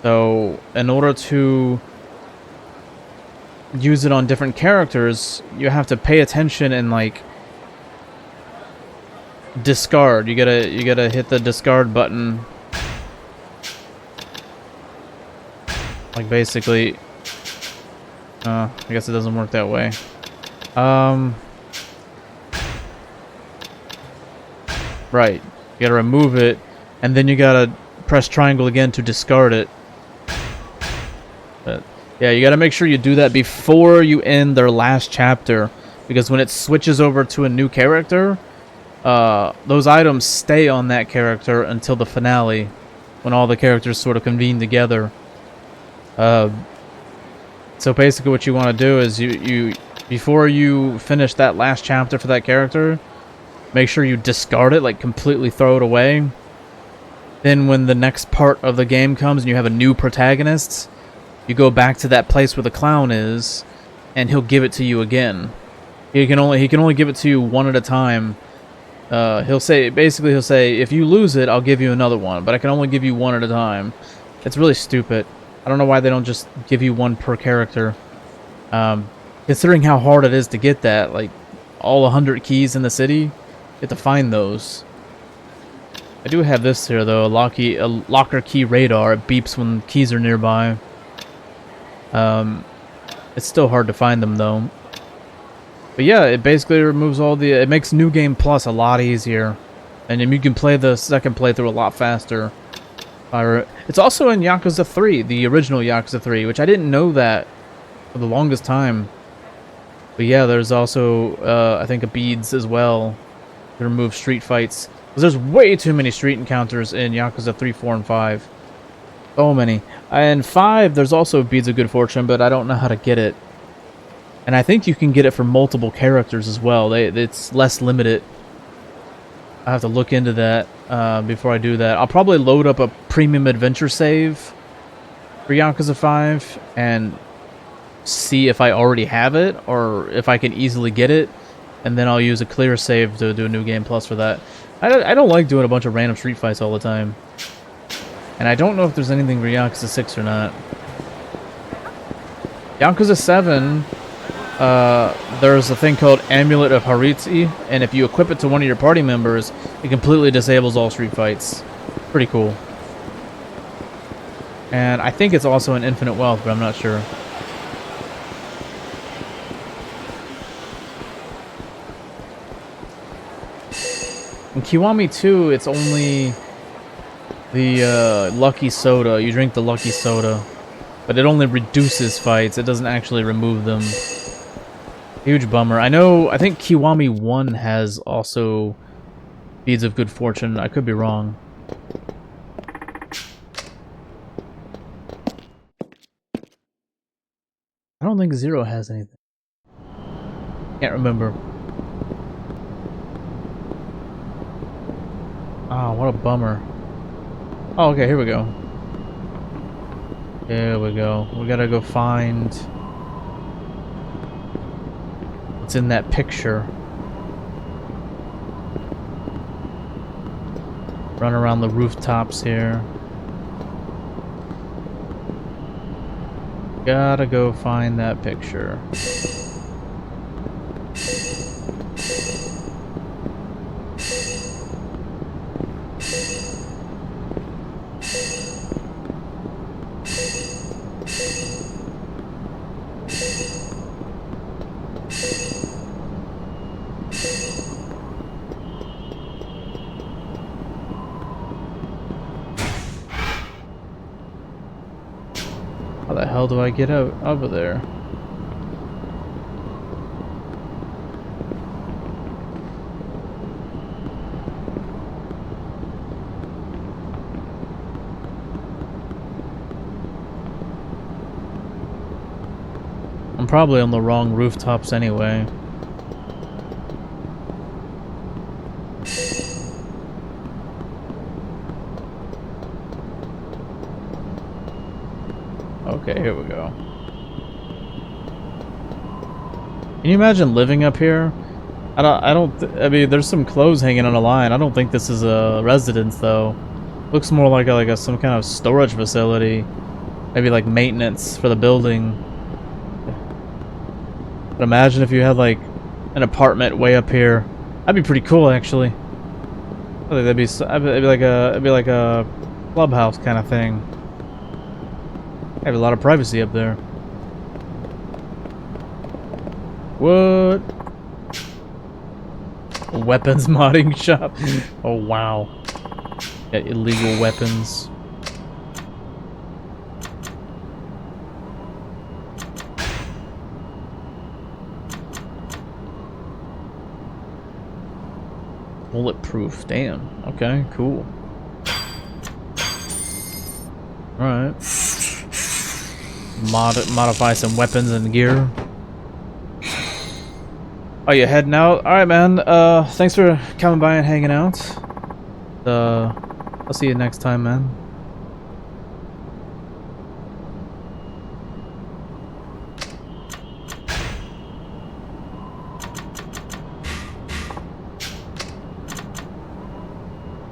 S1: So in order to use it on different characters, you have to pay attention and like discard. You gotta hit the discard button. Like basically, I guess it doesn't work that way. Right, you gotta remove it, and then you gotta press triangle again to discard it. But yeah, you gotta make sure you do that before you end their last chapter, because when it switches over to a new character, those items stay on that character until the finale, when all the characters sort of convene together. So basically what you want to do is you before you finish that last chapter for that character, make sure you discard it, like completely throw it away. Then when the next part of the game comes and you have a new protagonist, you go back to that place where the clown is, and he'll give it to you again. He can only give it to you one at a time. He'll say, if you lose it, I'll give you another one, but I can only give you one at a time. It's really stupid. I don't know why they don't just give you one per character. Considering how hard it is to get that, like all 100 keys in the city, you have to find those. I do have this here though, a locker key radar. It beeps when keys are nearby. It's still hard to find them though. But yeah, it basically removes all the... It makes New Game Plus a lot easier. And you can play the second playthrough a lot faster. It's also in Yakuza 3, the original Yakuza 3, which I didn't know that for the longest time. But yeah, there's also, I think, a beads as well to remove street fights. Because there's way too many street encounters in Yakuza 3, 4, and 5. So many. And 5, there's also Beads of Good Fortune, but I don't know how to get it. And I think you can get it from multiple characters as well. It's less limited. I have to look into that before I do that. I'll probably load up a premium adventure save for Yakuza 5 and see if I already have it or if I can easily get it, and then I'll use a clear save to do a New Game Plus for that. I don't like doing a bunch of random street fights all the time. And I don't know if there's anything for Yakuza 6 or not. Yakuza 7, there's a thing called Amulet of Haritsu, and if you equip it to one of your party members, it completely disables all street fights. Pretty cool. And I think it's also an infinite wealth, but I'm not sure. In Kiwami 2, it's only the lucky soda. You drink the lucky soda, but it only reduces fights. It doesn't actually remove them. Huge bummer. I think Kiwami 1 has also Beads of Good Fortune. I could be wrong. I don't think 0 has anything. Can't remember. Oh, what a bummer. Oh, okay, here we go. Here we go. We gotta go find what's in that picture. Run around the rooftops here. Gotta go find that picture. How the hell do I get out over there? I'm probably on the wrong rooftops anyway. Okay, here we go. Can you imagine living up here? I mean, there's some clothes hanging on a line. I don't think this is a residence though. Looks more like some kind of storage facility. Maybe like maintenance for the building. But imagine if you had like an apartment way up here. That'd be pretty cool actually. I think it'd be like a clubhouse kind of thing. I have a lot of privacy up there. What? A weapons modding shop? Oh wow. Got illegal weapons. Bulletproof. Damn. Okay, cool. Alright. Modify some weapons and gear. Oh, you heading out? Alright, man. Thanks for coming by and hanging out. I'll see you next time, man.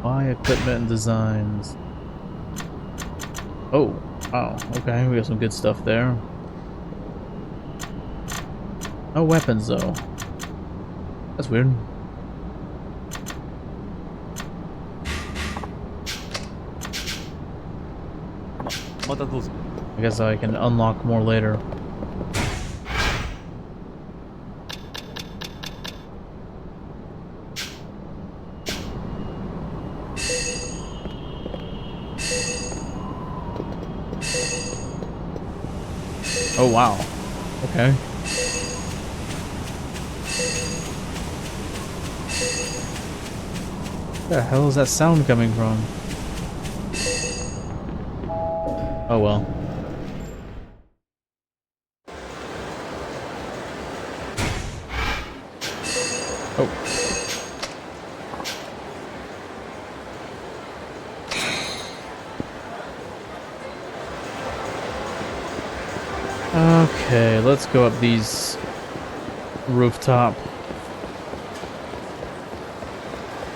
S1: Buy equipment and designs. Oh, wow. Okay, we got some good stuff there. No weapons, though. That's weird. I guess I can unlock more later. Oh wow. Okay. Where the hell is that sound coming from? Oh well. Oh. Okay, let's go up these rooftop.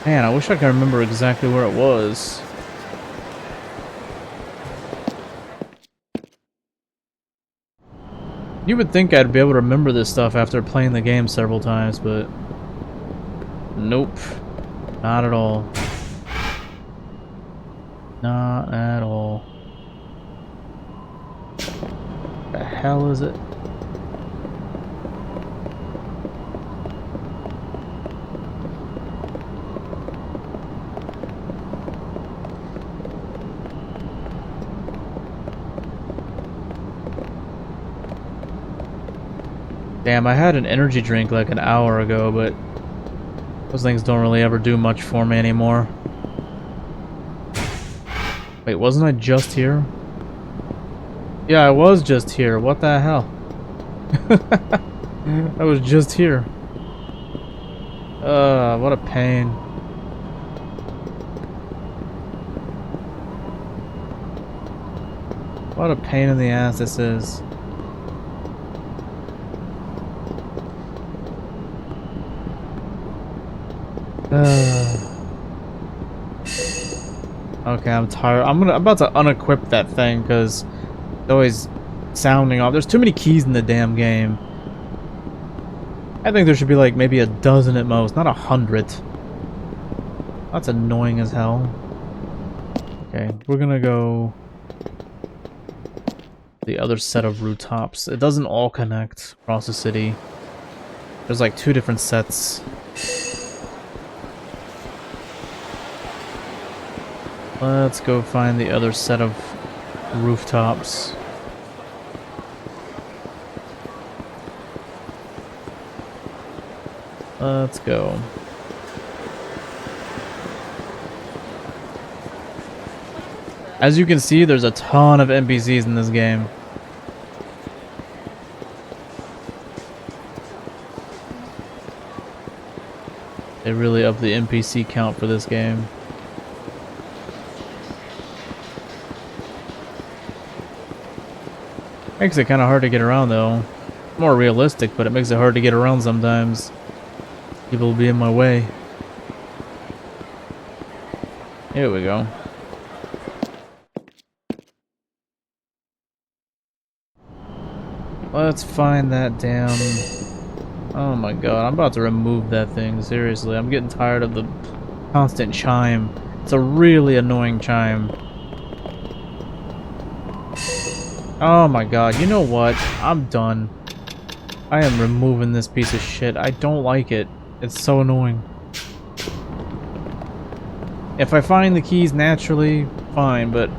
S1: Man, I wish I could remember exactly where it was. You would think I'd be able to remember this stuff after playing the game several times, but nope. Not at all. Not at all. What the hell is it? Damn, I had an energy drink like an hour ago, but those things don't really ever do much for me anymore. Wait, wasn't I just here? Yeah, I was just here. What the hell? I was just here. What a pain. What a pain in the ass this is. Okay, I'm tired. I'm about to unequip that thing because it's always sounding off. There's too many keys in the damn game. I think there should be like maybe a dozen at most, not 100. That's annoying as hell. Okay, we're gonna go the other set of rooftops. It doesn't all connect across the city. There's like 2 different sets. Let's go find the other set of rooftops. Let's go. As you can see, there's a ton of NPCs in this game. They really up the NPC count for this game. Makes it kind of hard to get around though. More realistic, but it makes it hard to get around sometimes. People will be in my way. Here we go. Let's find that damn... Oh my god, I'm about to remove that thing, seriously. I'm getting tired of the constant chime. It's a really annoying chime. Oh my god, you know what? I'm done. I am removing this piece of shit. I don't like it. It's so annoying. If I find the keys naturally, fine, but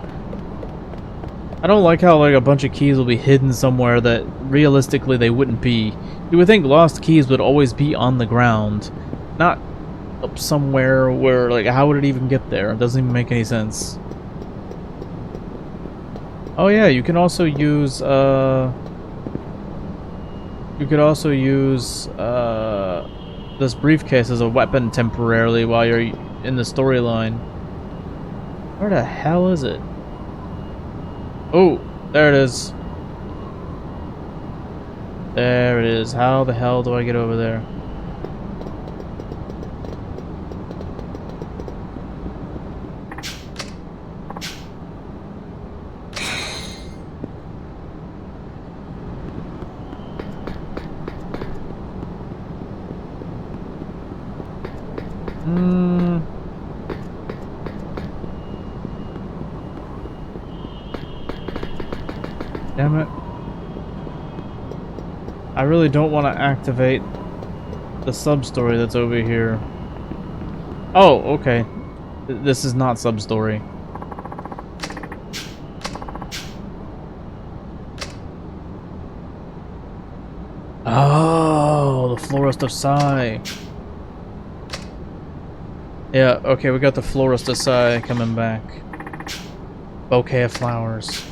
S1: I don't like how like a bunch of keys will be hidden somewhere that realistically they wouldn't be. You would think lost keys would always be on the ground, not up somewhere where, like, how would it even get there? It doesn't even make any sense. Oh yeah, you can also use this briefcase as a weapon temporarily while you're in the storyline. Where the hell is it? Oh, there it is. There it is. How the hell do I get over there? Damn it. I really don't want to activate the sub-story that's over here. Oh, okay. This is not sub-story. Oh, the Florist of Sai. Yeah, okay, we got the Florist of Sai coming back. Bouquet of flowers.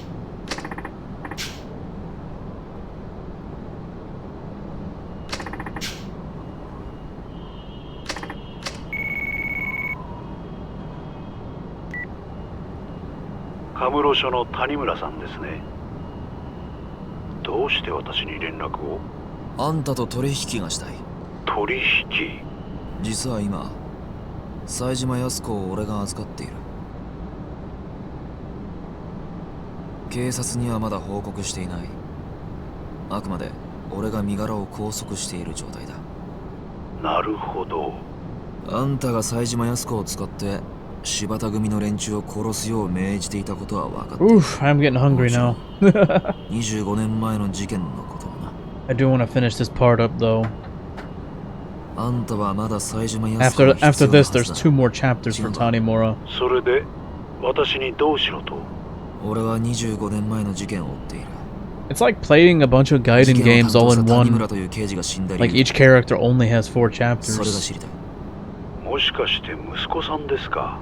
S11: Kamuro署の谷村さんですね。どうして私に連絡を？
S5: あんたと取引がしたい。
S11: 取引？
S5: 実は今、冴島靖子を俺が預かっている。警察にはまだ報告していない。あくまで俺が身柄を拘束している状態だ。
S11: なるほど。
S5: あんたが冴島靖子を使って柴田組の連中を殺すよう命じていたことは分かっている。
S1: Oof, I'm getting hungry now.
S5: 25年前の事件のこともな。
S1: I do want to finish this part up though.
S5: あんたはまだ冴島靖子が
S1: After
S5: 必要なは
S1: this,
S5: ず
S1: there's
S5: だ。
S1: 2 more chapters for Tanimura.
S11: それで私にどうしろと？
S5: 俺は25年前の事件を追っている。
S1: It's like playing a bunch of Gaiden games all in one.
S5: 谷村という刑事が死んだ理
S1: Like
S5: 由
S1: each character only has 4
S5: それが
S1: chapters.
S5: 知りたい。
S11: もしかして息子さんですか？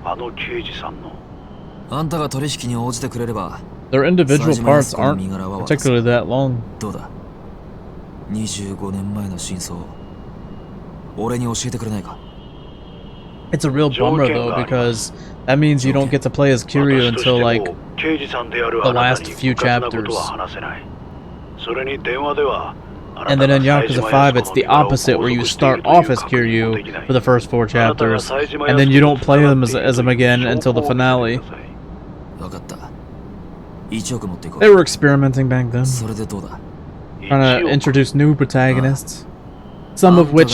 S11: あの刑事さんの。
S5: あんたが取引に応じてくれれば
S1: Their individual
S5: 冴島
S1: parts
S5: 靖子の
S1: aren't
S5: 身柄は渡す。
S1: particularly that long.
S5: どうだ、25年前の真相を俺に教えてくれないか？
S1: It's a real bummer though, because that means you don't get to play as Kiryu
S11: 私として
S1: until
S11: も
S1: like
S11: 刑事さんである
S1: the
S11: あなた
S1: last
S11: に
S1: few
S11: うかつなこと
S1: chapters.
S11: は話せない。それに電話では
S1: And then in Yakuza 5, it's the opposite, where you start off as Kiryu for the first 4 chapters, and then you don't play them as him again until the finale.
S5: 分かった。1億持っていこ
S1: They
S5: う。
S1: were experimenting back then,
S5: それでどうだ？
S1: trying to introduce new protagonists, some of which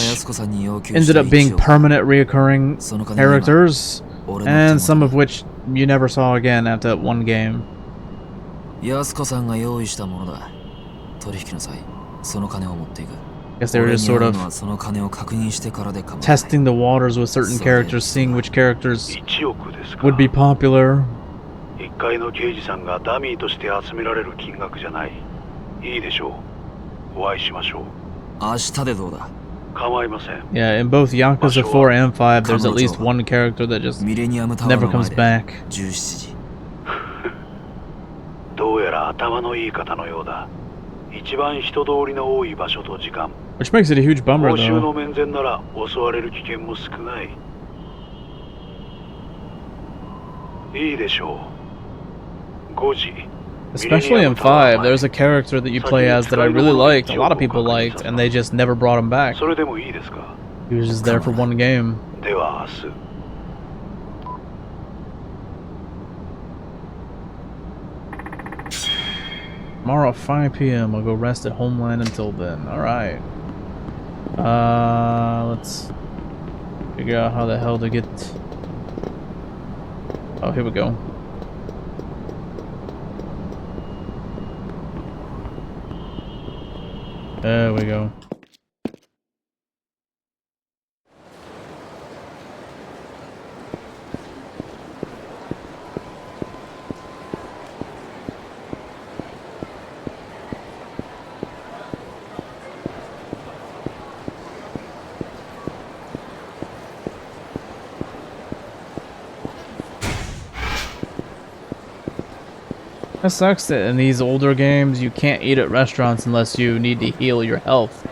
S1: ended up being permanent reoccurring characters, and some of which you never saw again after that one game.
S5: 靖子さんが用意したものだ。取引の際、その金を持っていく。
S1: I guess they were just sort of
S5: その金を確認してからで構わない。
S1: testing the waters with certain characters, seeing which characters
S11: 1億ですか。
S1: would be popular.
S11: 一階の刑事さんがダミーとして集められる金額じゃない。いいでしょう。お会いしましょう。
S5: 明日でどうだ？
S11: 構いません。
S1: Yeah, in both Yakuza 4 and 5, there's at least one character that just
S5: ミレニアムタワー
S1: never
S5: の前
S1: comes
S5: で
S1: back.
S5: 17時。
S11: どうやら頭のいい方のようだ。一番人通りの多い場所と時間。
S1: Which makes it a huge bummer
S11: 報酬
S1: though.
S11: の面前なら襲われる危険も少ない。いいでしょう。5時。
S1: Especially in 5, there's a character that you play as that I really liked, a lot of people liked, and they just never brought him back.
S11: それでもいいですか。
S1: He was just there for one game.
S11: では明日。
S1: Tomorrow at 5 p.m. I'll go rest at Homeland until then. Alright. Let's figure out how the hell to get... Oh, here we go. There we go. It sucks that in these older games you can't eat at restaurants unless you need to heal your health.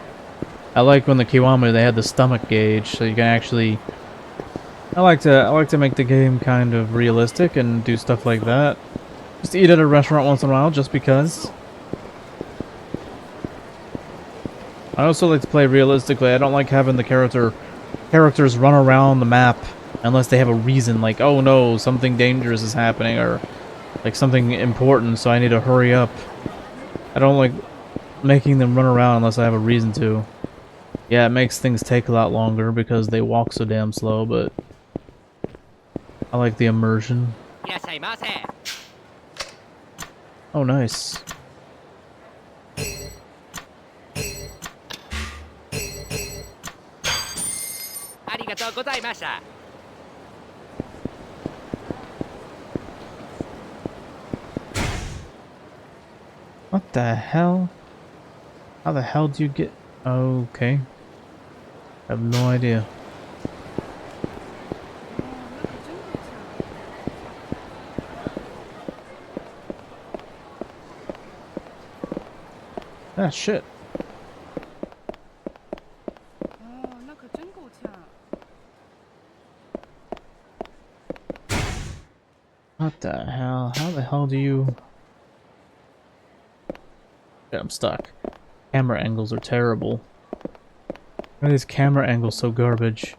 S1: I like when the Kiwami they had the stomach gauge, so you can actually. I like to make the game kind of realistic and do stuff like that. Just eat at a restaurant once in a while, just because. I also like to play realistically. I don't like having the characters run around the map unless they have a reason, like, oh no, something dangerous is happening, or like something important, so I need to hurry up. I don't like making them run around unless I have a reason to. Yeah, it makes things take a lot longer because they walk so damn slow, but I like the immersion. Oh, nice. What the hell? How the hell do you get... Okay. I have no idea. Ah, shit. What the hell? How the hell do you... Yeah, I'm stuck. Camera angles are terrible. Why are these camera angles so garbage?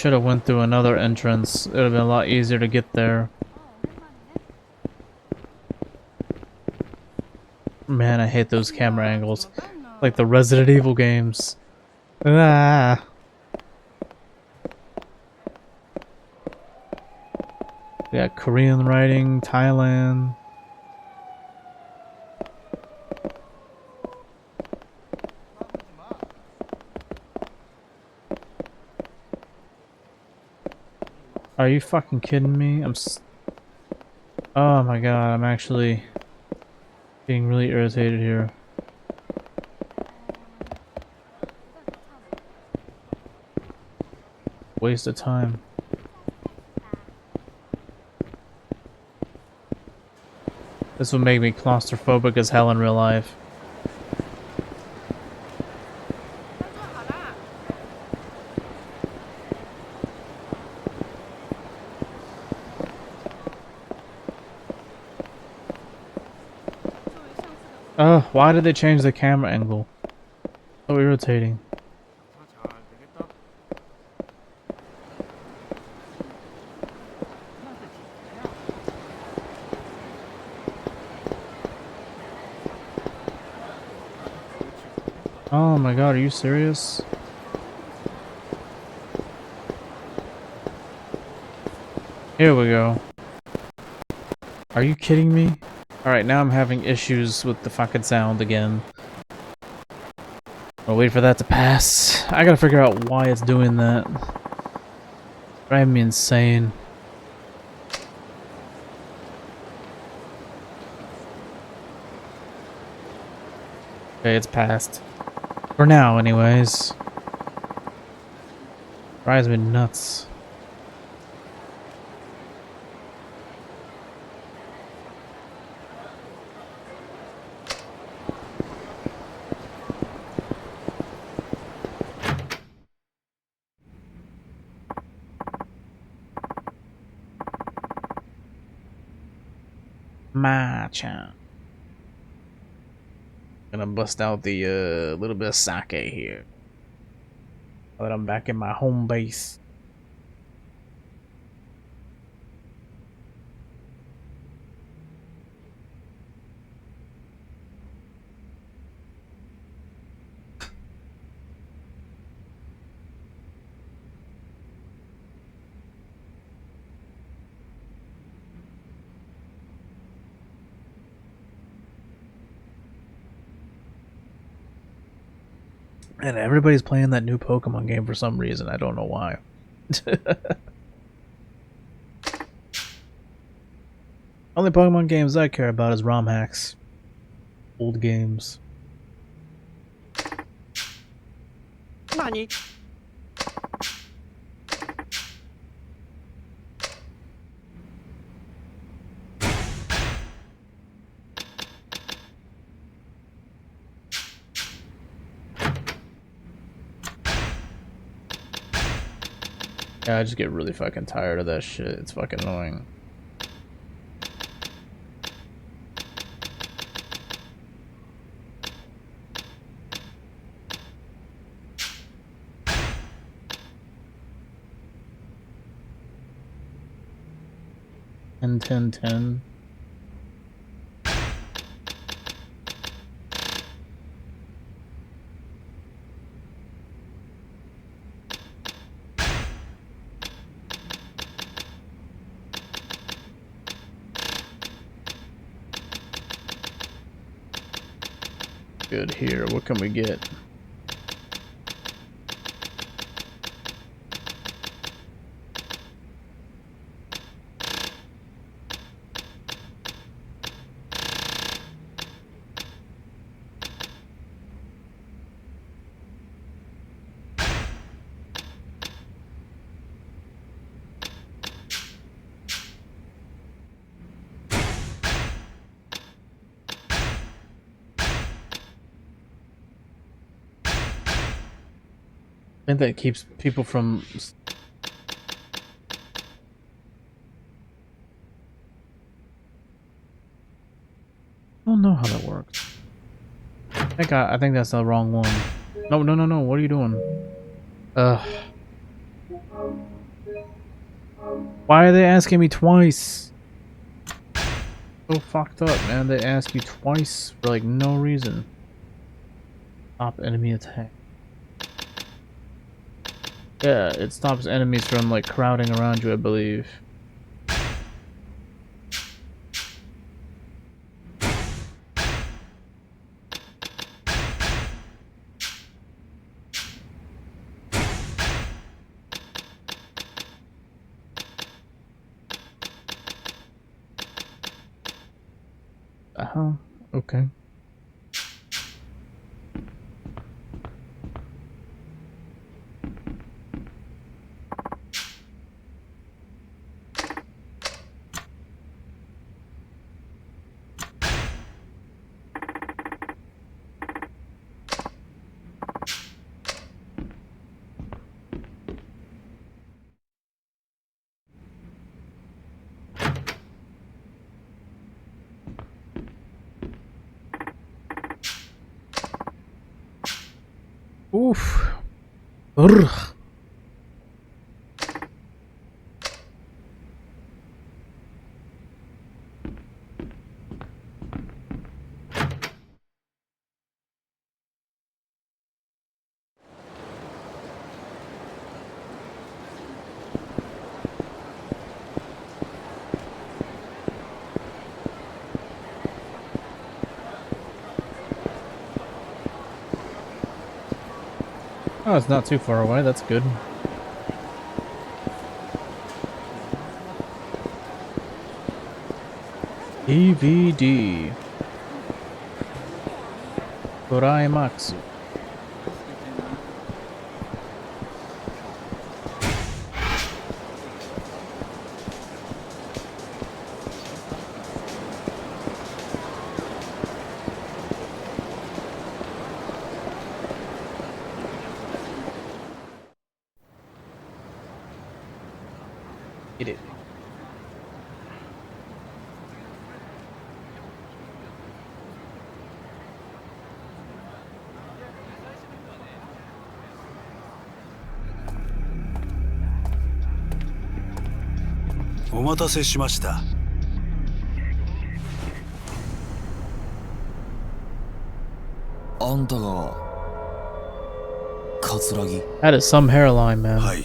S1: should have went through another entrance. It would have been a lot easier to get there. Man, I hate those camera angles. Like the Resident Evil games. Ah. We got Korean writing, Thailand. Are you fucking kidding me? Oh my god, I'm actually being really irritated here. Waste of time. This would make me claustrophobic as hell in real life. Oh, why did they change the camera angle? So irritating. Oh my god, are you serious? Here we go. Are you kidding me? Alright, now I'm having issues with the fucking sound again. I'll wait for that to pass. I gotta figure out why it's doing that. Driving me insane. Okay, it's passed. For now, anyways. Drives me nuts. Ma-chan. Gonna bust out the little bit of sake here. Now that I'm back in my home base. And everybody's playing that new Pokemon game for some reason. I don't know why. Only Pokemon games I care about is ROM hacks. Old games.
S7: Nani?
S1: Yeah, I just get really fucking tired of that shit. It's fucking annoying. Ten. Good here. What can we get? I think that keeps people from... I don't know how that works. I think that's the wrong one. No. What are you doing? Ugh. Why are they asking me twice? So fucked up, man. They ask you twice for like no reason. Stop enemy attack. Yeah, it stops enemies from like crowding around you, I believe. Okay. Oof. Urgh. Oh, it's not too far away. That's good. DVD. Kuraimatsu. Get it.
S11: お待たせしました。
S5: あんたがカツラギ？
S1: That is some hairline, man.
S11: はい。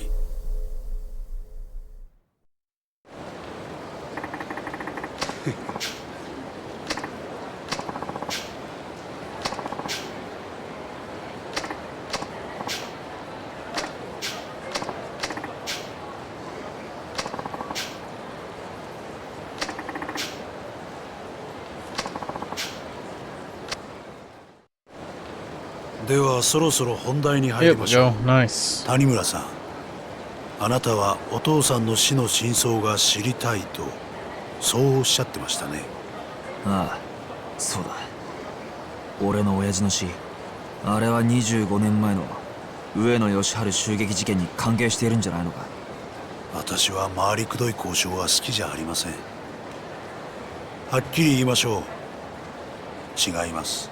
S11: ではそろそろ本題に入りましょう。
S1: Nice.
S11: 谷村さん、あなたはお父さんの死の真相が知りたいとそうおっしゃってましたね。
S5: ああ、そうだ。俺の親父の死、あれは25年前の上野義治襲撃事件に関係しているんじゃないのか。
S11: 私は回りくどい交渉は好きじゃありません。はっきり言いましょう。違います。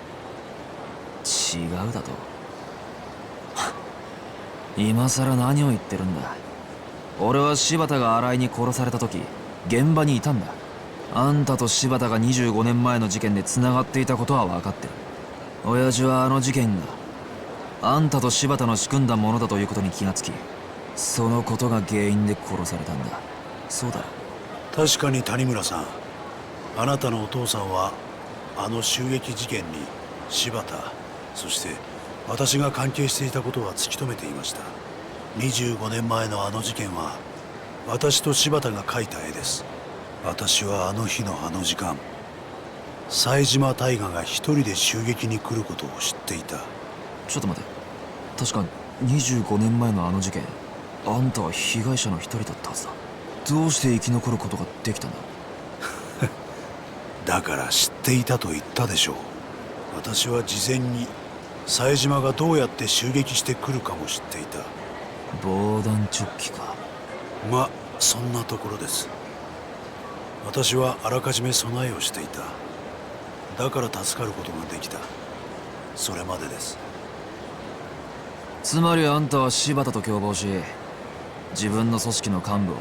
S5: 違うだと？今さら何を言ってるんだ。俺は柴田が新井に殺された時現場にいたんだ。あんたと柴田が25年前の事件で繋がっていたことは分かってる。親父はあの事件があんたと柴田の仕組んだものだということに気がつき、そのことが原因で殺されたんだ。そうだろ？
S11: 確かに谷村さん、あなたのお父さんはあの襲撃事件に柴田、そして私が関係していたことは突き止めていました。25年前のあの事件は私と柴田が描いた絵です。私はあの日のあの時間、冴島大河が一人で襲撃に来ることを知っていた。
S5: ちょっと待て。確か25年前のあの事件、あんたは被害者の一人だったはずだ。どうして生き残ることができたんだ？
S11: だから知っていたと言ったでしょう。私は事前に冴島がどうやって襲撃してくるかも知っていた。
S5: 防弾チョッキか。
S11: まあそんなところです。私はあらかじめ備えをしていた。だから助かることができた。それまでです。
S5: つまりあんたは柴田と共謀し、自分の組織の幹部を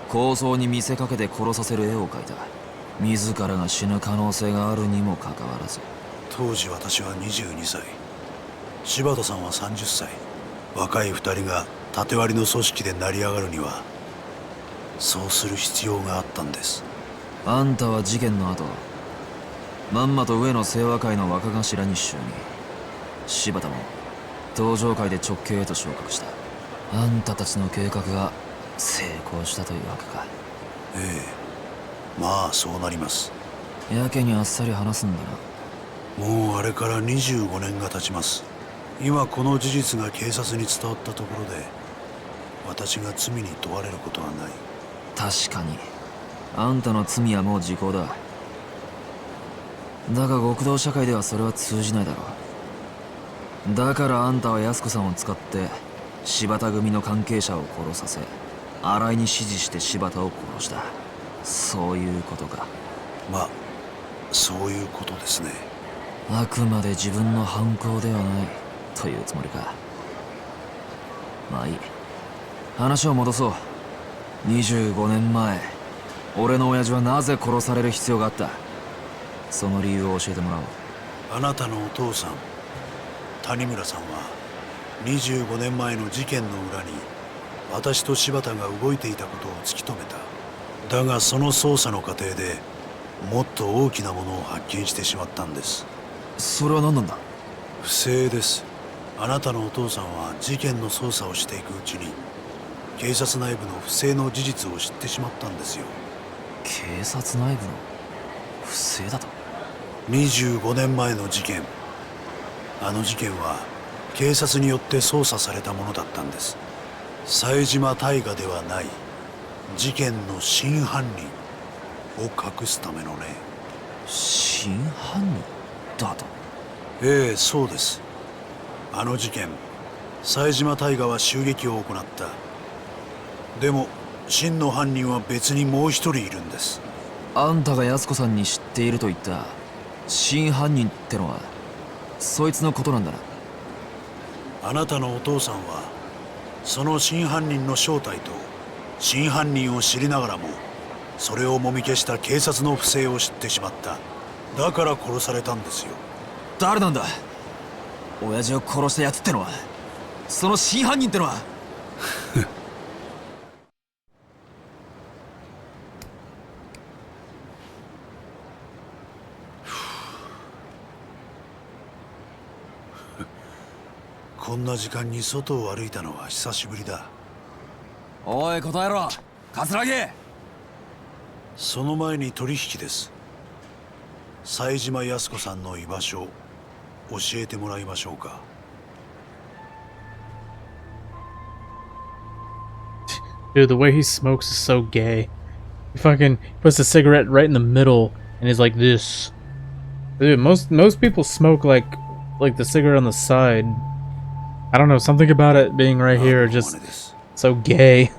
S5: 構想に見せかけて殺させる絵を描いた。自らが死ぬ可能性があるにもかかわらず。
S11: 当時私は22歳、柴田さんは30歳。若い2人が縦割りの組織で成り上がるにはそうする必要があったんです。
S5: あんたは事件の後、まんまと上の清和会の若頭に就任。柴田も登場会で直系へと昇格した。あんたたちの計画が成功したというわけか。
S11: ええ、まあそうなります。
S5: やけにあっさり話すんだ
S11: な。もうあれから25年が経ちます。今この事実が警察に伝わったところで私が罪に問われることはない。
S5: 確かにあんたの罪はもう時効だ。だが極道社会ではそれは通じないだろう。だからあんたは安子さんを使って柴田組の関係者を殺させ、新井に指示して柴田を殺した。そういうことか。
S11: まあそういうことですね。
S5: あくまで自分の犯行ではないというつもりか。まあいい、話を戻そう。25年前、俺の親父はなぜ殺される必要があった？その理由を教えてもらおう。
S11: あなたのお父さん谷村さんは25年前の事件の裏に私と柴田が動いていたことを突き止めた。だがその捜査の過程でもっと大きなものを発見してしまったんです。
S5: それは何なんだ？
S11: 不正です。あなたのお父さんは事件の捜査をしていくうちに警察内部の不正の事実を知ってしまったんですよ。
S5: 警察内部の不正だと
S11: ？25年前の事件、あの事件は警察によって捜査されたものだったんです。冴島大河ではない事件の真犯人を隠すためのね。
S5: 真犯人だと？
S11: ええ、そうです。あの事件、冴島大河は襲撃を行った。でも真の犯人は別にもう一人いるんです。
S5: あんたが安子さんに知っていると言った真犯人ってのはそいつのことなんだな。
S11: あなたのお父さんはその真犯人の正体と真犯人を知りながらもそれをもみ消した警察の不正を知ってしまった。だから殺されたんですよ。
S5: 誰なんだ？親父を殺したやつってのは、その真犯人ってのは。
S11: こんな時間に外を歩いたのは久しぶりだ。
S5: おい答えろ、桂木。
S11: その前に取引です。冴島康子さんの居場所教えてもらいましょうか。
S1: Dude, the way he smokes is so gay. He fucking puts the cigarette right in the middle and is like this. Dude, most people smoke like the cigarette on the side. I don't know, something about it being right here just so gay.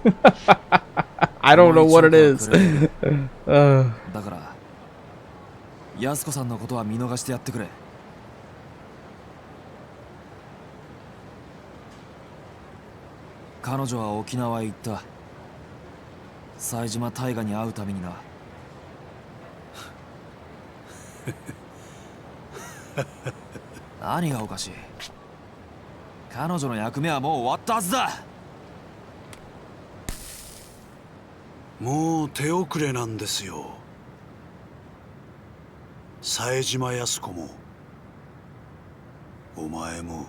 S1: I don't know what it is.
S5: だから安子さんのことは見逃してやってくれ。彼女は沖縄へ行った。冴島大河に会うためにな。何がおかしい？彼女の役目はもう終わったはずだ。
S11: もう手遅れなんですよ。冴島康子もお前も。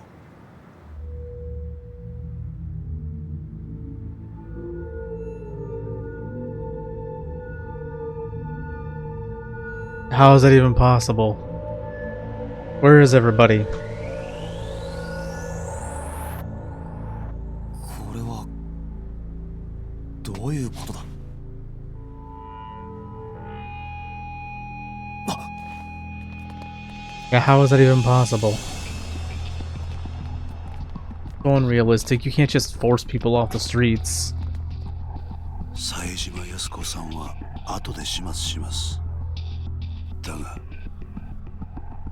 S1: How is that even possible? Where is everybody?
S5: これはどういうことだ？Yeah,
S1: how is that even possible? So unrealistic. You can't just force people off the streets.
S11: 冴島康子さんは後で始末します。だが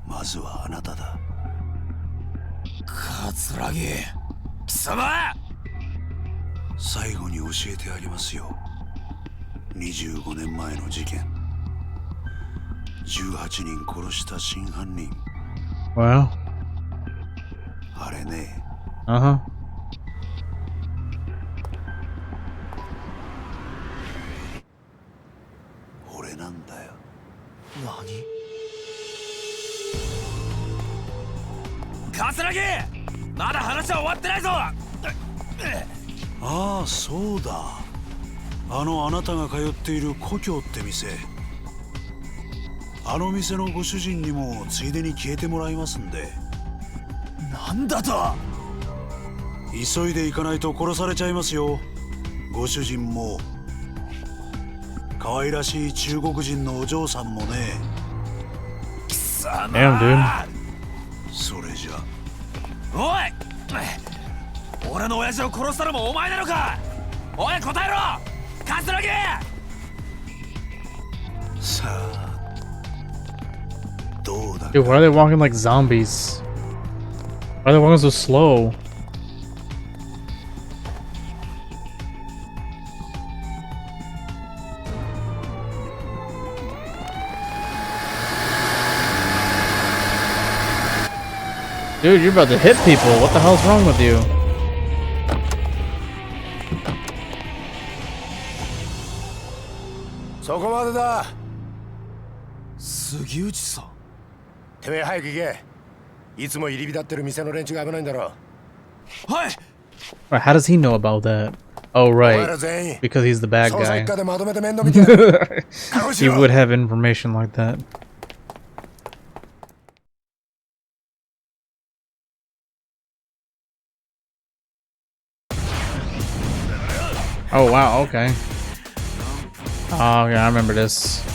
S11: まずはあなただ。
S5: 桂木、貴様！
S11: 最後に教えてあげますよ。25年前の事件。18人殺した真犯人。
S1: Well.
S11: あれね。
S1: Uh-huh.
S11: 俺なんだよ。
S5: 何？
S3: 桂木！まだ話は終わってないぞ！
S11: ああ、そうだ。あなたが通っている故郷って店。あの店のご主人にもついでに消えてもらいますんで。
S3: なんだと？
S11: 急いで行かないと殺されちゃいますよ。ご主人も可愛らしい中国人のお嬢さんもね。
S3: 貴様。
S1: Damn, dude.
S11: それじゃ。
S3: おい！俺の親父を殺したのもお前なのか？おい、答えろ！桂木！
S11: さあ、どうだか。
S1: Dude, why are they walking like zombies? Why are they walking so slow? Dude, you're about to hit people. What the hell's wrong with you? Wait, how does he know about that? Oh, right. Because he's the bad guy. He would have information like that. Oh wow, okay. Oh yeah, I remember this.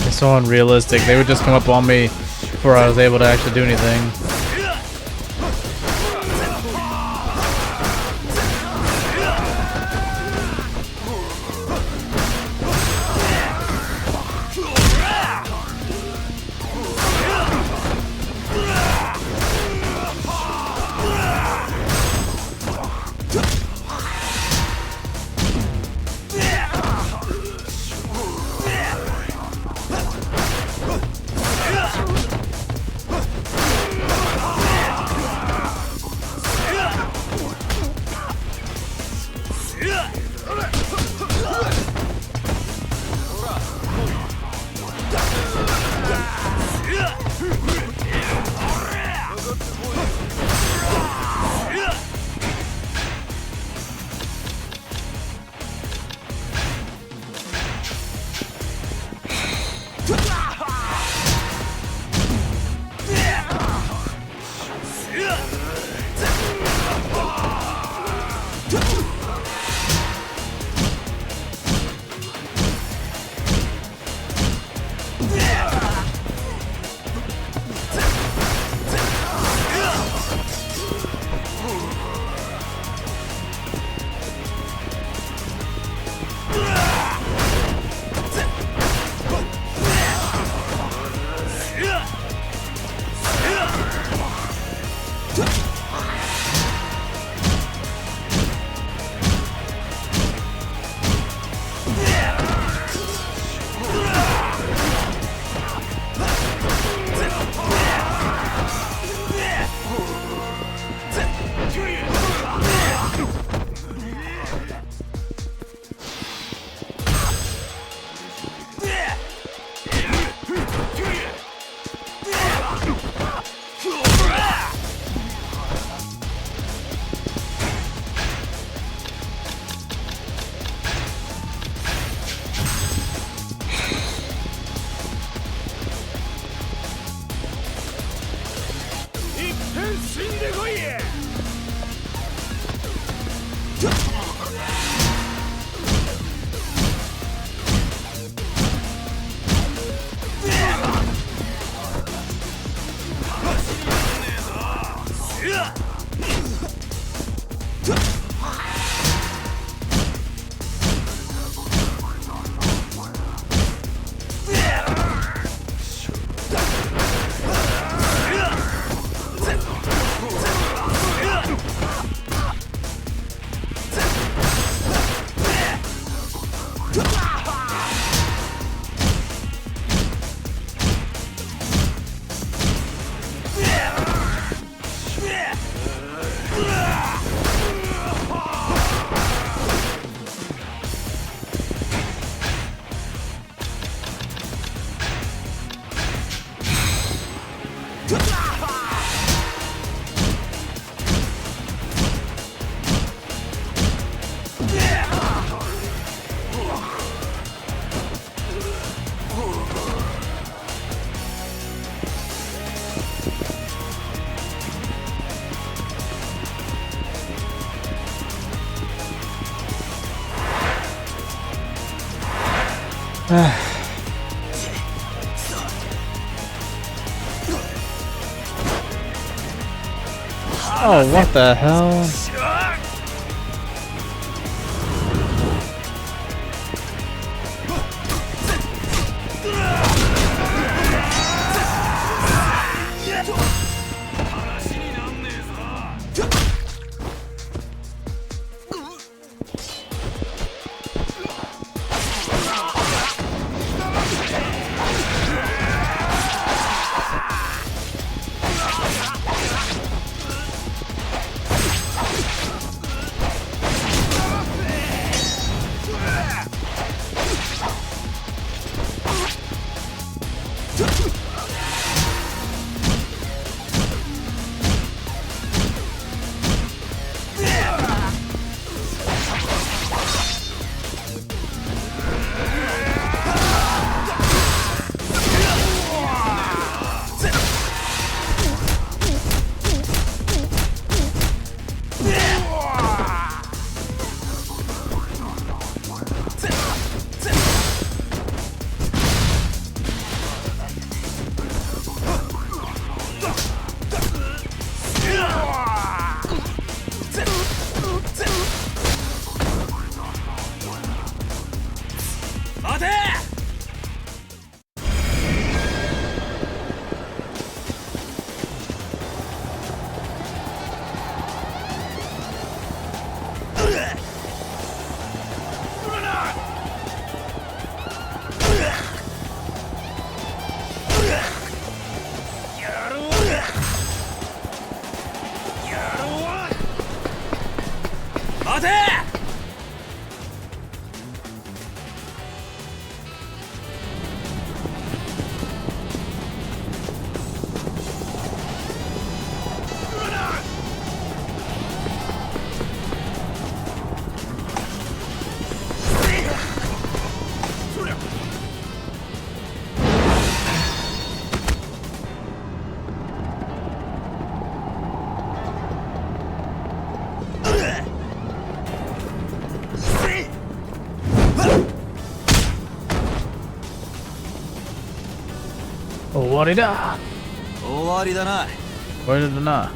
S1: It's so unrealistic. They would just come up on me before I was able to actually do anything. Oh, what the hell?終わりだ。
S5: 終わりだな。
S1: 終わりだな。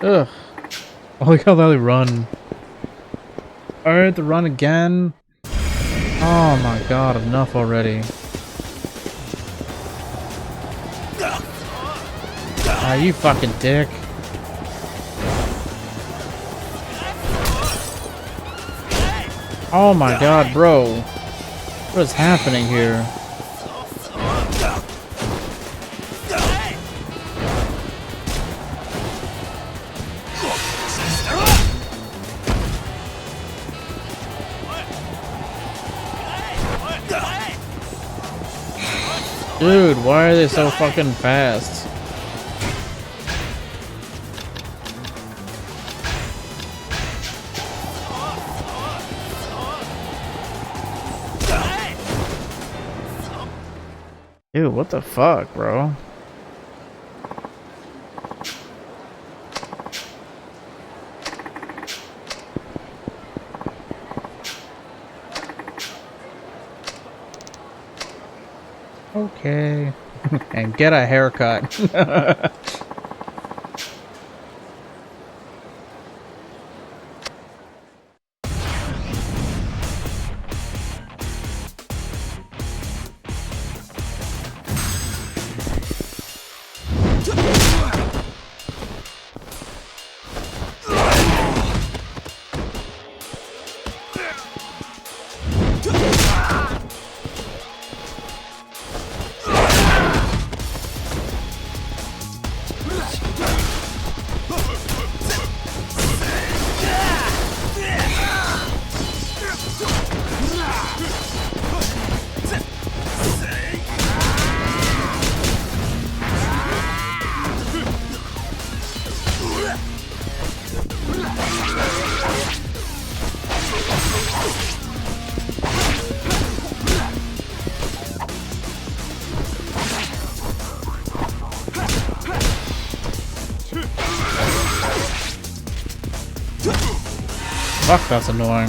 S1: Ugh. I like how they run. Alright, to run again. Oh my god, enough already. Ah, you fucking dick. Oh my god, bro. What is happening here? Dude, why are they so fucking fast? Ew, what the fuck, bro? Okay. And get a haircut. Fuck, that's annoying.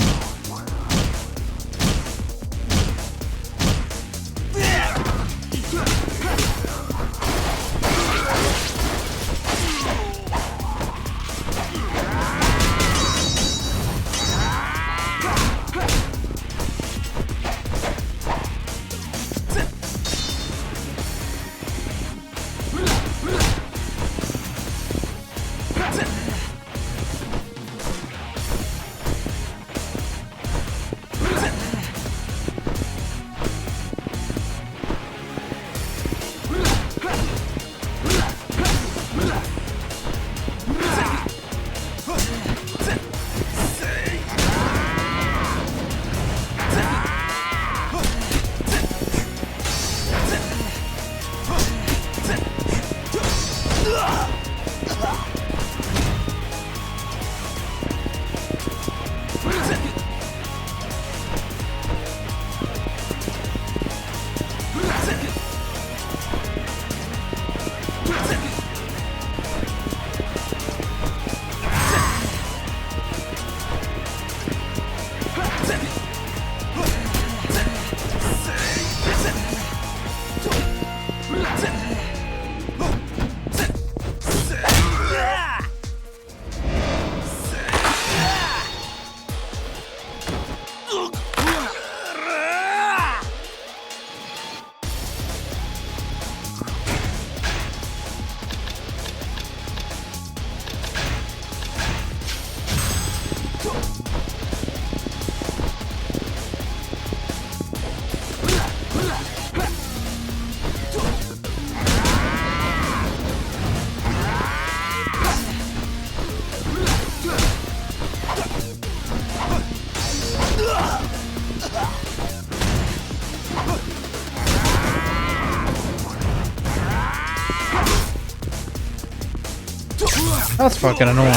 S1: That's fucking annoying.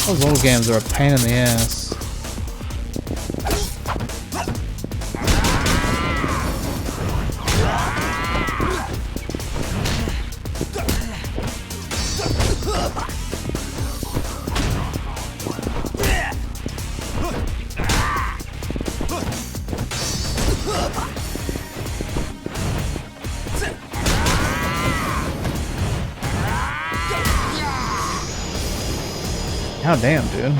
S1: Those old games are a pain in the ass. God damn, dude.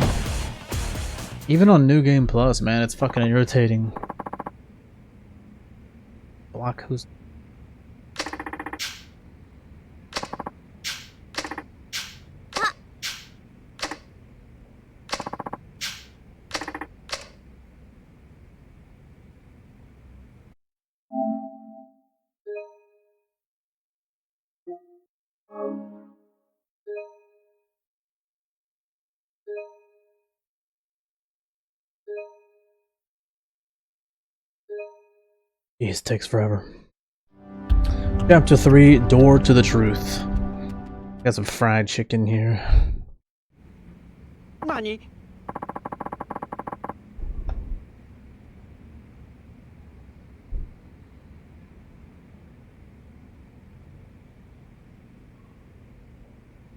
S1: Even on New Game Plus, man, it's fucking irritating. Block who's... Jeez, it takes forever. Chapter 3, Door to the Truth. Got some fried chicken here.
S12: Nani?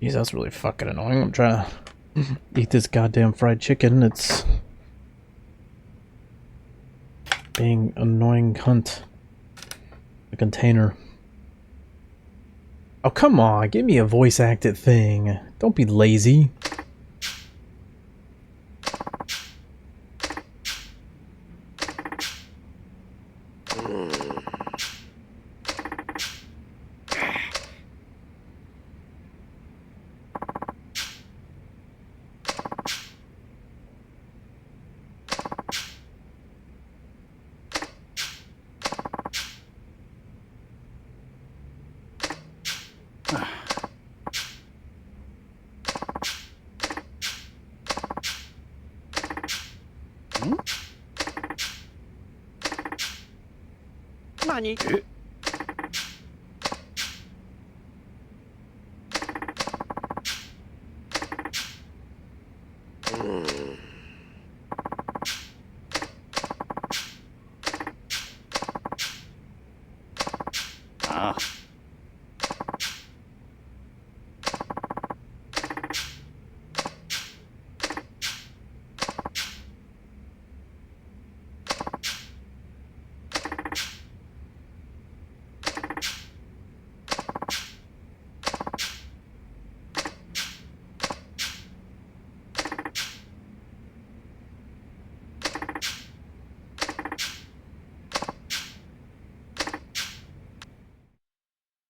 S1: Jeez, that's really fucking annoying. I'm trying to eat this goddamn fried chicken. It's being an annoying cunt. The container. Oh, come on. Give me a voice acted thing. Don't be lazy.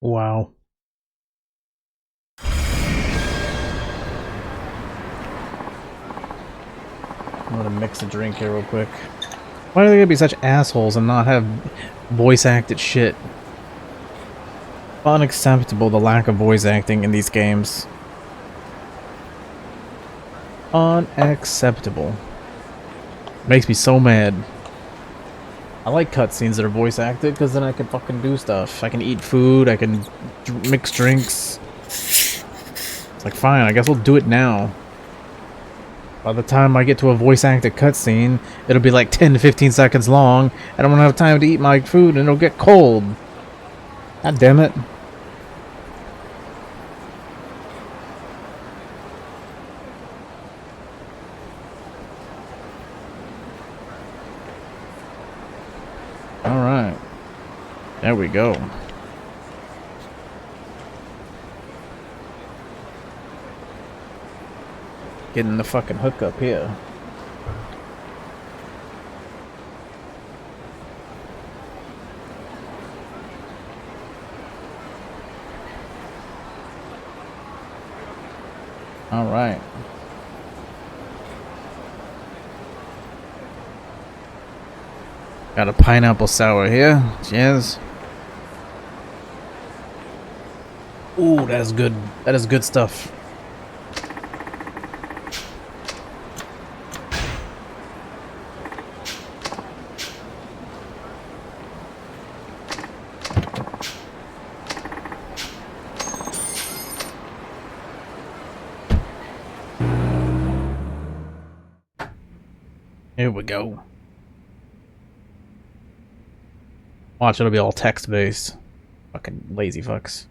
S1: Wow. I'm gonna mix a drink here real quick. Why are they gonna be such assholes and not have voice acted shit? Unacceptable, the lack of voice acting in these games. Unacceptable. Makes me so mad. I like cutscenes that are voice acted because then I can fucking do stuff. I can eat food, I can mix drinks. It's like, fine, I guess we'll do it now. By the time I get to a voice acted cutscene, it'll be like 10 to 15 seconds long. I don't have time to eat my food and it'll get cold. God damn it. Alright. There we go. Getting the fucking hookup here. Alright. Got a pineapple sour here. Cheers. Ooh, that is good. That is good stuff. Here we go. Watch, it'll be all text-based. Fucking lazy fucks.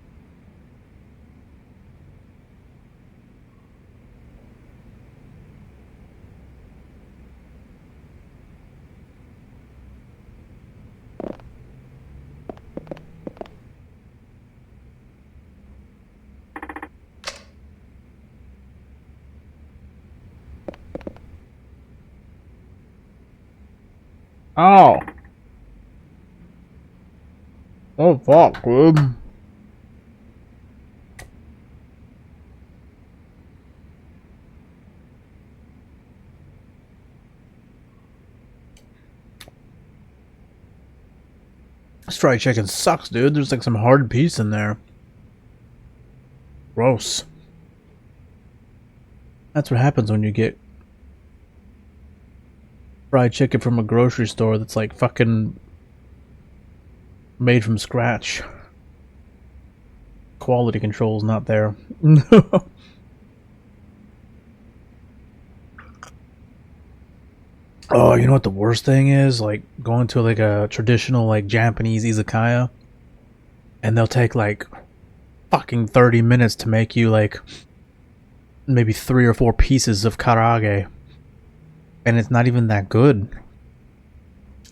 S1: Oh! Oh fuck, dude. This fried chicken sucks, dude. There's like some hard piece in there. Gross. That's what happens when you get fried chicken from a grocery store that's like fucking made from scratch. Quality control's not there. Oh, you know what the worst thing is? Like going to like a traditional like Japanese izakaya and they'll take like fucking 30 minutes to make you like maybe 3 or 4 pieces of karaage, and it's not even that good.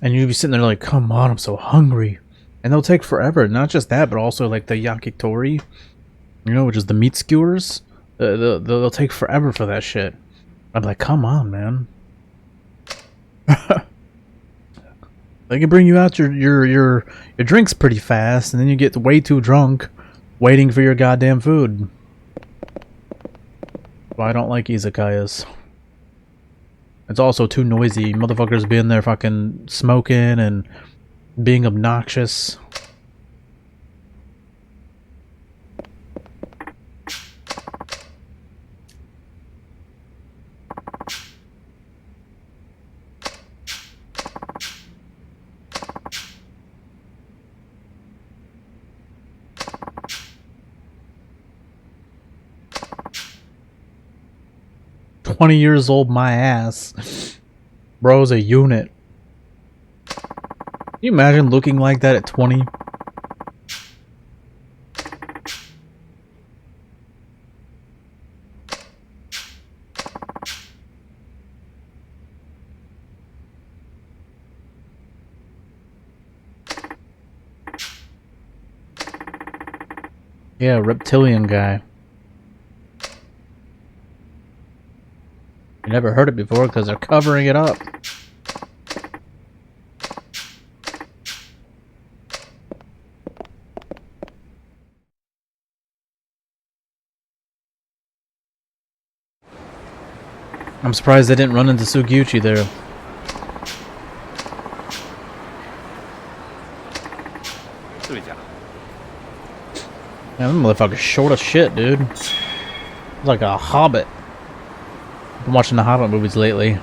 S1: And you'd be sitting there like, come on, I'm so hungry. And they'll take forever. Not just that, but also like the yakitori, you know, which is the meat skewers. They'll take forever for that shit. I'm like, come on, man. They can bring you out your drinks pretty fast, and then you get way too drunk waiting for your goddamn food. Well, I don't like izakayas. It's also too noisy. Motherfuckers being there fucking smoking and being obnoxious. "20 years old, my ass." Bro's a unit. Can you imagine looking like that at 20? Yeah, reptilian guy. You never heard it before because they're covering it up. I'm surprised they didn't run into Sugiuchi there. Man, that motherfucker's short as shit, dude. He's like a hobbit. I've been watching the Hobbit movies lately.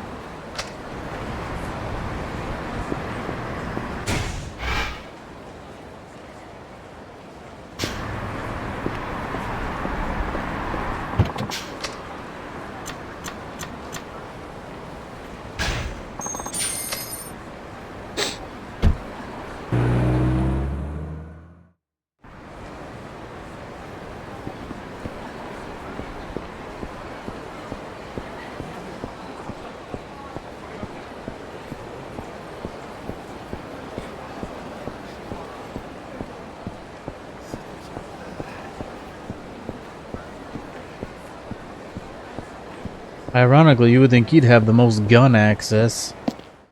S1: Ironically, you would think he'd have the most gun access.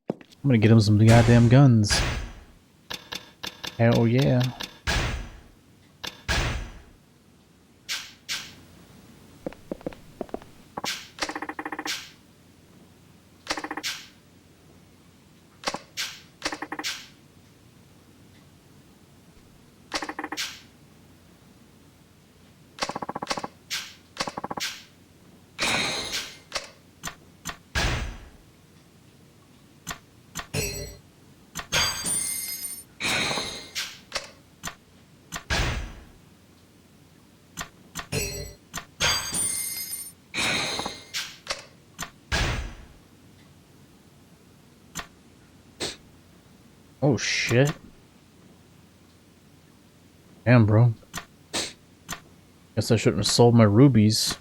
S1: I'm gonna get him some goddamn guns. Hell yeah. Oh shit. Damn, bro. Guess I shouldn't have sold my rubies.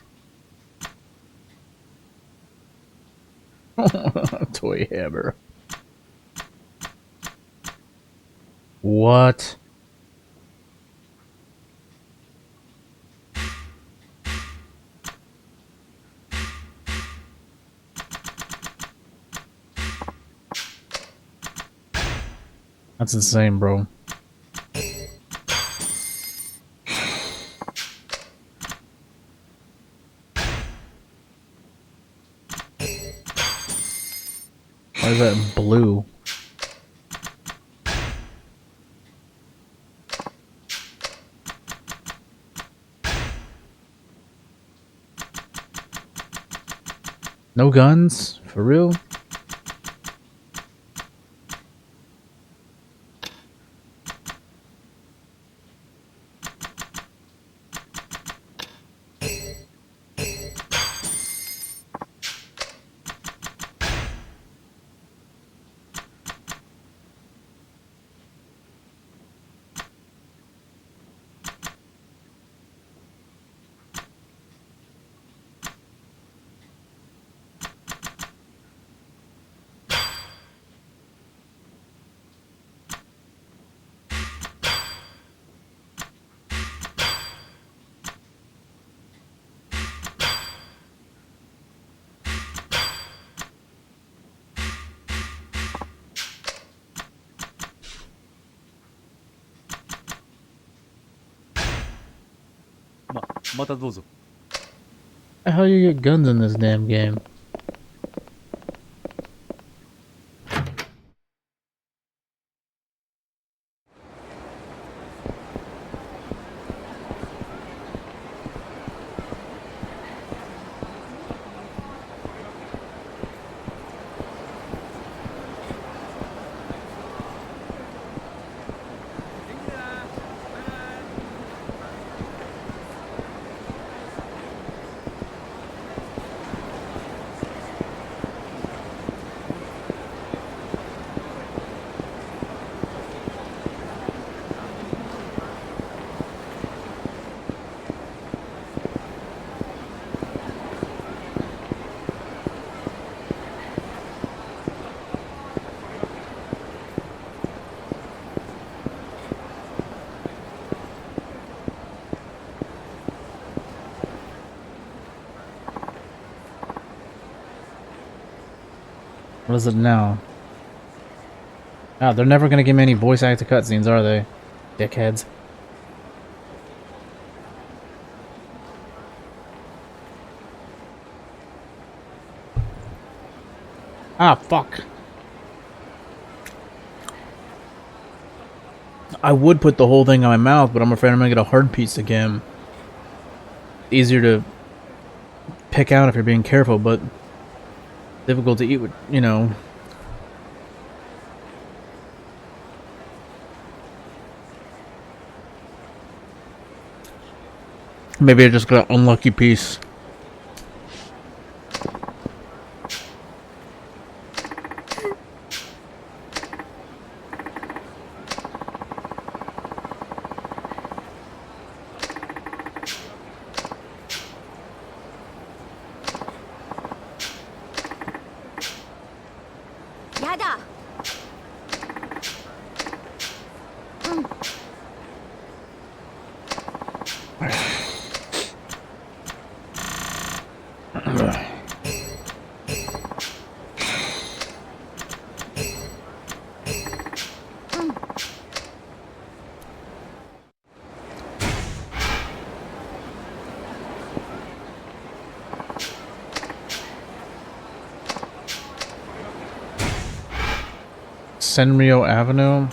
S1: Toy hammer. What? That's insane, bro. Why is that blue? No guns? For real?
S12: またどうぞ。
S1: How do you get guns in this damn game? What is it now? Ah, they're never gonna give me any voice acted cutscenes, are they? Dickheads. Ah, fuck. I would put the whole thing on my mouth, but I'm afraid I'm gonna get a hard piece again. Easier to pick out if you're being careful, but difficult to eat with, you know. Maybe I just got an unlucky piece. Senrio Avenue.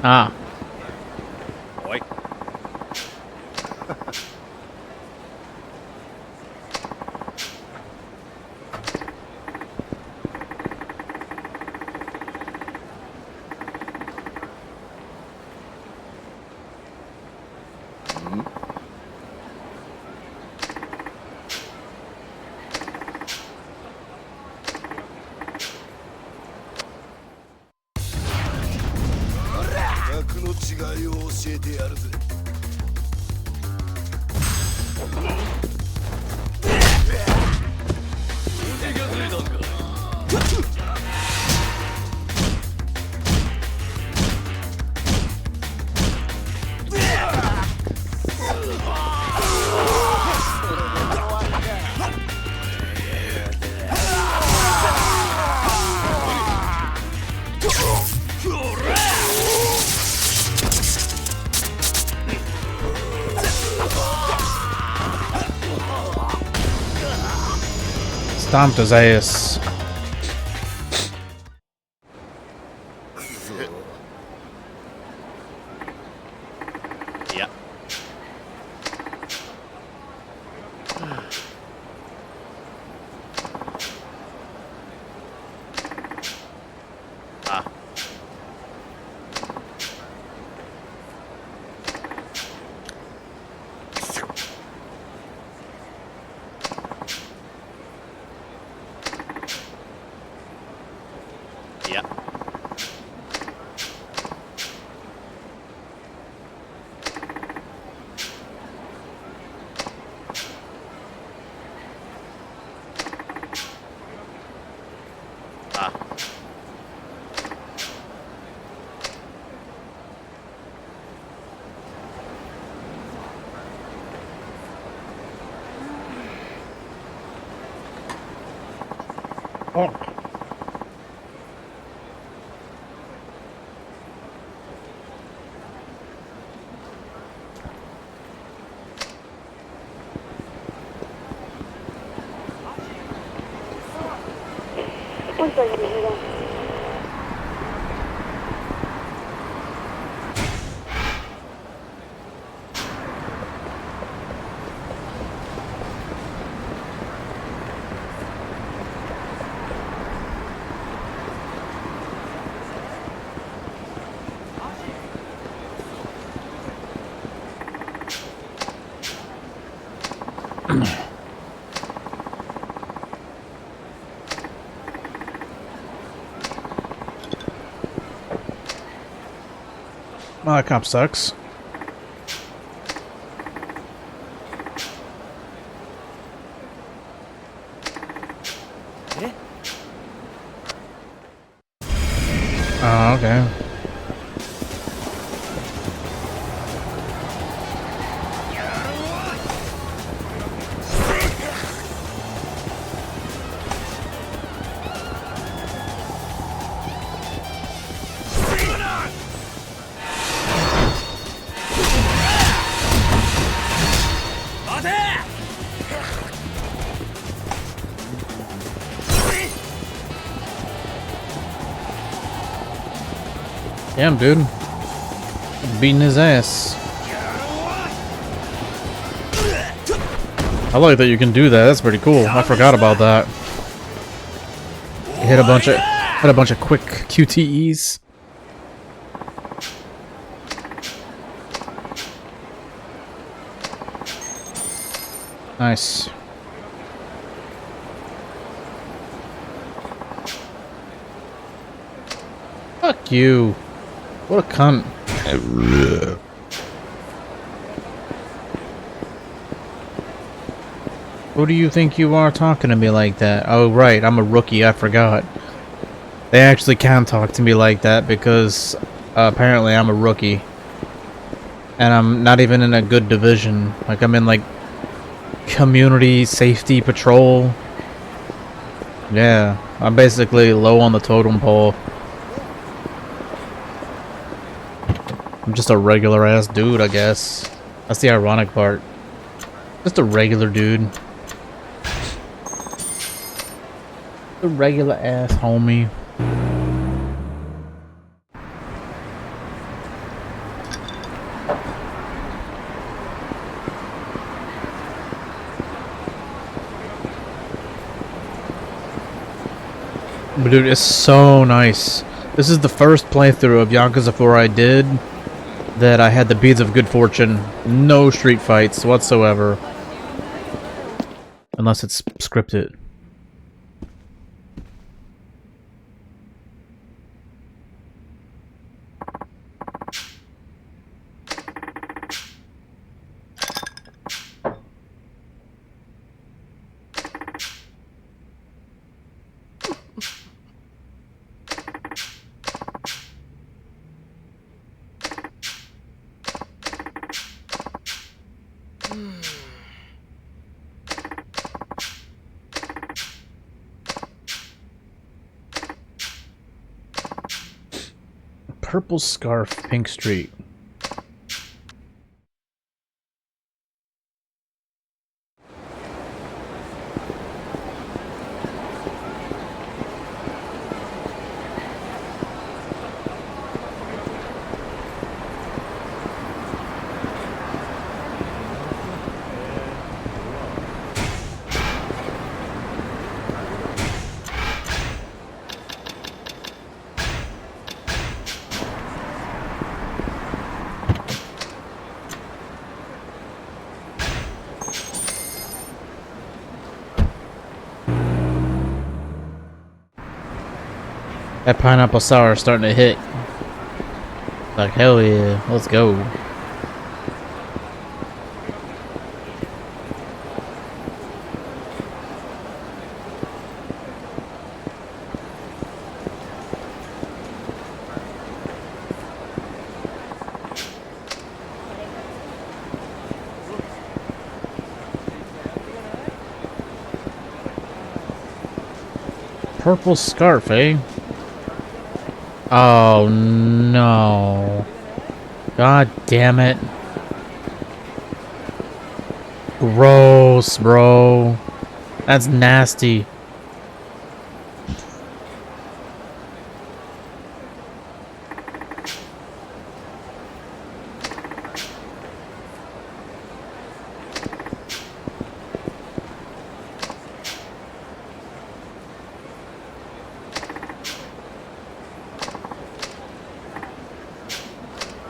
S1: Ah.
S7: Oi.
S1: Stomped his ass.
S7: Yeah. Ah. Yeah.
S1: Oh. Well, that cop sucks. Oh, okay. Damn, dude. Beating his ass. I like that you can do that. That's pretty cool. I forgot about that. Hit a bunch of quick QTEs. Nice. Fuck you. What a cunt. Who do you think you are talking to me like that? Oh, right, I'm a rookie, I forgot. They actually can talk to me like that because apparently I'm a rookie. And I'm not even in a good division. Like, I'm in, like, community safety patrol. Yeah, I'm basically low on the totem pole. I'm just a regular ass dude, I guess. That's the ironic part. Just a regular dude. A regular ass homie. But dude, it's so nice. This is the first playthrough of Yakuza 4 I did that I had the beads of good fortune. No street fights whatsoever. Unless it's scripted. Purple scarf, pink street. That pineapple sour is starting to hit. Like, hell yeah, let's go. purple scarf, eh? Oh no. God damn it. Gross, bro. That's nasty.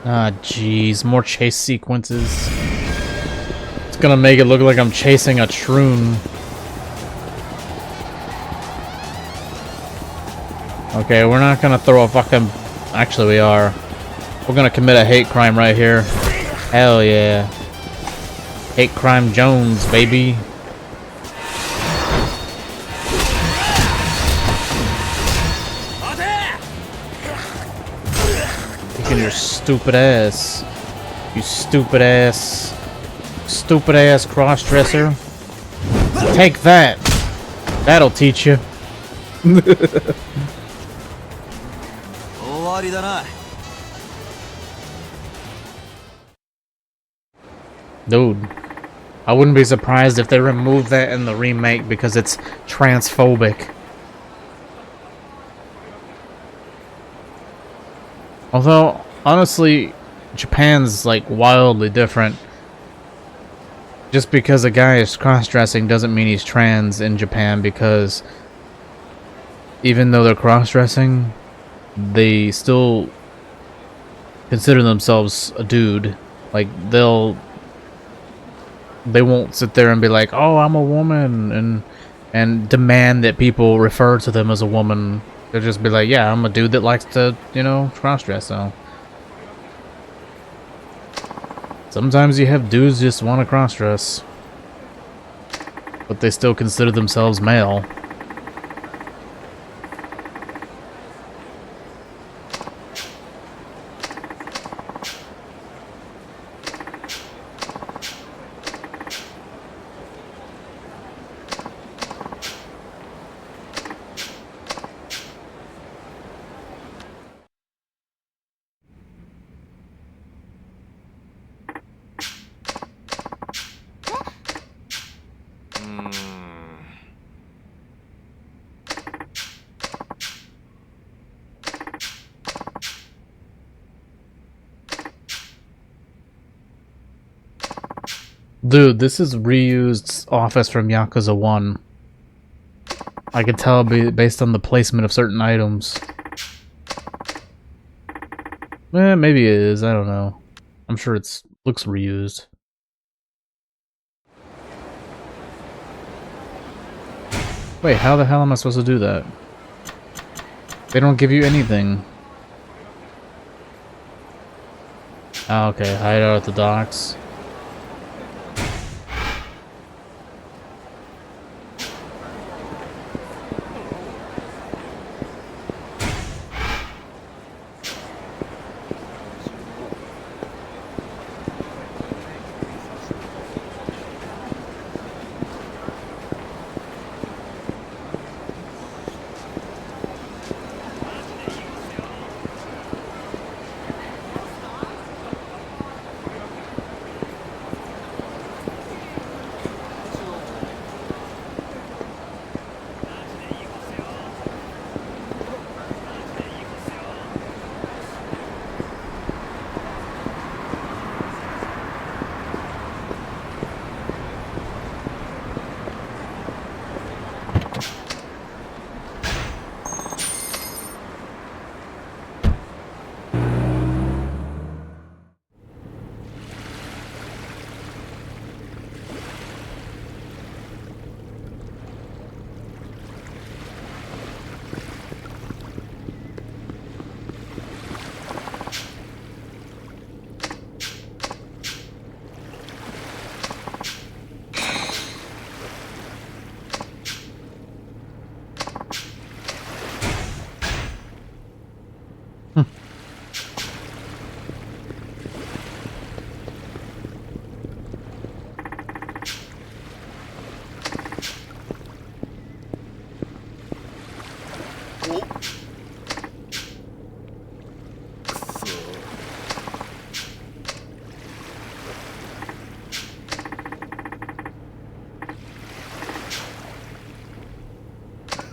S1: Ah, jeez, more chase sequences. It's gonna make it look like I'm chasing a troon. Okay, we're not gonna throw a fucking... Actually, we are. We're gonna commit a hate crime right here. Hell yeah. Hate crime Jones, baby. Kicking your stupid ass. You stupid ass. Stupid ass cross-dresser. Take that. That'll teach you. Dude, I wouldn't be surprised if they remove that in the remake because it's transphobic. Although, honestly, Japan's like wildly different. Just because a guy is cross-dressing doesn't mean he's trans in Japan, because even though they're cross-dressing, they still consider themselves a dude. Like, they won't sit there and be like, oh, I'm a woman, and demand that people refer to them as a woman. They'll just be like, yeah, I'm a dude that likes to, you know, cross-dress, so. Sometimes you have dudes just want to cross-dress, but they still consider themselves male. Dude, this is reused office from Yakuza 1. I could tell based on the placement of certain items. Maybe it is, I don't know. I'm sure it's looks reused. Wait, how the hell am I supposed to do that? They don't give you anything. Ah, okay, hide out at the docks.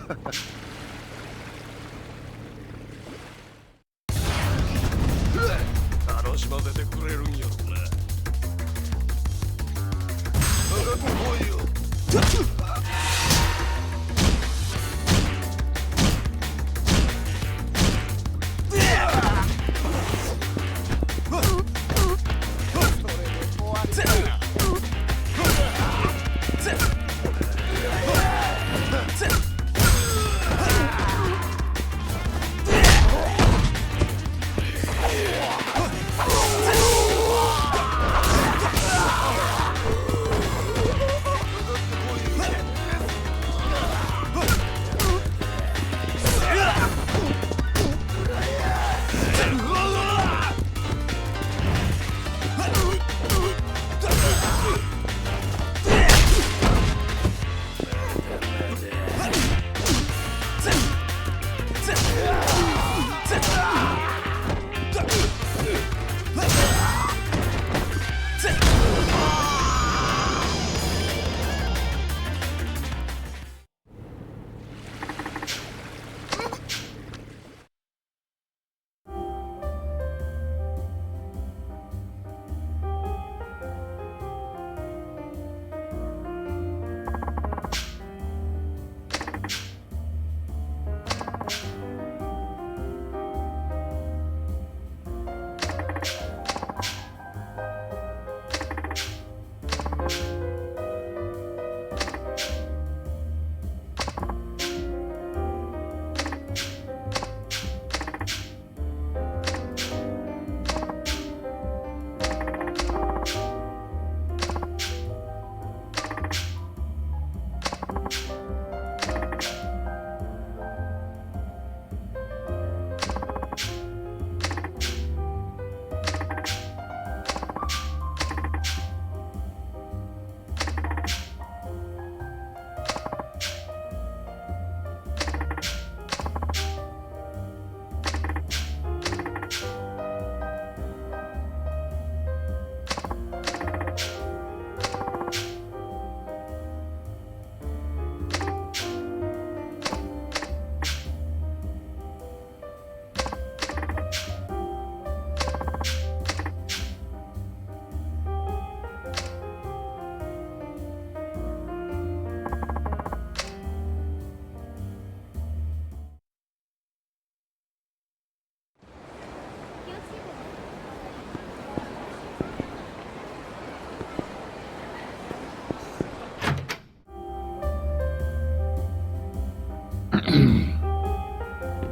S6: 楽しませてくれるんやろな。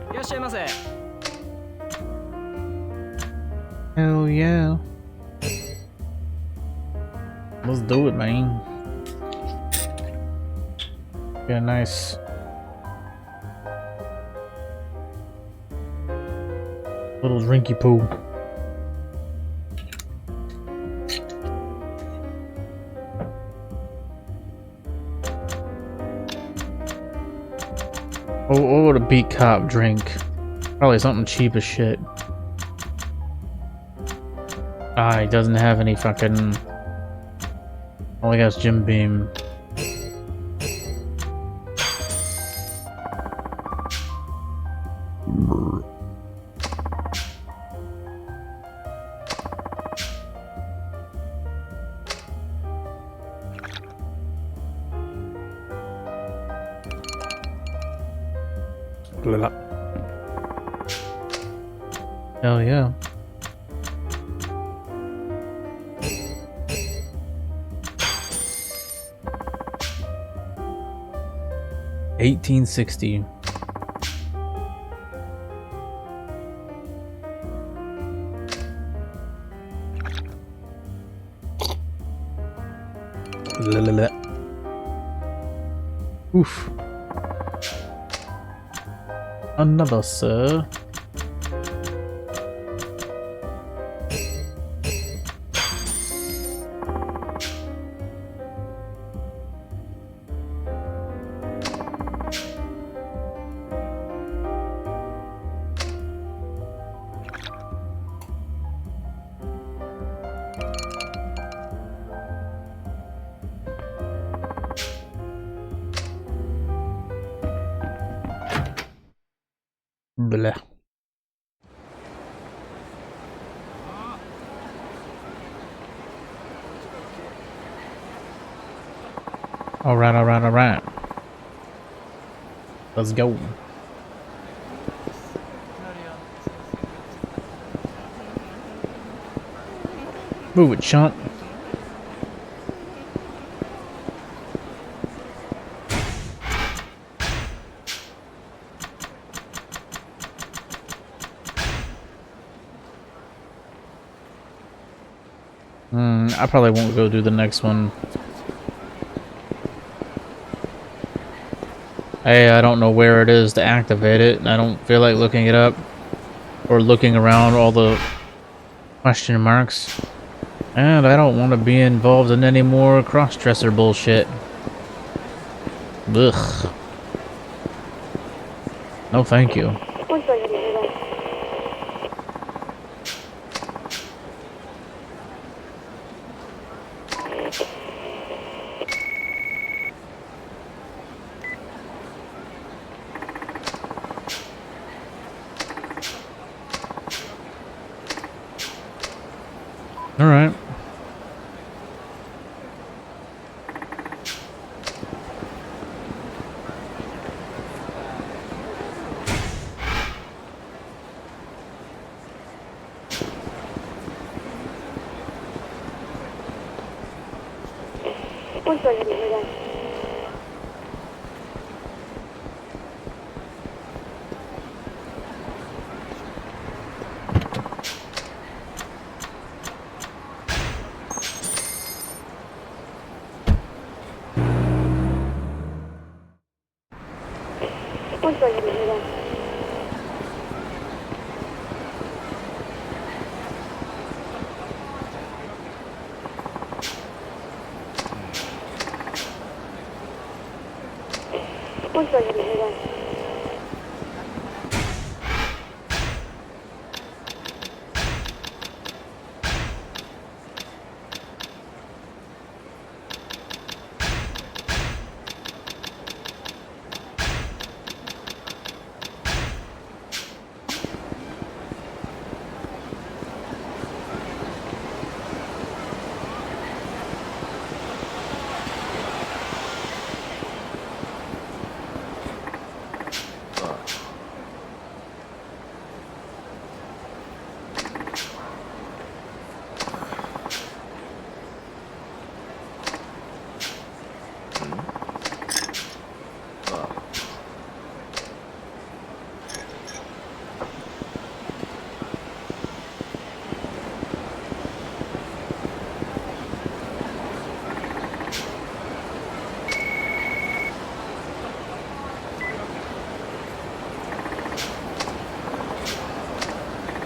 S5: いらっしゃいませ。
S1: Hell yeah. Let's do it, man. Yeah, nice. Little drinky poo. Oh, what would a beat cop drink? Probably something cheap as shit. Ah, he doesn't have any fucking... All he got is Jim Beam. Hell yeah. $18.60. Oof. Another, sir. Blah. Alright. Let's go. Move it, chump. I probably won't go do the next one. I don't know where it is to activate it, and I don't feel like looking it up or looking around all the question marks. And I don't want to be involved in any more cross-dresser bullshit. Ugh. No, thank you. All right.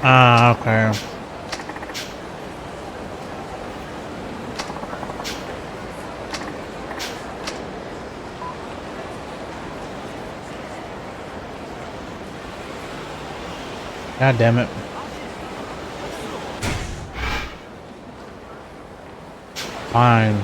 S1: Ah, okay. God damn it. Fine.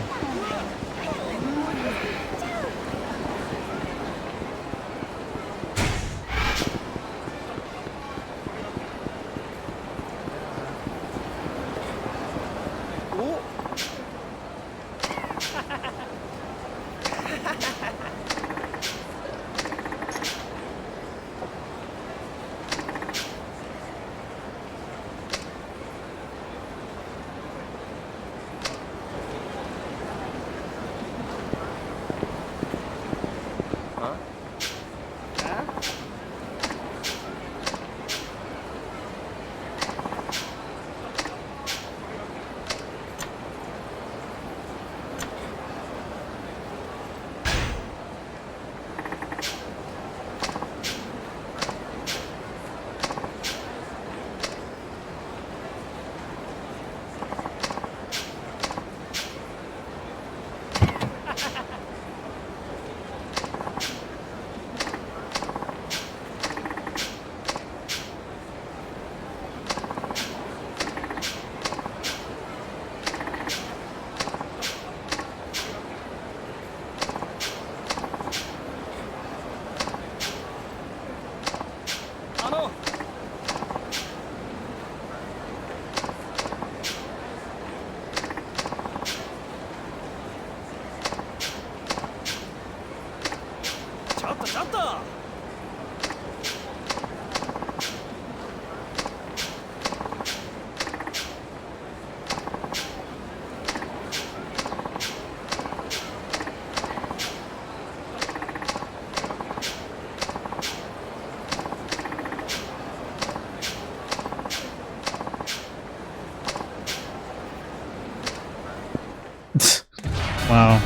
S1: Wow.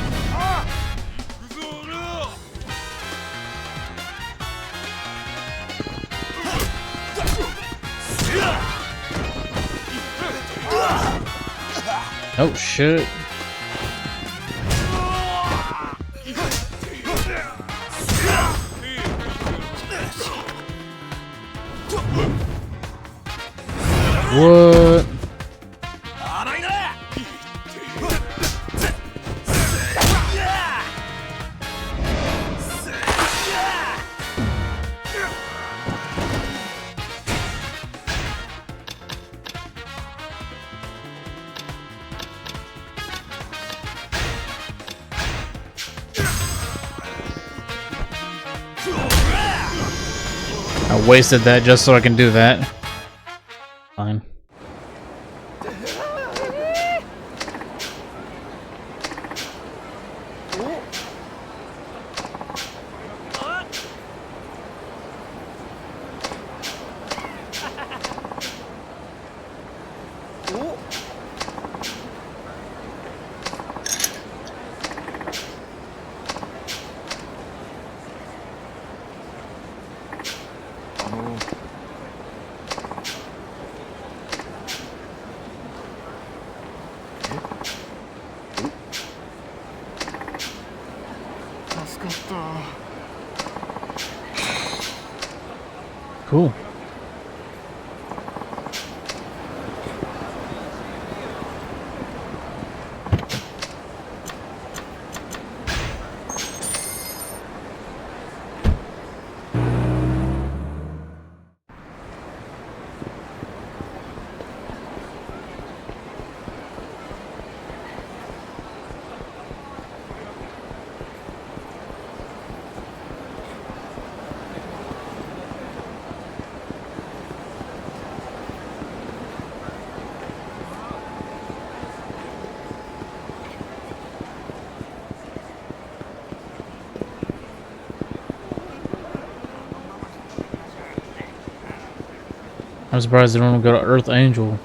S1: Oh shit. What? I wasted that just so I can do that. Fine. Cool. I'm surprised they don't go to Earth Angel.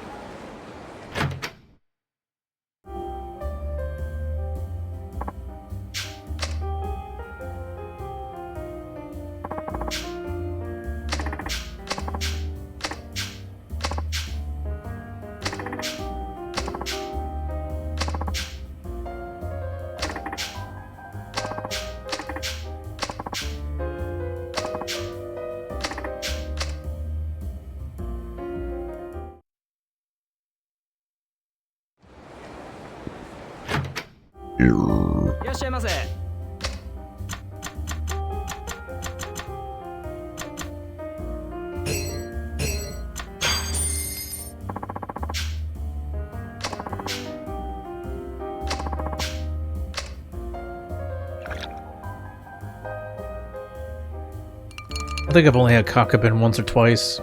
S1: I think I've only had Kakabin once or twice.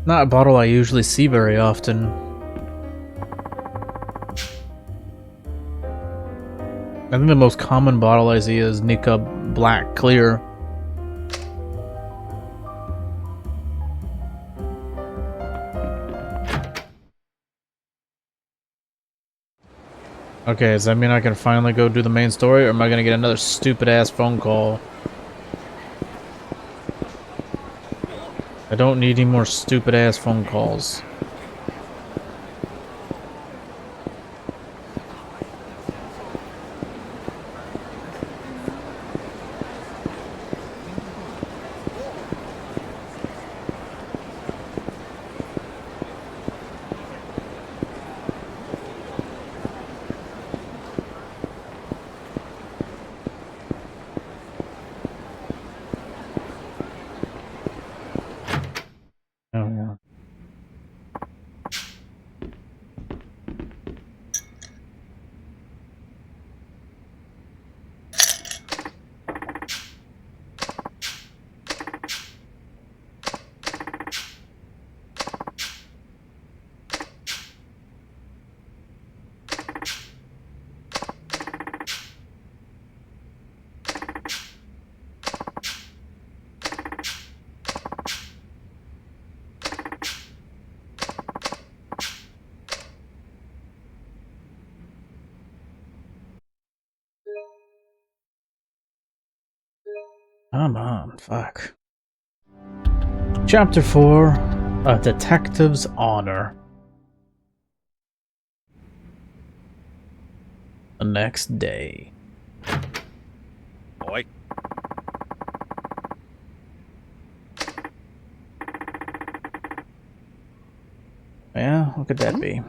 S1: Not a bottle I usually see very often. I think the most common bottle I see is Nika Black Clear. Okay, does that mean I can finally go do the main story, or am I gonna get another stupid ass phone call? I don't need any more stupid ass phone calls. Oh yeah. Come on, fuck. Chapter 4, A Detective's Honor. The next day.
S7: Oi.
S1: Yeah, what could that be?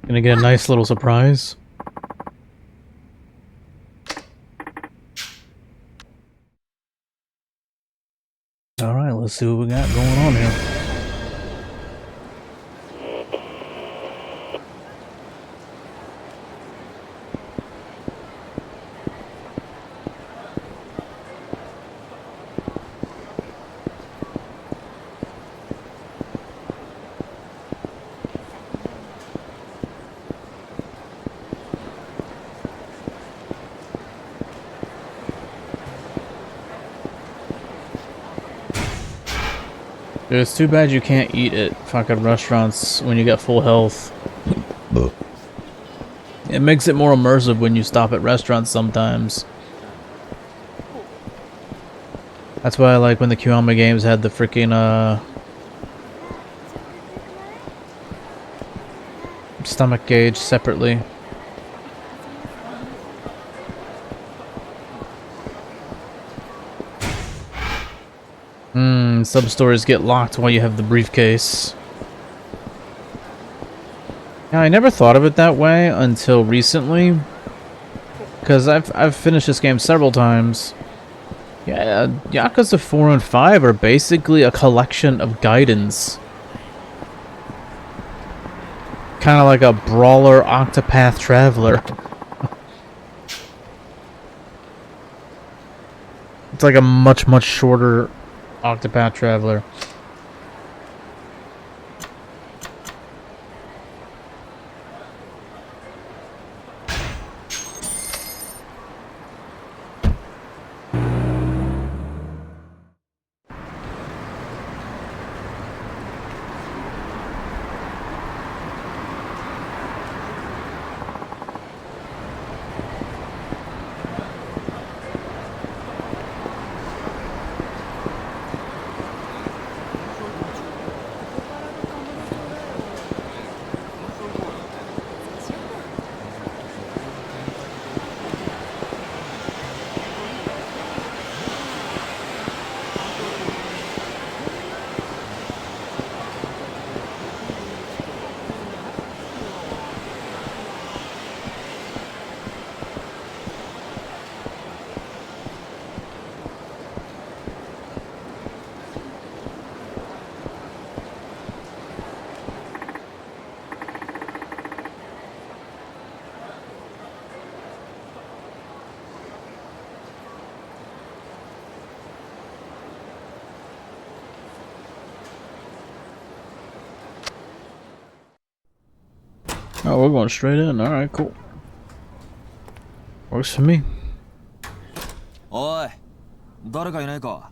S1: Gonna get a nice little surprise. Alright, let's see what we got going on here. Dude, it's too bad you can't eat at fucking restaurants when you get full health. It makes it more immersive when you stop at restaurants sometimes. That's why I like when the Kiwami games had the freaking stomach gauge separately. Sub-stores get locked while you have the briefcase. Yeah, I never thought of it that way until recently, because I've finished this game several times. Yeah, Yakuza 4 and 5 are basically a collection of guidance. Kind of like a brawler Octopath Traveler. It's like a much shorter Octopath Traveler. Oh, we're going straight in. Alright, cool. Works for me.
S5: おい、誰かいないか。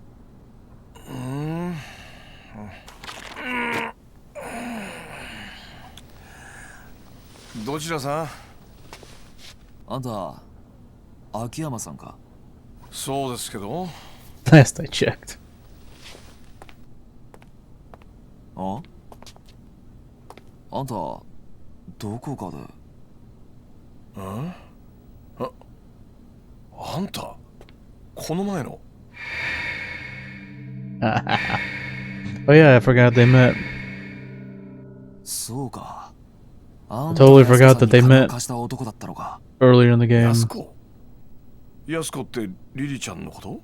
S6: どちらさん？
S5: あんた、秋山さんか。
S6: そうですけど。
S1: Last I checked.
S5: あんた、どこかで。
S6: あんた、この前の。
S1: Oh yeah, I forgot they met.
S5: そうか。
S1: I totally forgot that they met earlier in the game.
S6: ヤスコってリリちゃんのこと？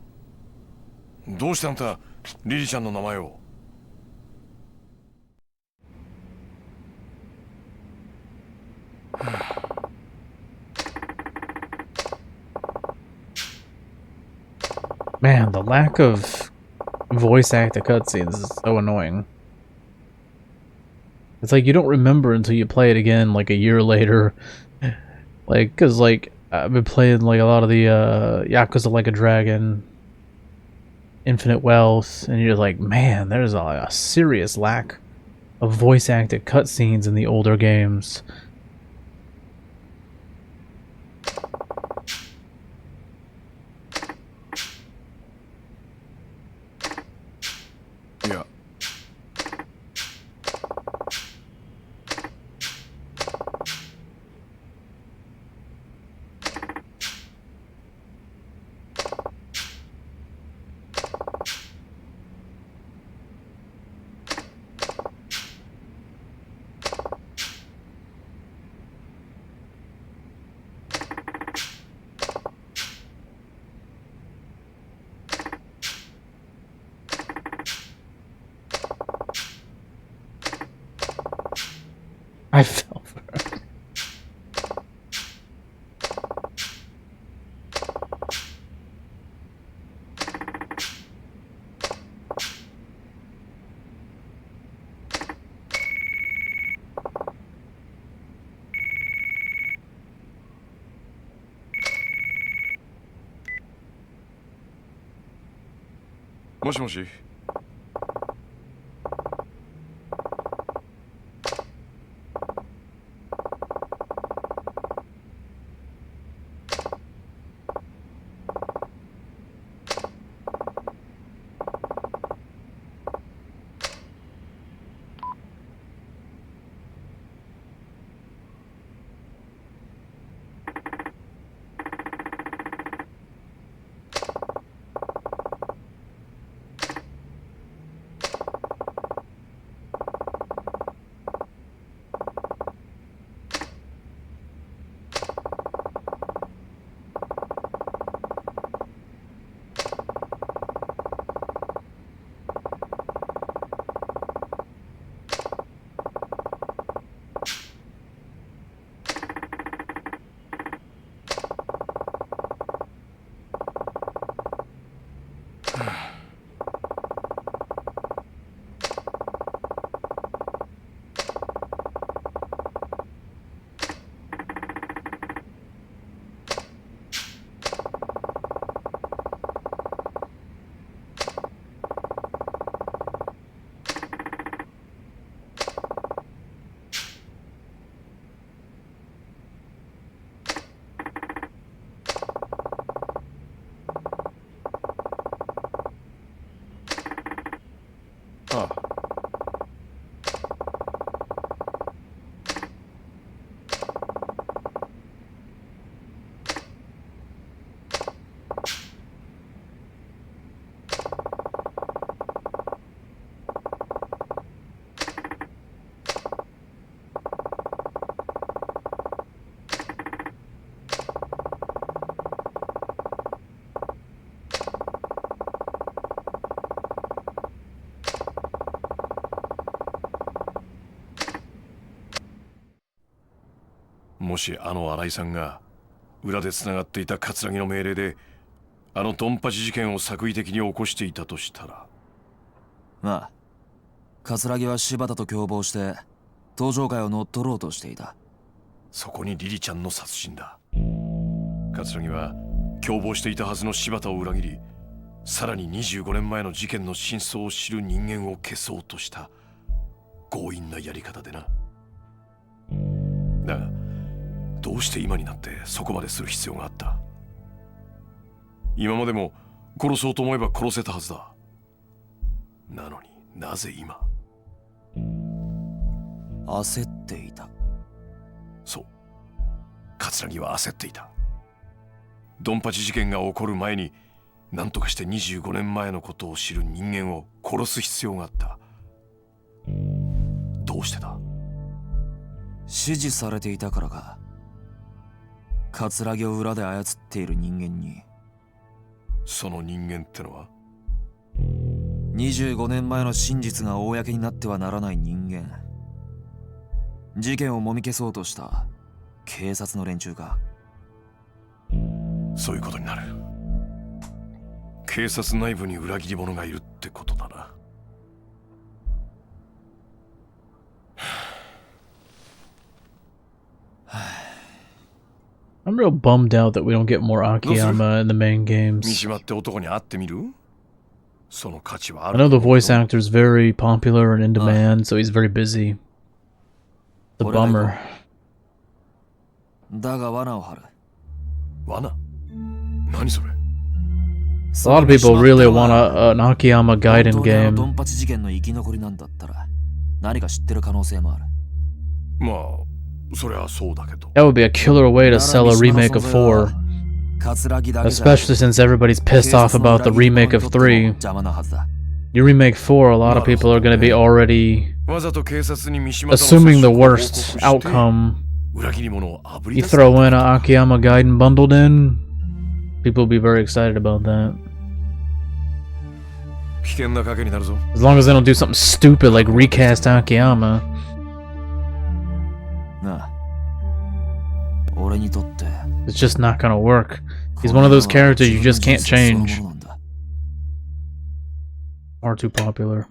S6: どうしてあんたリリちゃんの名前を？Man,
S1: the lack of voice actor cutscenes is so annoying. It's like you don't remember until you play it again, like a year later. Like, cause like I've been playing like a lot of the Yakuza Like a Dragon, Infinite Wealth, and you're like, man, there's a serious lack of voice acted cutscenes in the older games.
S6: Yeah.
S1: I fell for it.
S6: Moshi. もしあの新井さんが裏でつながっていた桂木の命令であのドンパチ事件を作為的に起こしていたとしたら。
S5: まあ桂木は柴田と共謀して登場会を乗っ取ろうとしていた。
S6: そこにリリちゃんの殺人だ。桂木は共謀していたはずの柴田を裏切り、さらに25年前の事件の真相を知る人間を消そうとした強引なやり方でな。だがどうして今になってそこまでする必要があった？今までも殺そうと思えば殺せたはずだ。なのになぜ今？
S5: 焦っていた。
S6: そう、桂木は焦っていた。ドンパチ事件が起こる前に何とかして25年前のことを知る人間を殺す必要があった。どうしてだ？
S5: 指示されていたからか。桂木を裏で操っている人間に。
S6: その人間ってのは
S5: 25年前の真実が公になってはならない人間。事件をもみ消そうとした警察の連中か。
S6: そういうことになる。警察内部に裏切り者がいるってことだな。
S1: I'm real bummed out that we don't get more Akiyama in the main games.
S6: 三島って男に会ってみる？その価値はあ
S1: I
S6: る
S1: know
S6: と
S1: the
S6: 思う
S1: voice
S6: よ。
S1: actor is very popular and in demand, so he's very busy. The bummer.
S5: だが罠を張る。
S6: 罠？何それ？
S1: A lot of people really want an Akiyama Gaiden game.
S5: ドンパチ事件の生き残りなんだったら何か知ってる可能性もある。
S6: まあ、そりゃそうだけど。
S1: That would be a killer way to sell a remake of 4. Especially since everybody's pissed off about the remake of 3. You remake 4, a lot of people are going to be already assuming the worst outcome. You throw in an Akiyama Gaiden bundled in, people will be very excited about that. As long as they don't do something stupid like recast Akiyama. It's just not gonna work. He's one of those characters you just can't change. Far too popular.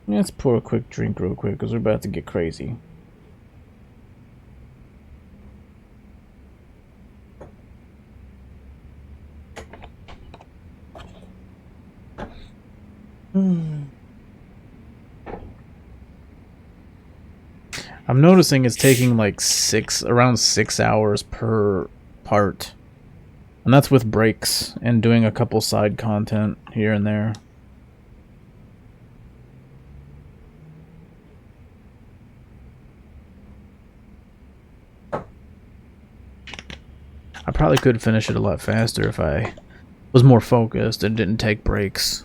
S1: Let's pour a quick drink real quick because we're about to get crazy. I'm noticing it's taking like around 6 hours per part. And that's with breaks and doing a couple side content here and there. I probably could finish it a lot faster if I was more focused and didn't take breaks.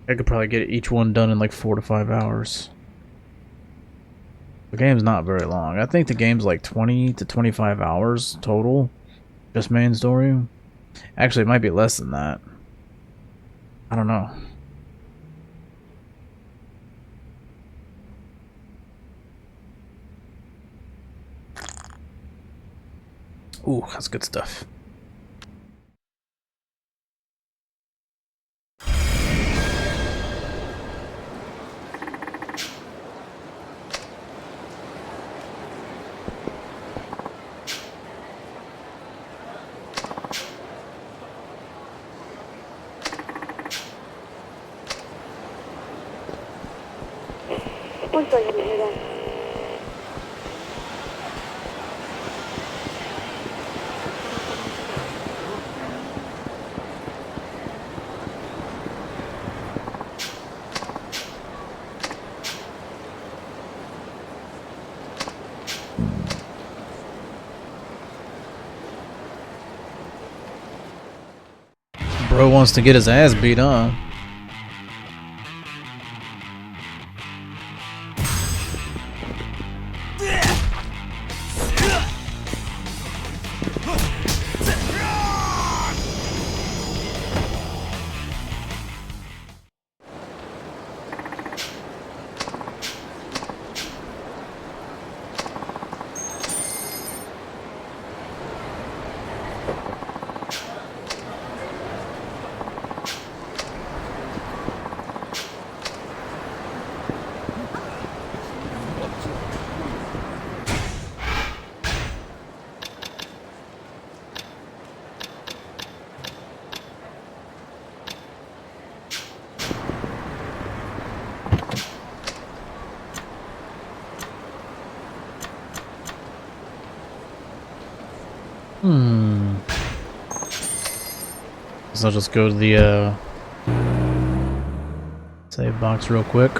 S1: I could probably get each one done in like 4 to 5 hours. The game's not very long. I think the game's like 20 to 25 hours total. Just main story. Actually, it might be less than that. I don't know. Ooh, that's good stuff. Bro wants to get his ass beat, huh? So I'll just go to the save box real quick.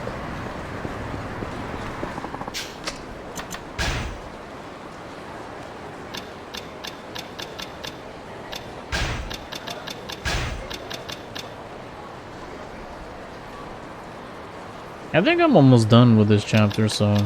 S1: I think I'm almost done with this chapter, so...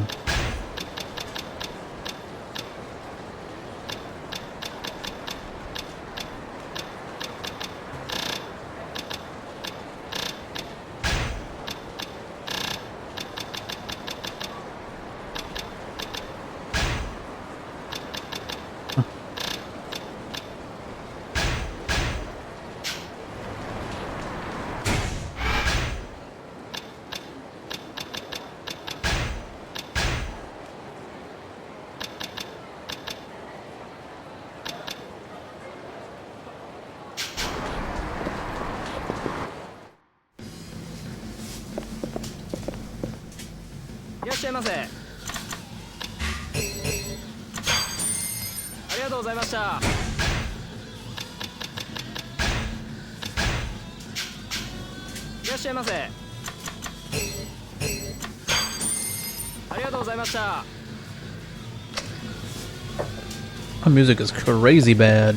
S1: The music is crazy bad.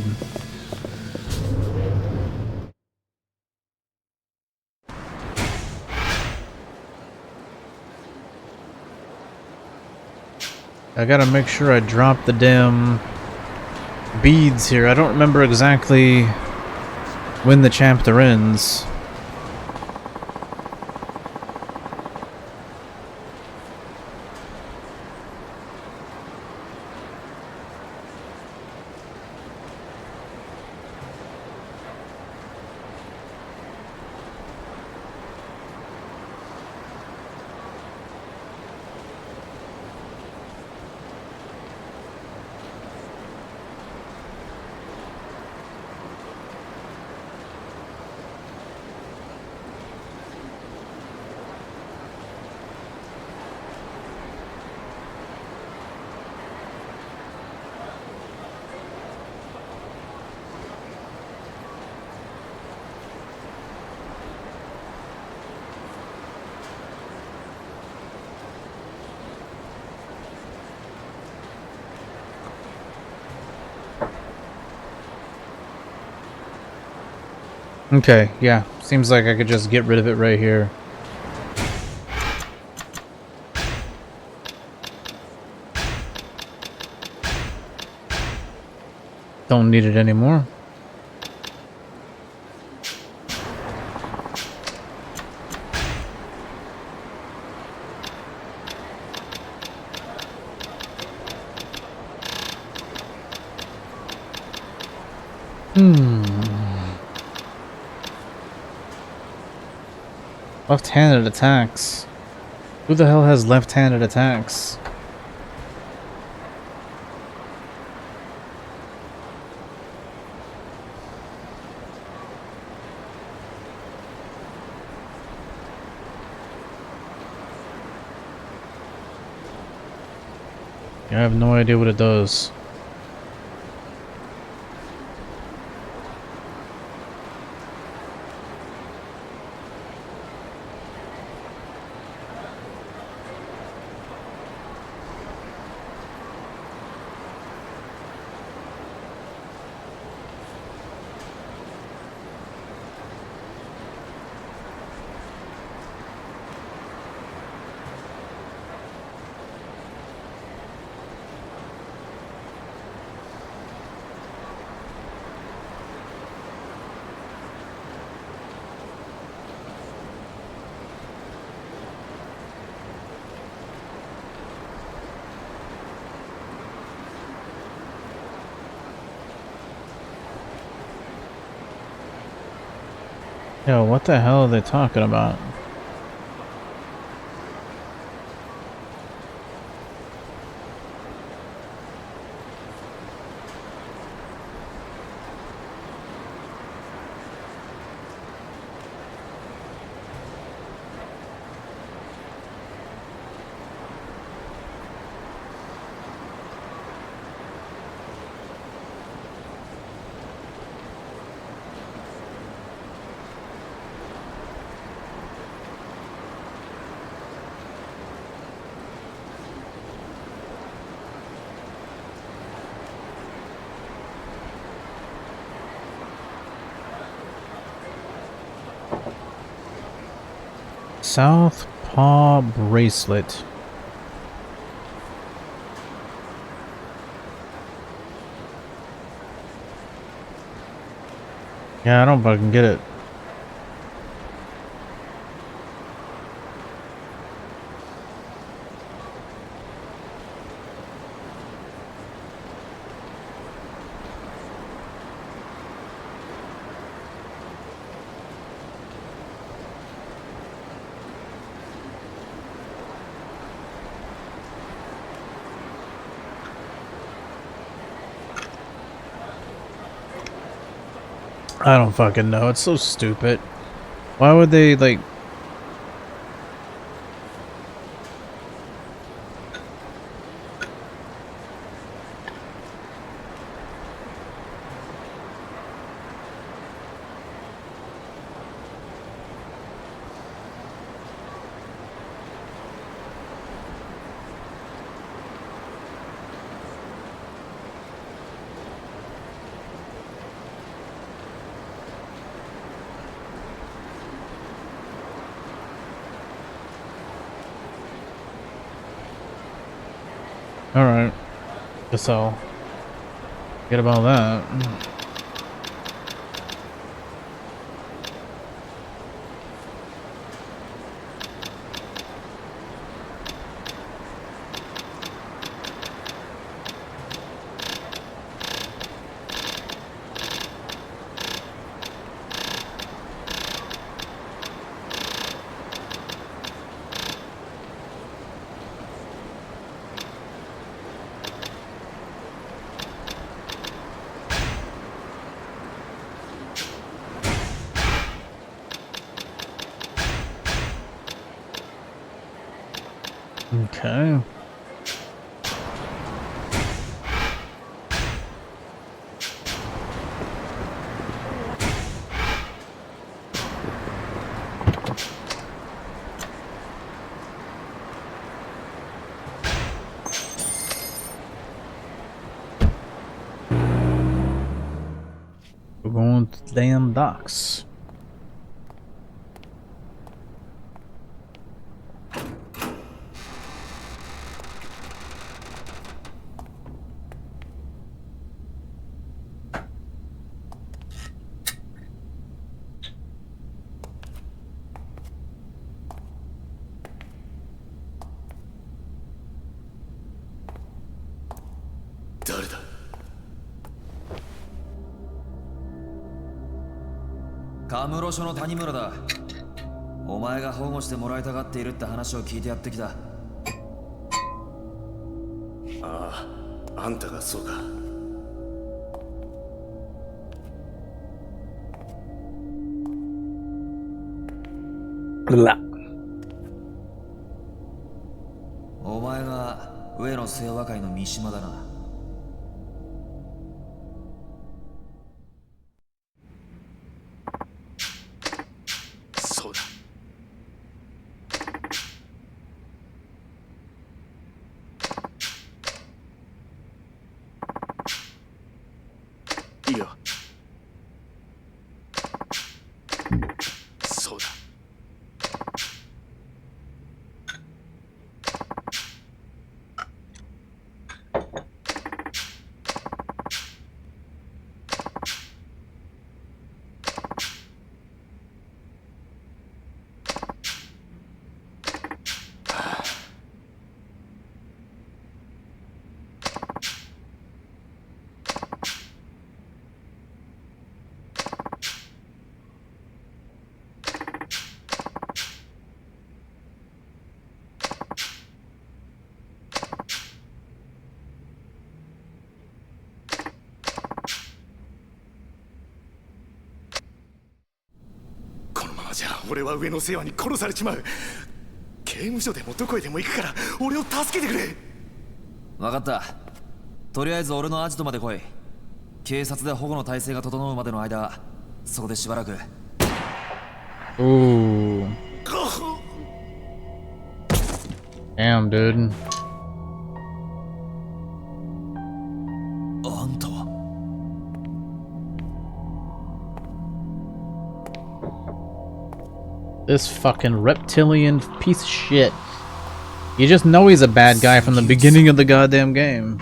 S1: I gotta make sure I drop the damn beads here. I don't remember exactly when the chapter ends. Okay, yeah. Seems like I could just get rid of it right here. Don't need it anymore. Left-handed attacks. Who the hell has left-handed attacks? I have no idea what it does. Yo, what the hell are they talking about? South Paw bracelet. Yeah, I don't fucking get it. I don't fucking know. It's so stupid. Why would they, like... Alright. Guess I'll forget about that. Okay. We're going to the damn docks.
S5: カムロ署の谷村だ。お前が保護してもらいたがっているって話を聞いてやってきた。
S3: ああ、あんたがそうか。
S5: お前が上野清和会の三島だな。
S3: そうだ。いや。そうだ。じゃあ俺は上の世話に殺されちまう。刑務所でもどこへでも行くから俺を助けてくれ。
S5: 分かった。とりあえず俺のアジトまで来い。警察で保護の体制が整うまでの間、そこでしばらく。
S1: Ooh. Damn, dude.
S5: あんたは。
S1: This fucking reptilian piece of shit. You just know he's a bad guy from the beginning of the goddamn game.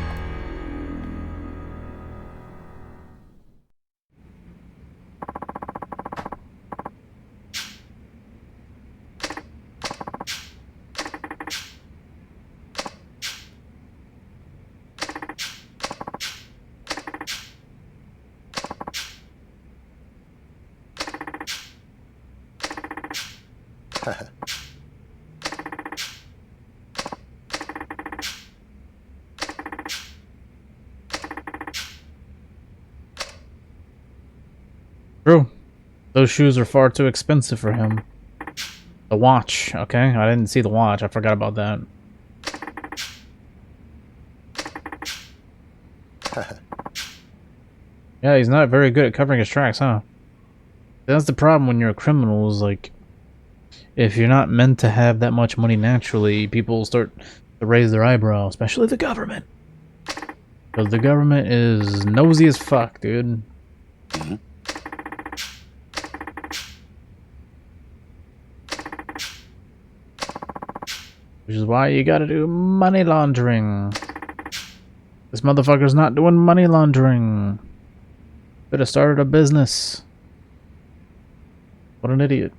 S1: True. Those shoes are far too expensive for him. The watch, okay? I didn't see the watch. I forgot about that. Yeah, he's not very good at covering his tracks, huh? That's the problem when you're a criminal, is like, if you're not meant to have that much money naturally, people start to raise their eyebrow, especially the government. Because the government is nosy as fuck, dude. Which is why you gotta do money laundering. This motherfucker's not doing money laundering. Could have started a business. What an idiot.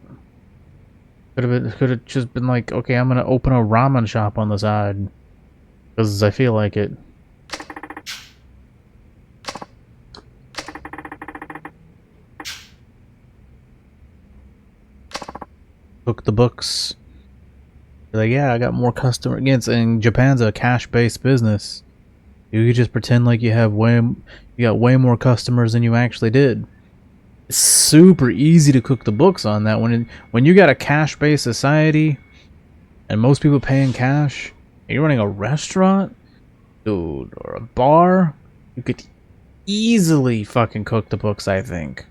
S1: Could have just been like, okay, I'm gonna open a ramen shop on the side. Because I feel like it. Book the books. Like, yeah, I got more customer against, and Japan's a cash-based business. You could just pretend like you got way more customers than you actually did. It's super easy to cook the books on that. When you got a cash-based society, and most people pay in cash, and you're running a restaurant, dude, or a bar, you could easily fucking cook the books, I think.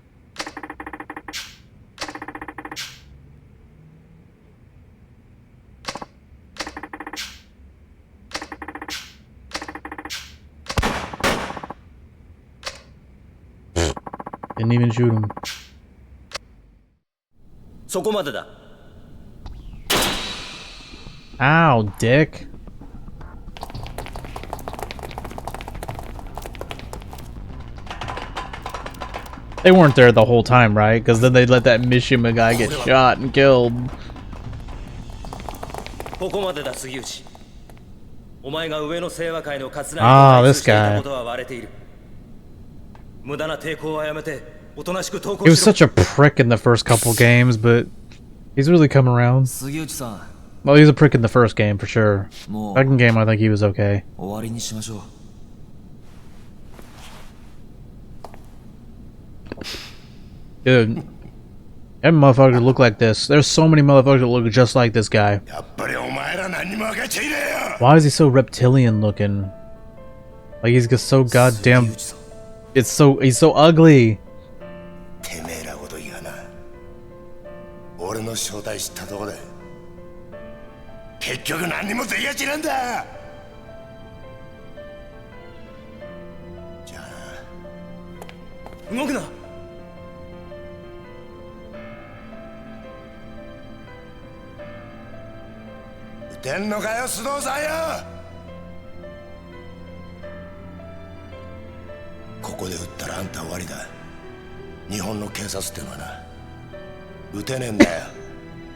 S1: Didn't even shoot him. Ow, dick. They weren't there the whole time, right? Because then they let that Mishima guy get shot and killed. Ah, this guy. He was such a prick in the first couple games, but he's really come around. Well, he's a prick in the first game for sure. Second game, I think he was okay. Dude, every motherfucker look like this. There's so many motherfuckers that look just like this guy. Why is he so reptilian looking? Like he's just so goddamn. He's so ugly.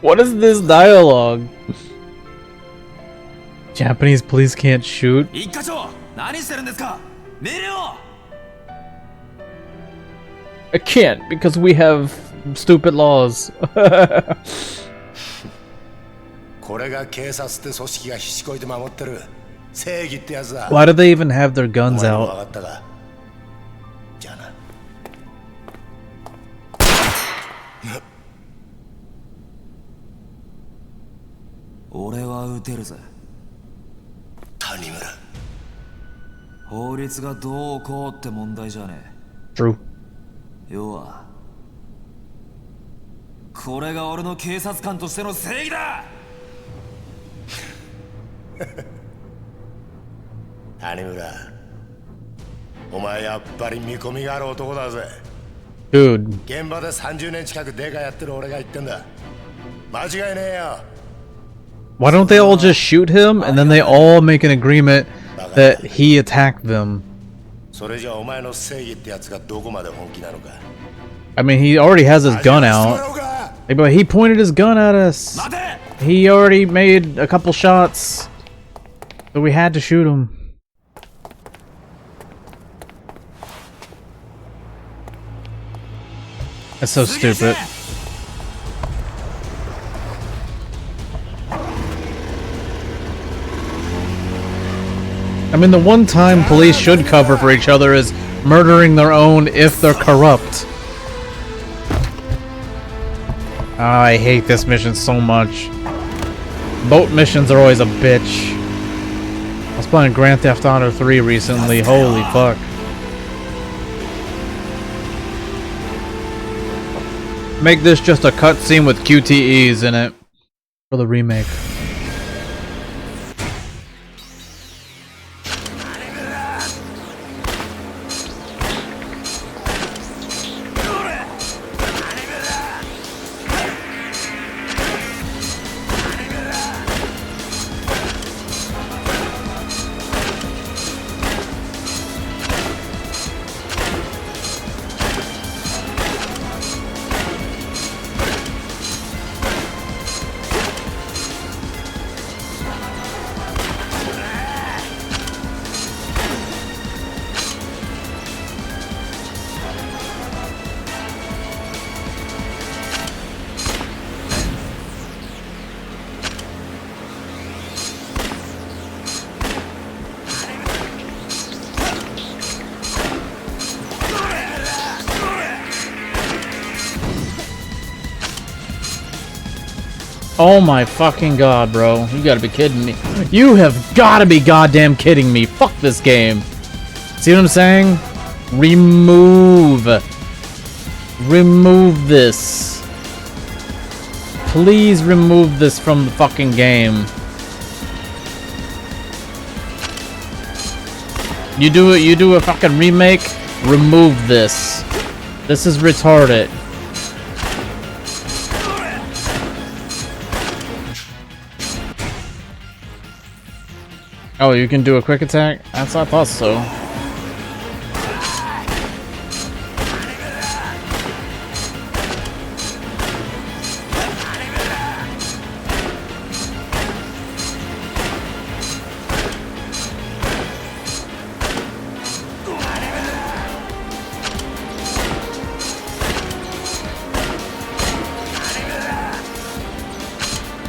S1: What is this dialogue? Japanese police can't shoot. I can't because we have stupid laws. Why do they even have their guns out? True.
S5: これが俺の警察官としての正義だ。
S12: 谷村、お前やっぱり見込みがある男だぜ。
S1: Dude.
S12: 現場で30年近くデカやってる俺が言ってんだ。
S1: Why don't they all just shoot him and then they all make an agreement that he attacked them? I mean, he already has his gun out. But he pointed his gun at us. He already made a couple shots. So we had to shoot him. That's so stupid. I mean, the one time police should cover for each other is murdering their own if they're corrupt. I hate this mission so much. Boat missions are always a bitch. I was playing Grand Theft Auto 3 recently. Holy fuck. Make this just a cutscene with QTEs in it for the remake. Oh my fucking god, bro. You gotta be kidding me. You have gotta be goddamn kidding me. Fuck this game. See what I'm saying? Remove this. Please remove this from the fucking game. You do a fucking remake, remove this. This is retarded. Oh, you can do a quick attack? I thought so.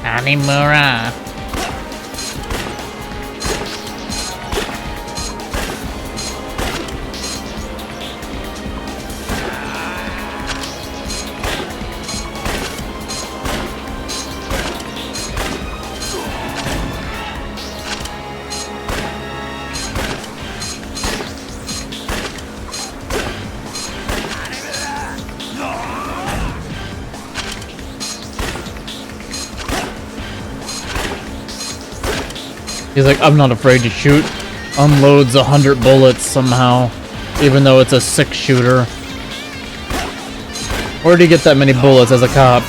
S1: Tanimura. He's like, I'm not afraid to shoot. Unloads 100 bullets somehow, even though it's a 6-shooter. Where did he get that many bullets as a cop?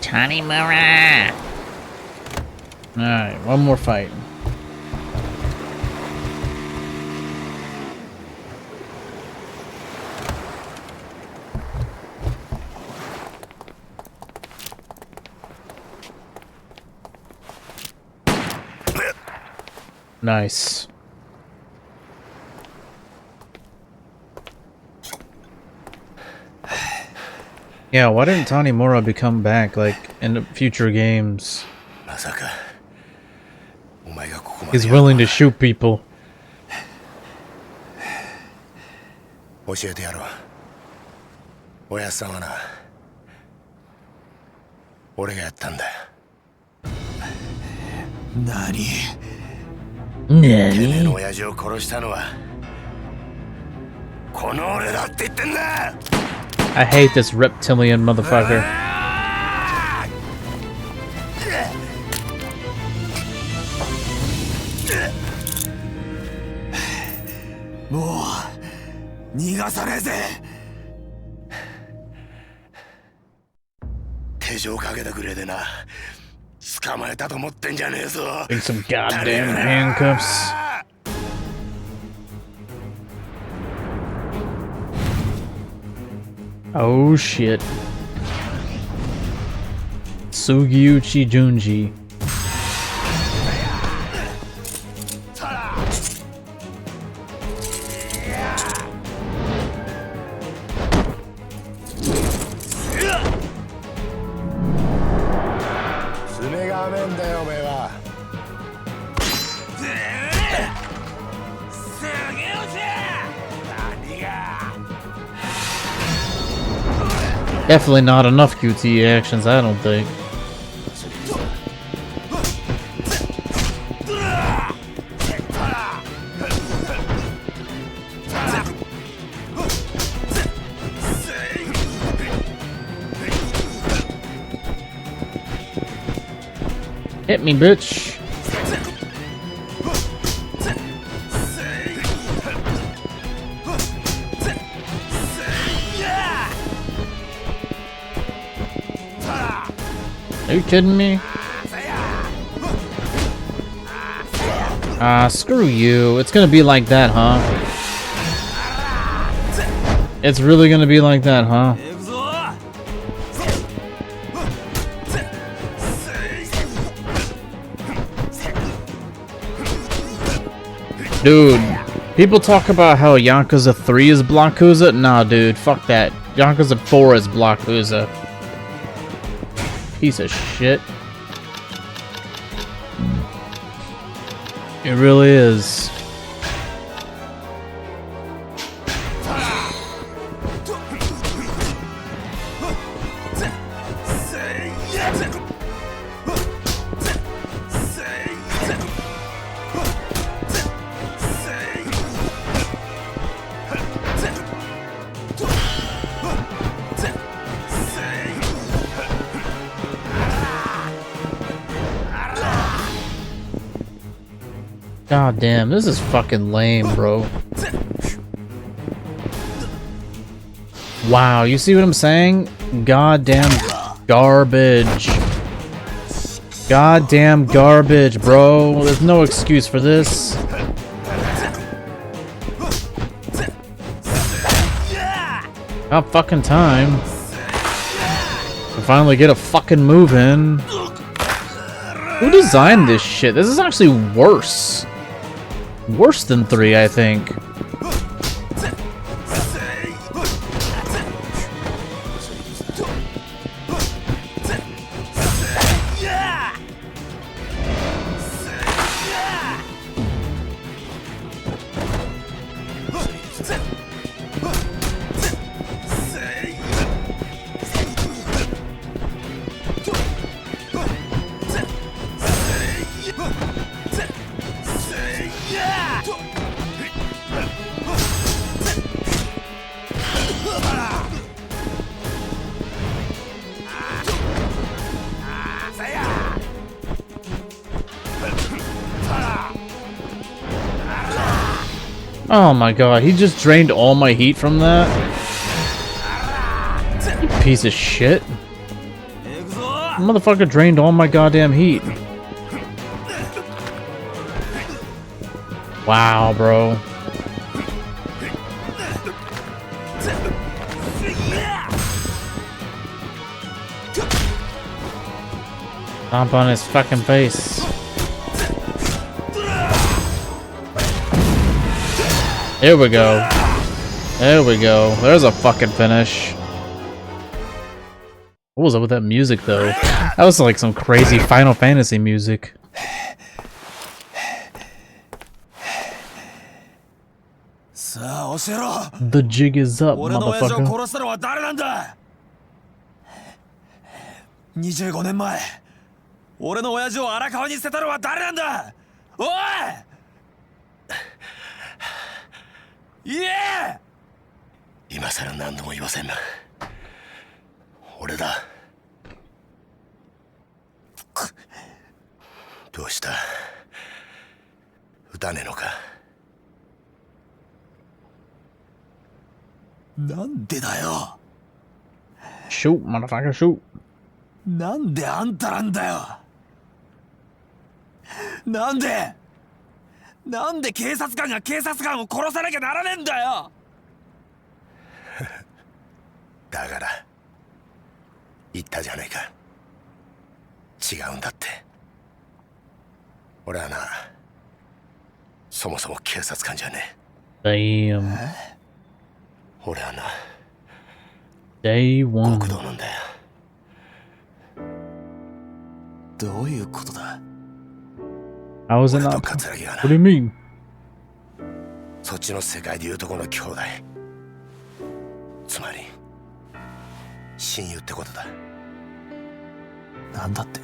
S1: Tanimura! Alright, one more fight. Nice. Yeah, why didn't Tanimura become back, like, in the future games? He's willing to shoot people.
S12: 教えてやろう。おやっさんはな、俺がやったんだ。
S3: 何？
S12: てめえの親父を殺したのはこの俺だって言ってんだ。
S1: I hate this reptilian motherfucker.
S3: もう逃がさねえぜ。
S12: 手錠かけたくれでな、捕まえたと思ってんじゃねえぞ。
S1: Bring some goddamn handcuffs. Oh shit. Sugiuchi Junji. Definitely not enough QTE actions, I don't think. Hit me, bitch. Are you kidding me? Ah, screw you. It's gonna be like that, huh? It's really gonna be like that, huh? Dude, people talk about how Yakuza 3 is Blockuza. Nah, dude, fuck that. Yakuza 4 is Blockuza. Piece of shit. It really is. God damn, this is fucking lame, bro. Wow, you see what I'm saying? Goddamn garbage. Goddamn garbage, bro. There's no excuse for this. About fucking time. To finally get a fucking move in. Who designed this shit? This is actually worse. Worse than 3, I think. Oh my god, he just drained all my heat from that? You piece of shit. Motherfucker drained all my goddamn heat. Wow, bro. Stomp on his fucking face. There we go. There we go. There's a fucking finish. What was up with that music, though? That was like some crazy Final Fantasy music.
S5: さあ教えろ。
S1: The jig is up,
S5: 俺の親父を
S1: motherfucker.
S5: 殺したのは誰なんだ。25年前俺の親父を荒川に捨てたのは誰なんだ。おい言え。
S12: 今さら何度も言わせんな。俺だ。どうした？撃たねえのか？
S5: なんでだよ。
S1: Shoot, motherfucker, shoot.
S5: なんであんたなんだよ。なんで警察官が警察官を殺さなきゃならねえんだよ。
S12: だから言ったじゃねえか。違うんだって。俺はな、そもそも警察官じゃね
S1: Damn.
S12: え。俺はな、
S1: Day
S12: 極
S1: one.
S12: 道なんだよ。
S5: どういうことだ。
S1: How is it
S12: 俺と
S1: not?
S12: 桂木はな、
S1: What do you mean?
S12: そっちの世界でいうとこの兄弟、つまり親友ってことだ。
S5: なんだって。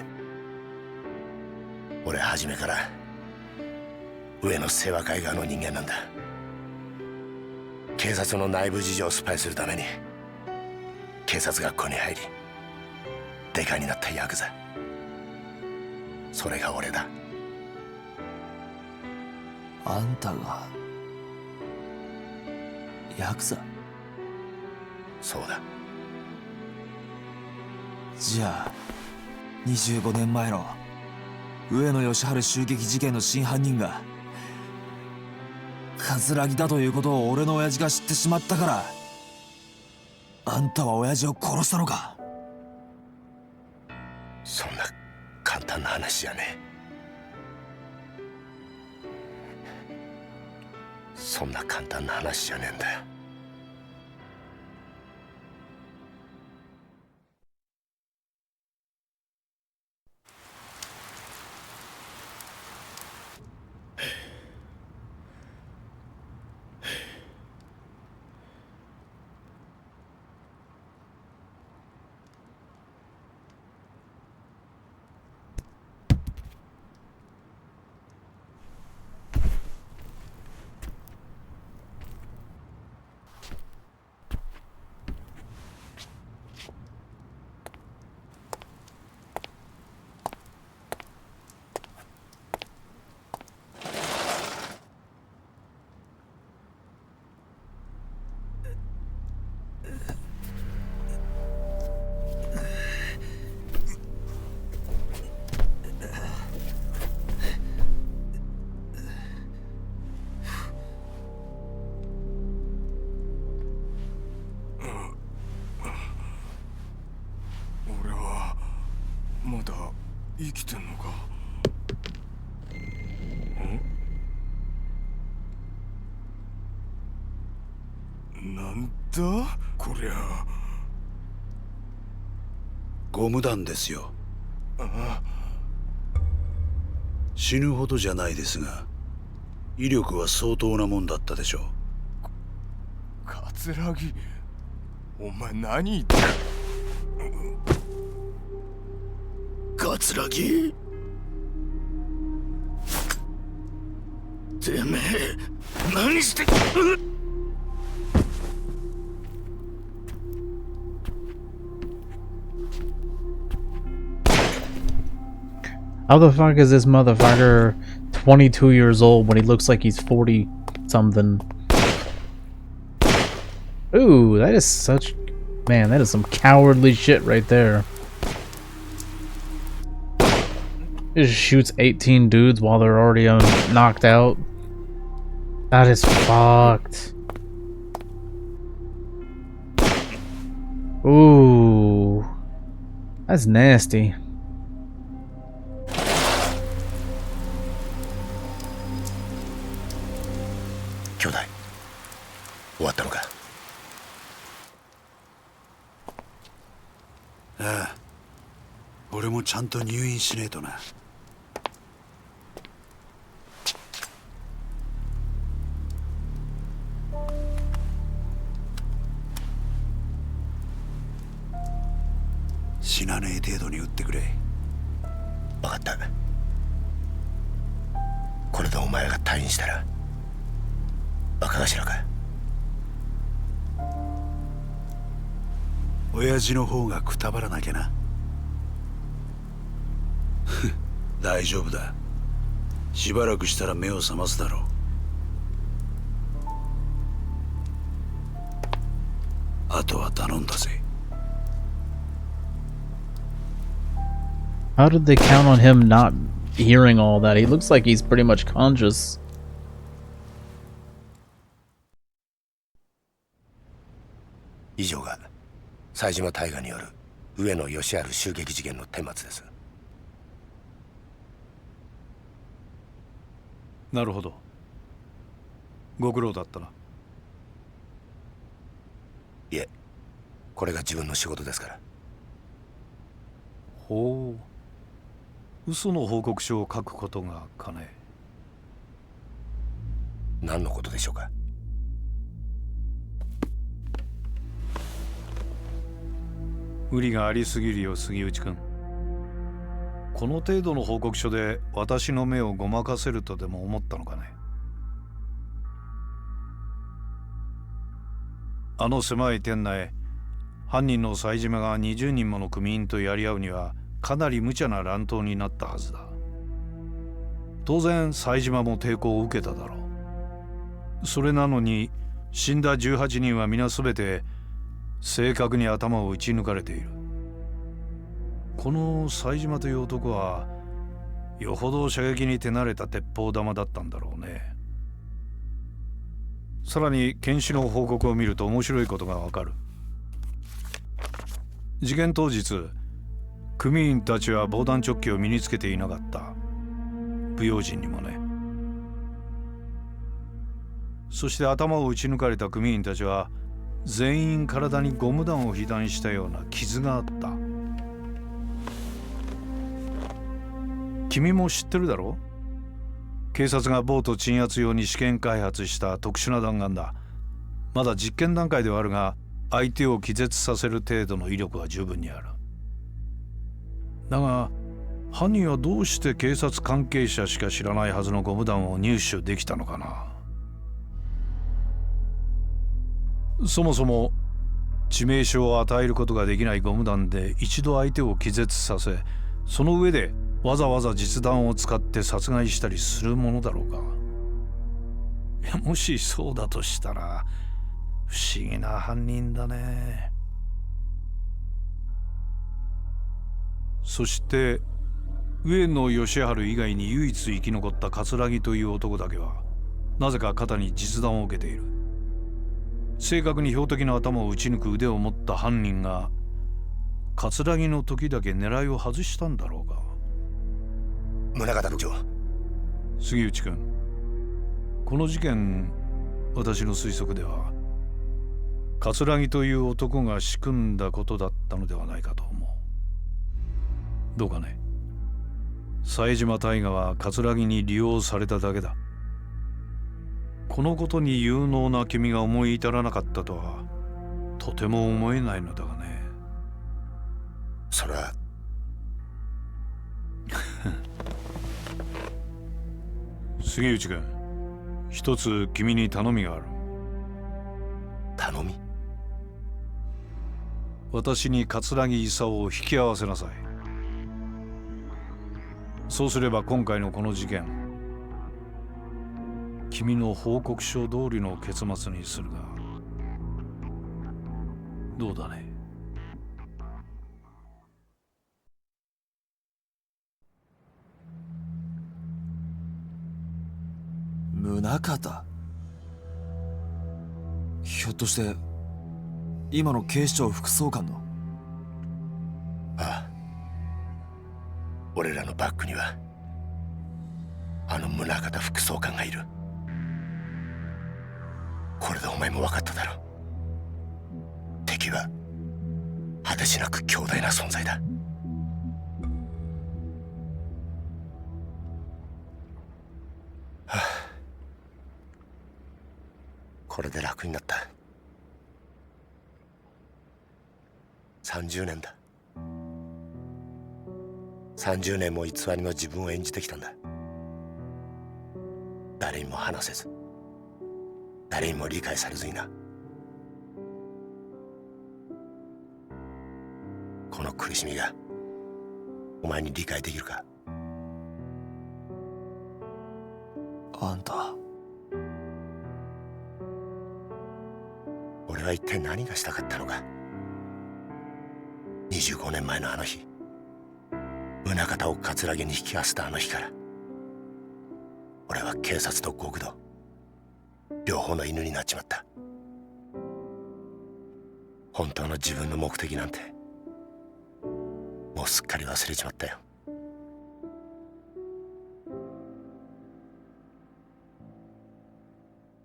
S12: 俺は初めから上の清和会側の人間なんだ。警察の内部事情をスパイするために警察学校に入りデカになったヤクザ。それが俺だ。
S5: あんたがヤクザ。
S12: そうだ。
S5: じゃあ25年前の上野義治襲撃事件の真犯人が桂木だということを俺の親父が知ってしまったからあんたは親父を殺したのか。
S12: そんな簡単な話じゃねえ。そんな簡単な話じゃねえんだよ。
S6: まだ生きてんのか。なんだこりゃ。
S11: ゴム弾ですよ。
S6: あ、
S11: 死ぬほどじゃないですが威力は相当なもんだったでしょう。
S6: 桂木、お前何言って。
S12: 桂木、てめえ何して。
S1: How the fuck is this motherfucker 22 years old when he looks like he's 40 something? Ooh, that is such... Man, that is some cowardly shit right there. He just shoots 18 dudes while they're already knocked out. That is fucked. Ooh. That's nasty.
S12: 兄弟、終わったのか。
S11: ああ、俺もちゃんと入院しねえとな。死なねえ程度に撃ってくれ。
S12: 分かった。これでお前が退院したら若頭か。
S11: 親父の方がくたばらなきゃな。大丈夫だ。しばらくしたら目を覚ますだろう。あとは頼んだぜ。
S1: How did they count on him not hearing all that? He looks like he's pretty much conscious.
S12: 以上が冴島大河による上野義治襲撃事件の顛末です。
S11: なるほど。ご苦労だったな。
S12: いえ、これが自分の仕事ですから。
S11: ほう。嘘の報告書を書くことがかね。
S12: 何のことでしょうか。
S11: 無理がありすぎるよ、杉内君。この程度の報告書で私の目をごまかせるとでも思ったのかね。あの狭い店内、犯人の冴島が20人もの組員とやり合うにはかなり無茶な乱闘になったはずだ。当然冴島も抵抗を受けただろう。それなのに死んだ18人は皆全て正確に頭を撃ち抜かれている。この冴島という男はよほど射撃に手慣れた鉄砲玉だったんだろうね。さらに検視の報告を見ると面白いことがわかる。事件当日、組員たちは防弾チョッキを身につけていなかった。不用心にもね。そして頭を撃ち抜かれた組員たちは全員体にゴム弾を被弾したような傷があった。君も知ってるだろう。警察がボート鎮圧用に試験開発した特殊な弾丸だ。まだ実験段階ではあるが、相手を気絶させる程度の威力は十分にある。だが犯人はどうして警察関係者しか知らないはずのゴム弾を入手できたのかな。そもそも致命傷を与えることができないゴム弾で一度相手を気絶させ、その上でわざわざ実弾を使って殺害したりするものだろうか。いや、もしそうだとしたら不思議な犯人だね。そして上野義治以外に唯一生き残った桂木という男だけはなぜか肩に実弾を受けている。正確に標的の頭を撃ち抜く腕を持った犯人が桂木の時だけ狙いを外したんだろうか。
S12: 宗像部長。
S11: 杉内君、この事件、私の推測では桂木という男が仕組んだことだったのではないかと思う。どうかね。冴島大河は桂木に利用されただけだ。このことに有能な君が思い至らなかったとはとても思えないのだがね。
S12: それは
S11: 杉内君、一つ君に頼みがある。
S12: 頼み？
S11: 私に桂木勲を引き合わせなさい。そうすれば今回のこの事件、君の報告書通りの結末にするがどうだね。
S5: 宗像、ひょっとして今の警視庁副総監の？
S12: ああ、俺らのバックにはあの宗像副総監がいる。これでお前も分かっただろう。敵は果てしなく強大な存在だ。はあ、これで楽になった。30年だ。30年も偽りの自分を演じてきたんだ。誰にも話せず、誰にも理解されずにな。この苦しみがお前に理解できるか？
S5: あんた、
S12: 俺は一体何がしたかったのか。25年前のあの日、宗像を葛城に引き合わせたあの日から、俺は警察と極道両方の犬になっちまった。本当の自分の目的なんてもうすっかり忘れちまったよ。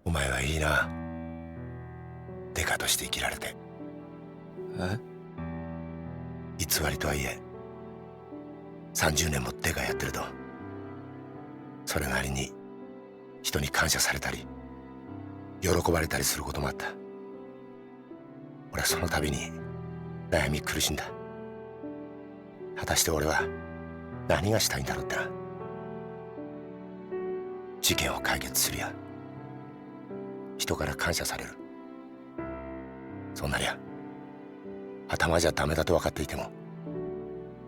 S12: お前はいいな、デカとして生きられて。
S5: え？
S12: 偽りとはいえ30年もデカやってると、それなりに人に感謝されたり喜ばれたりすることもあった。俺はその度に悩み苦しんだ。果たして俺は何がしたいんだろうってな。事件を解決するや人から感謝される、そんなりゃ頭じゃダメだと分かっていても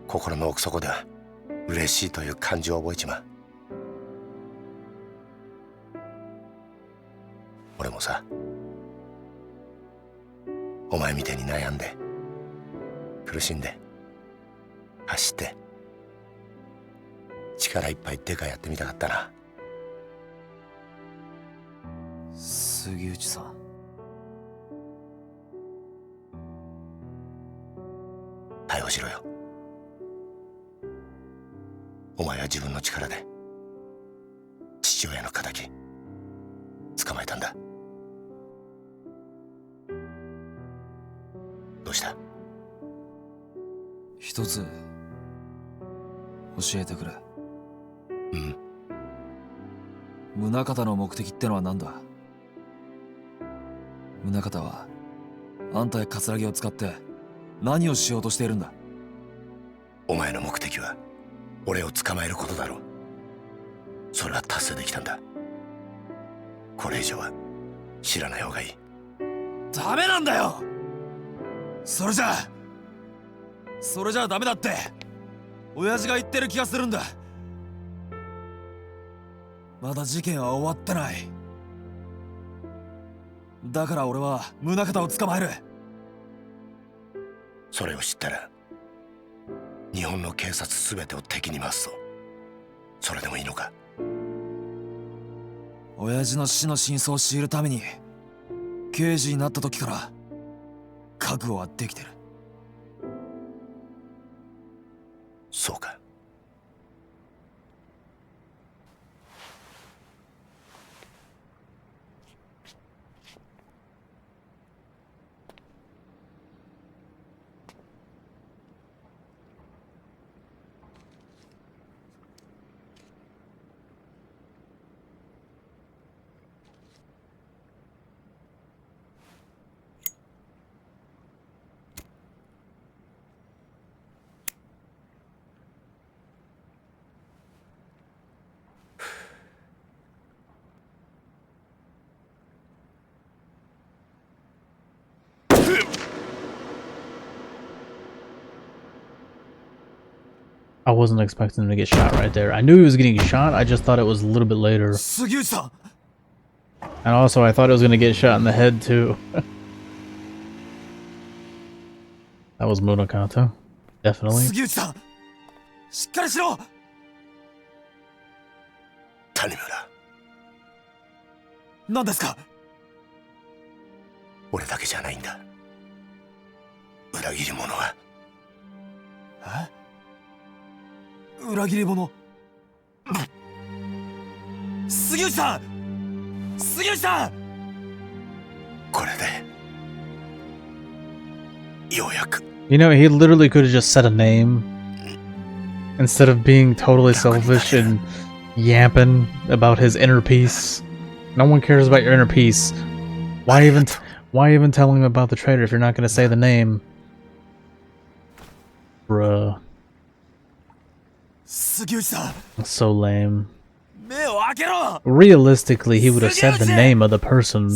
S12: 心の奥底では嬉しいという感情を覚えちまう。俺もさ、お前みたいに悩んで苦しんで走って力いっぱいデカやってみたかったな。
S5: 杉内さん、
S12: 逮捕しろよ。お前は自分の力で父親の敵捕まえたんだ。どうした？
S5: 一つ教えてくれ。
S12: うん。
S5: 宗像の目的ってのは何だ？宗像はあんたや葛城を使って何をしようとしているんだ？
S12: お前の目的は俺を捕まえることだろう。それは達成できたんだ。これ以上は知らない方がいい。
S5: ダメなんだよ。それじゃダメだって親父が言ってる気がするんだ。まだ事件は終わってない。だから俺は宗像を捕まえる。
S12: それを知ったら日本の警察全てを敵に回すぞ。それでもいいのか？
S5: 親父の死の真相を知るために刑事になった時から覚悟はできてる。
S12: そうか。
S1: I wasn't expecting him to get shot right there. I knew he was getting shot, I just thought it was a little bit later. And also, I thought it was going to get shot in the head, too. That was Munakata. Definitely.
S12: Tanimura.
S5: 何ですか？
S12: 俺だけじゃないんだ。裏切り者は。
S5: 裏切り者？杉内さん！杉内さん！
S12: これでようやく。
S1: You know, he literally could have just said a name instead of being totally selfish and yapping about his inner peace. No one cares about your inner peace. Why even tell him about the traitor if you're not going to say the name? Bruh. That's so lame. Realistically, he would have said the name of the person.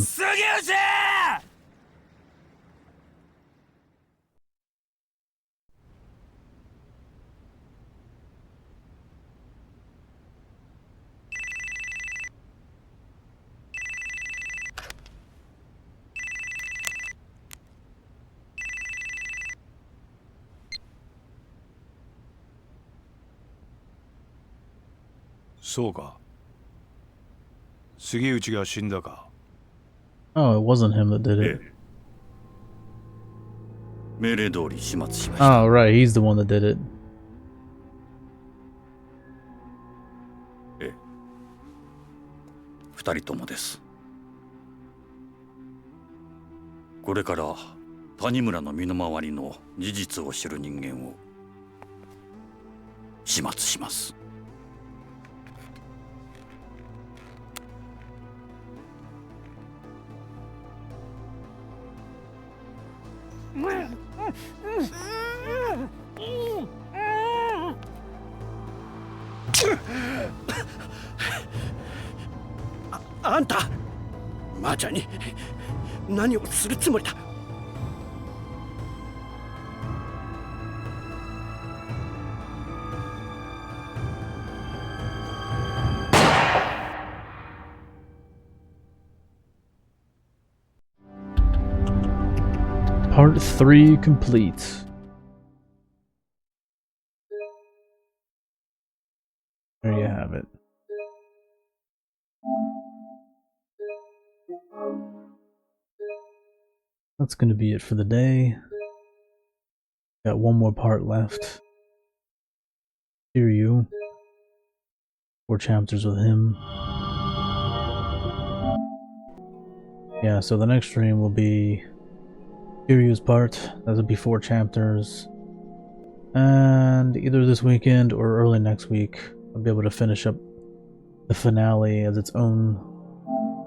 S1: Oh, it wasn't him that did it.
S3: 命令通り始末しました。
S1: Oh, right, he's the one that did it.
S3: ええ。二人ともです。これから谷村の身の回りの事実を知る人間を始末します。
S7: あんたマーちゃんに何をするつもりだ。
S1: Part 3 complete. There you have it. That's going to be it for the day. Got one more part left. Kiryu. 4 chapters with him. Yeah, so the next stream will be Kiryu's part. That'll be 4 chapters. And either this weekend or early next week, I'll be able to finish up the finale as its own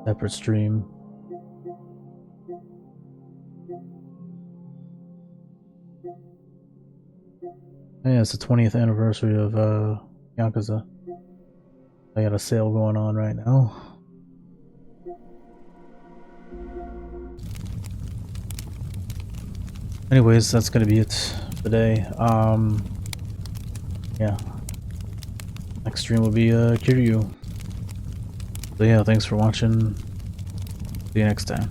S1: separate stream. Yeah, it's the 20th anniversary of Yakuza. I got a sale going on right now. Anyways, that's gonna be it for today. Yeah. Next stream will be Kiryu. So yeah, thanks for watching. See you next time.